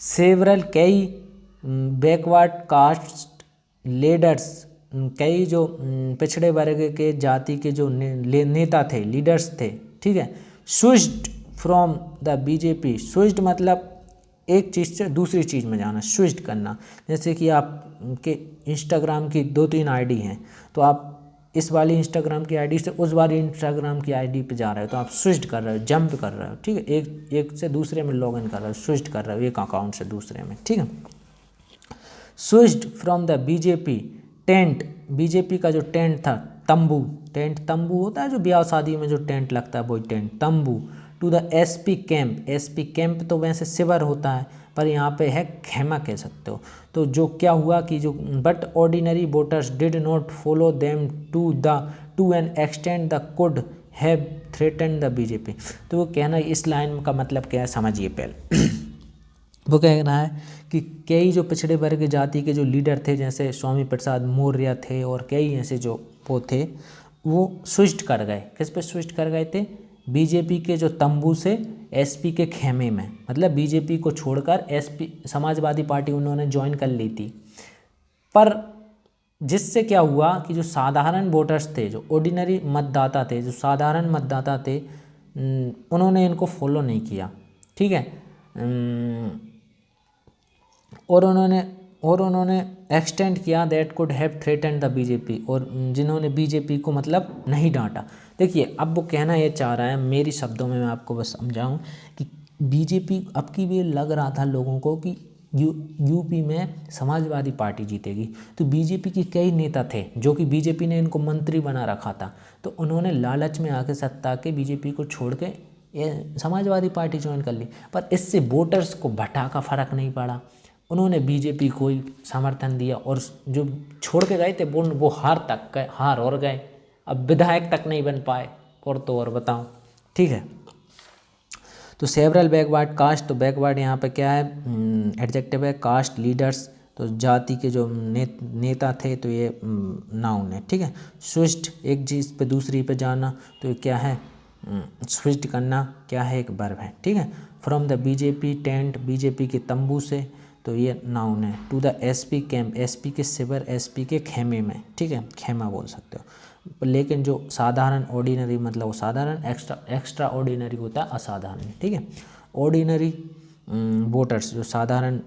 सेवरल कई बैकवर्ड कास्ट लीडर्स, कई जो पिछड़े वर्ग के जाति के जो नेता थे, लीडर्स थे, ठीक है, switched from the BJP, switched मतलब एक चीज़ से दूसरी चीज़ में जाना, स्विच करना। जैसे कि आपके इंस्टाग्राम की 2-3 आईडी हैं, तो आप इस वाली इंस्टाग्राम की आईडी से उस वाली इंस्टाग्राम की आईडी पे जा रहे हो, तो आप स्विच कर रहे हो, जंप कर रहे हो, ठीक है, एक से दूसरे में लॉगिन कर रहे हो, स्विच कर रहे हो एक अकाउंट से दूसरे में, ठीक है। Switched from the BJP tent, BJP का जो टेंट था, तंबू, टेंट तंबू होता है जो ब्याह शादी में जो टेंट लगता है, वही टेंट तंबू, to the SP camp, SP camp तो वैसे शिविर होता है, पर यहाँ पे है खेमा कह सकते हो। तो जो क्या हुआ कि जो but ordinary voters did not follow them to an extent the could have threatened the BJP. तो वो कहना, इस लाइन का मतलब क्या है समझिए पहले। वो कह रहा है कि कई जो पिछड़े वर्ग जाति के जो लीडर थे, जैसे स्वामी प्रसाद मौर्य थे और कई ऐसे जो वो थे, वो स्विच कर गए, किस पे स्विच कर गए थे, बीजेपी के जो तंबू से एसपी के खेमे में, मतलब बीजेपी को छोड़कर एसपी समाजवादी पार्टी उन्होंने ज्वाइन कर ली थी। पर जिससे क्या हुआ कि जो साधारण वोटर्स थे, जो ऑर्डिनरी मतदाता थे, जो साधारण मतदाता थे, उन्होंने इनको फॉलो नहीं किया, ठीक है, और उन्होंने एक्सटेंड किया that could have threatened the BJP, और जिन्होंने बीजेपी को मतलब नहीं डांटा। देखिए अब वो कहना ये चाह रहा है, मेरी शब्दों में मैं आपको बस समझाऊं कि बीजेपी अब की भी लग रहा था लोगों को कि यूपी में समाजवादी पार्टी जीतेगी, तो बीजेपी के कई नेता थे जो कि बीजेपी ने इनको मंत्री बना रखा था, तो उन्होंने लालच में आके सत्ता के बीजेपी को छोड़ के ये समाजवादी पार्टी ज्वाइन कर ली। पर इससे वोटर्स को भटा का फर्क नहीं पड़ा, उन्होंने बीजेपी को ही समर्थन दिया, और जो छोड़ के गए थे वो हार और गए, अब विधायक तक नहीं बन पाए, और तो और बताऊं, ठीक है। तो सेवरल बैकवर्ड कास्ट, तो बैकवर्ड यहाँ पे क्या है, एडजेक्टिव है, कास्ट लीडर्स तो जाति के जो नेता थे, तो ये नाउन है, ठीक है। स्विच्ड एक चीज़ पे दूसरी पे जाना, तो ये क्या है, स्विच करना क्या है, एक वर्ब है, ठीक है। From the BJP tent, BJP के तंबू से, तो ये नाउन है। To the SP camp, SP के शिविर, एसपी के खेमे में, ठीक है, खेमा बोल सकते हो। लेकिन जो साधारण ऑर्डिनरी मतलब वो साधारण, एक्स्ट्रा ऑर्डिनरी होता है असाधारण, ठीक है। ऑर्डिनरी वोटर्स जो साधारण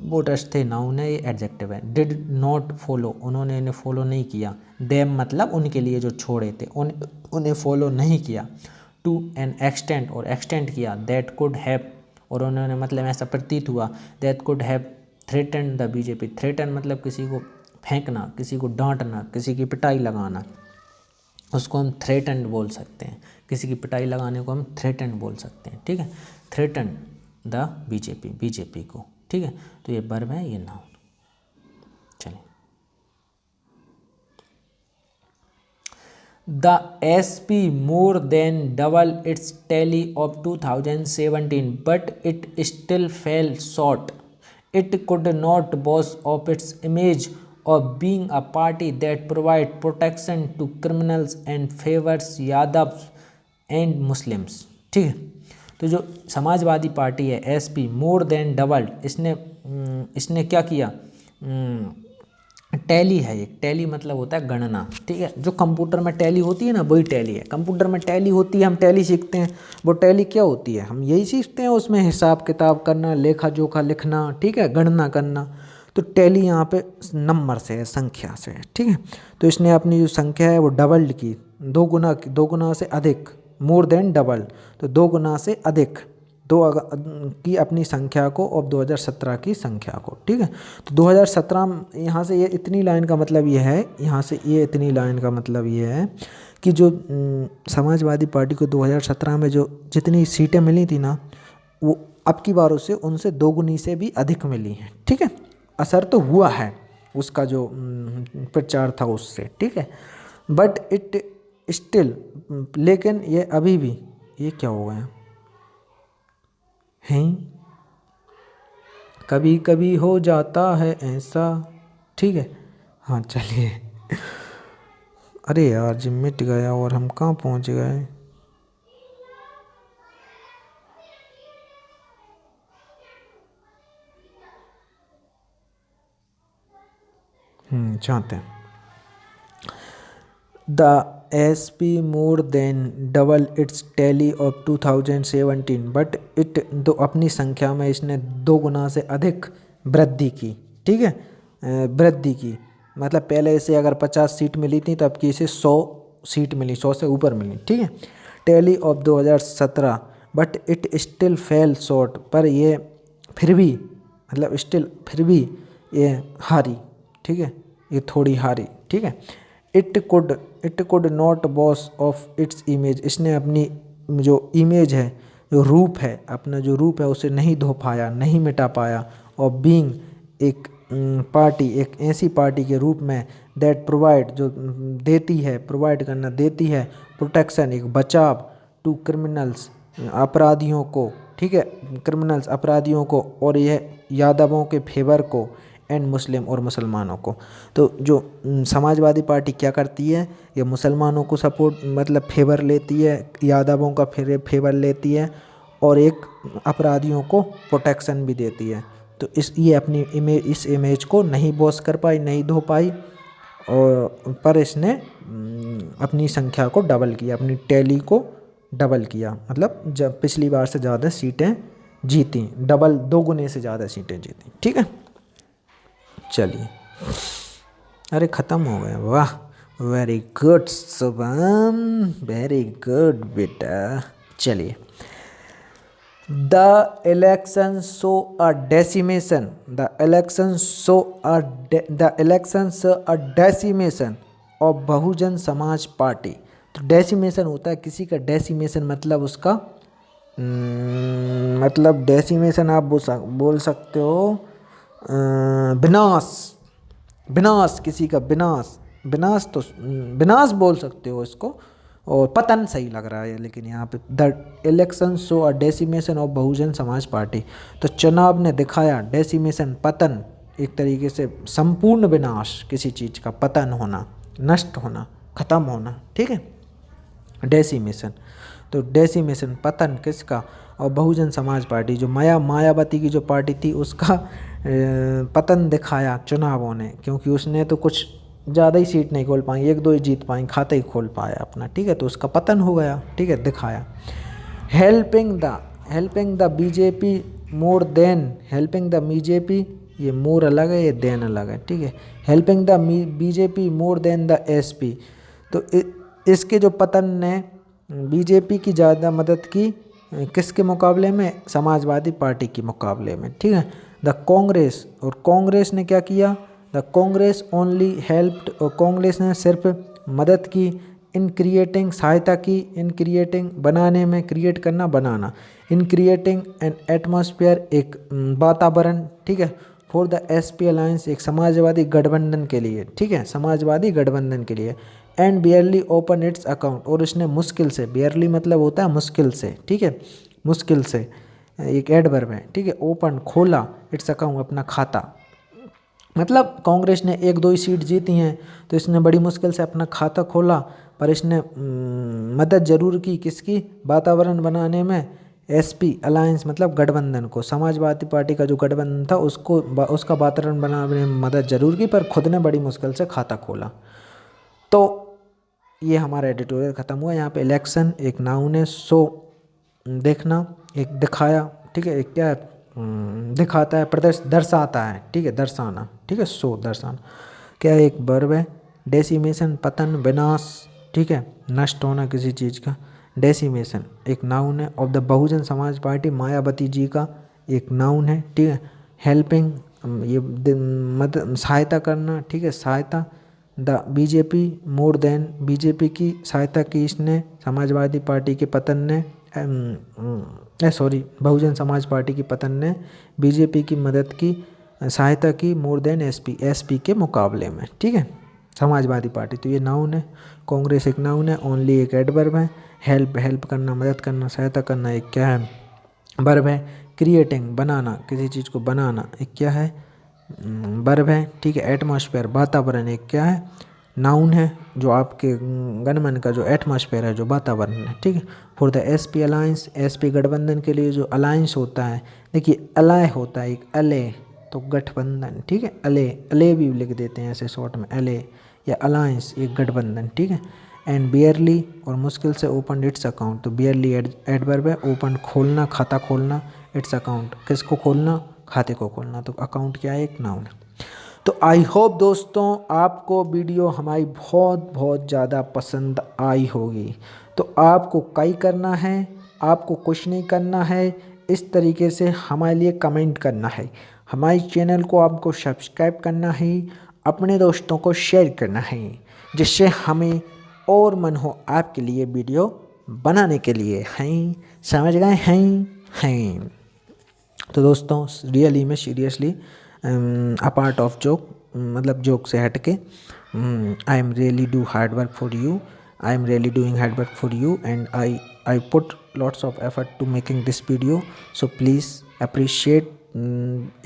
वोटर्स थे, नाउन है, ये एडजेक्टिव है। डिड नॉट फॉलो, उन्होंने इन्हें फॉलो नहीं किया, देम मतलब उनके लिए जो छोड़े थे उन्हें फॉलो नहीं किया। टू एन एक्सटेंट, और एक्सटेंड किया, दैट कुड हैव, और उन्होंने मतलब ऐसा प्रतीत हुआ, that could have threatened the BJP, threaten मतलब किसी को फेंकना, किसी को डांटना, किसी की पिटाई लगाना, उसको हम थ्रेटन बोल सकते हैं, किसी की पिटाई लगाने को हम थ्रेटन बोल सकते हैं, ठीक है, थ्रेटन द बीजेपी, बीजेपी को, ठीक है। तो ये वर्ब है, ये नाउन। चलिए, the SP more than double its tally of 2017, but it still fell short. It could not boast of its image of being a party that provides protection to criminals and favors Yadavs and Muslims, ठीक है। तो जो समाजवादी पार्टी है SP मोर देन डबल्ड, इसने क्या किया, टैली है, एक टैली मतलब होता है गणना, ठीक है। जो कंप्यूटर में टैली होती है ना, वही टैली है। कंप्यूटर में टैली होती है, हम टैली सीखते हैं, वो टैली क्या होती है, हम यही सीखते हैं, उसमें हिसाब किताब करना, लेखा जोखा लिखना, ठीक है, गणना करना। तो टैली यहाँ पे नंबर से है, संख्या से है, ठीक है। तो इसने अपनी जो संख्या है वो डबल्ड की, दो गुना से अधिक, मोर देन डबल, तो 2 गुना से अधिक, की अपनी संख्या को और 2017 की संख्या को, ठीक है। तो 2017 यहाँ से ये इतनी लाइन का मतलब ये है, यहाँ से ये इतनी लाइन का मतलब ये है कि जो समाजवादी पार्टी को 2017 में जो जितनी सीटें मिली थी ना, वो अब की बारों से उनसे 2 गुनी से भी अधिक मिली हैं, ठीक है। असर तो हुआ है उसका जो प्रचार था उससे, ठीक है। बट इट स्टिल, लेकिन ये अभी भी, ये क्या हो गया हैं, कभी कभी हो जाता है ऐसा, ठीक है। हाँ चलिए, अरे यार जी मिट गया और हम कहाँ पहुँच गए। चाहते हैं the SP more than double it's tally of 2017, but it, तो अपनी संख्या में इसने 2 गुना से अधिक वृद्धि की, ठीक है। वृद्धि की मतलब पहले इसे अगर 50 सीट मिली थी, तब की इसे 100 सीट मिली, 100 से ऊपर मिली, ठीक है। Tally of 2017, but it still fail short, पर ये फिर भी, मतलब स्टिल फिर भी ये हारी, ठीक है, ये थोड़ी हारी, ठीक है। It could not boss of its image, इसने अपनी जो इमेज है, जो रूप है, अपना जो रूप है उसे नहीं धो पाया, नहीं मिटा पाया। और बीइंग एक पार्टी, एक ऐसी पार्टी के रूप में दैट प्रोवाइड, जो देती है, प्रोवाइड करना, देती है प्रोटेक्शन, एक बचाव, टू क्रिमिनल्स, अपराधियों को, ठीक है, क्रिमिनल्स अपराधियों को, और यह यादवों के फेवर को, एंड मुस्लिम और मुसलमानों को। तो जो समाजवादी पार्टी क्या करती है, ये मुसलमानों को सपोर्ट, मतलब फेवर लेती है, यादवों का फेवर लेती है, और एक अपराधियों को प्रोटेक्शन भी देती है। तो ये अपनी इस इमेज को नहीं बॉस कर पाई, नहीं धो पाई, और पर इसने अपनी संख्या को डबल किया, अपनी टैली को डबल किया, मतलब जब पिछली बार से ज़्यादा सीटें जीती, डबल, 2 गुने से ज़्यादा सीटें जीती, ठीक है। चलिए, अरे ख़त्म हो गया, वाह, very good Shubham, very good बेटा। चलिए, the election show a decimation, the election show a decimation of Bahujan Samaj Party. तो डेसिमेशन होता है किसी का, डेसिमेशन मतलब उसका मतलब डेसिमेशन आप बोल सकते हो विनाश, विनाश, किसी का विनाश, विनाश तो विनाश बोल सकते हो इसको, और पतन सही लग रहा है, लेकिन यहाँ पे the election show a decimation of Bahujan Samaj Party. तो चुनाव ने दिखाया डेसिमेशन, पतन, एक तरीके से संपूर्ण विनाश, किसी चीज़ का पतन होना, नष्ट होना, ख़त्म होना, ठीक है, डेसिमेशन। तो डेसिमेशन, पतन किसका, और बहुजन समाज पार्टी, जो मायावती की जो पार्टी थी, उसका पतन दिखाया चुनावों ने, क्योंकि उसने तो कुछ ज़्यादा ही सीट नहीं खोल पाई, 1-2 ही जीत पाई, खाता ही खोल पाया अपना, ठीक है, तो उसका पतन हो गया, ठीक है, दिखाया। Helping the BJP more than, helping the BJP, ये मोर अलग है, ये देन अलग है, ठीक है। Helping the BJP more than the SP, तो इसके जो पतन ने बीजेपी की ज़्यादा मदद की, किसके मुकाबले में, समाजवादी पार्टी के मुकाबले में, ठीक है। द कांग्रेस, और कांग्रेस ने क्या किया, द कांग्रेस ओनली हेल्प्ड, और कांग्रेस ने सिर्फ मदद की, इन क्रिएटिंग सहायता की, इन क्रिएटिंग बनाने में, क्रिएट करना बनाना, इन क्रिएटिंग एन एटमॉस्फेयर एक वातावरण, ठीक है, फॉर द एसपी अलायंस एक समाजवादी गठबंधन के लिए, ठीक है, समाजवादी गठबंधन के लिए, and barely open it's account और उसने मुश्किल से, बियरली मतलब होता है मुश्किल से, ठीक है, मुश्किल से एक एडवर्ब है, ठीक है, ओपन खोला, इट्स अकाउंट अपना खाता, मतलब कांग्रेस ने 1-2 ही सीट जीती हैं तो इसने बड़ी मुश्किल से अपना खाता खोला, पर इसने मदद जरूर की किसकी, वातावरण बनाने में, एसपी अलायंस मतलब गठबंधन को, समाजवादी पार्टी का जो गठबंधन था उसको, उसका वातावरण बनाने में मदद जरूर की, पर खुद ने बड़ी मुश्किल से खाता खोला। तो ये हमारा एडिटोरियल ख़त्म हुआ। यहाँ पे इलेक्शन एक नाउन है, सो देखना, एक दिखाया, ठीक है, एक क्या है, दिखाता है, दर्शाता है, ठीक है, दर्शाना, ठीक है, सो दर्शाना, क्या है, एक वर्ब है, डेसिमेशन पतन विनाश, ठीक है, नष्ट होना किसी चीज़ का, डेसिमेशन एक नाउन है, of the Bahujan Samaj party Mayawati ji का एक नाउन है, ठीक है, हेल्पिंग ये मदद सहायता करना, ठीक है, सहायता, the BJP more than BJP की सहायता की इसने, समाजवादी पार्टी के पतन ने, बहुजन समाज पार्टी की पतन ने बीजेपी की मदद की, सहायता की, मोर देन एसपी के मुकाबले में, ठीक है, समाजवादी पार्टी, तो ये नाउन है, कांग्रेस एक नाउन है, ओनली एक एडवर्ब है, हेल्प करना, मदद करना, सहायता करना एक क्या है, वर्ब है, क्रिएटिंग बनाना, किसी चीज़ को बनाना एक क्या है, वर्ब है, ठीक है, एटमॉस्फेयर वातावरण एक क्या है, नाउन है, जो आपके गणमन का जो एटमॉस्फेयर है, जो वातावरण है, ठीक है, for the SP alliance SP गठबंधन के लिए जो अलायंस होता है, देखिए अलाय होता है एक अले, तो गठबंधन, ठीक है, अले भी लिख देते हैं ऐसे शॉर्ट में, अले या अलायंस एक गठबंधन, ठीक है, एंड बियरली और मुश्किल से ओपन इट्स अकाउंट, तो बियरली एडवर्ब है, ओपन खोलना, खाता खोलना, इट्स अकाउंट किसको खोलना, खाते को खोलना, तो अकाउंट क्या है, एक नाउन है। तो आई होप दोस्तों आपको वीडियो हमारी बहुत बहुत ज़्यादा पसंद आई होगी। तो आपको कई करना है, आपको कुछ नहीं करना है, इस तरीके से हमारे लिए कमेंट करना है, हमारे चैनल को आपको सब्सक्राइब करना है, अपने दोस्तों को शेयर करना है, जिससे हमें और मन हो आपके लिए वीडियो बनाने के लिए, हैं समझ गए, हैं। तो दोस्तों रियली में सीरियसली अपार्ट ऑफ जोक, मतलब जोक से हट के, I am really do hard work for you, I am really doing hard work for you, and I put lots of effort to making this video, so please appreciate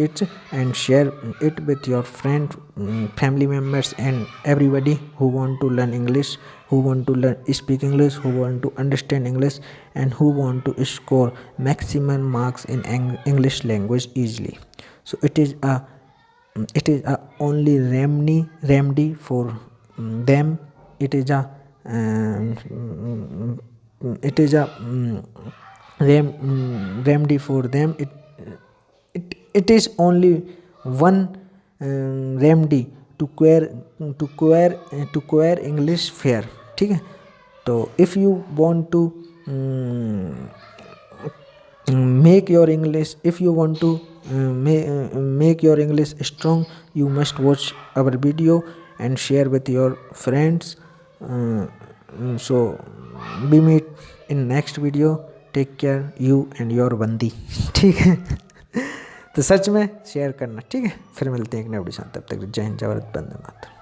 it and share it with your friend, family members, and everybody who want to learn English, who want to speak English, who want to understand English, and who want to score maximum marks in English language easily. So it is a only remedy for them. It is a remedy for them. It is only one remedy to acquire English fair, ठीक है। तो if you want to make your English, if you want to make your English strong, you must watch our video and share with your friends. So we meet in next video. Take care you and your बंदी, ठीक है। तो सच में शेयर करना, ठीक है। फिर मिलते हैं एक नए वीडियो साथ, तब तक जय हिंद, जय भारत, वंदे मातरम।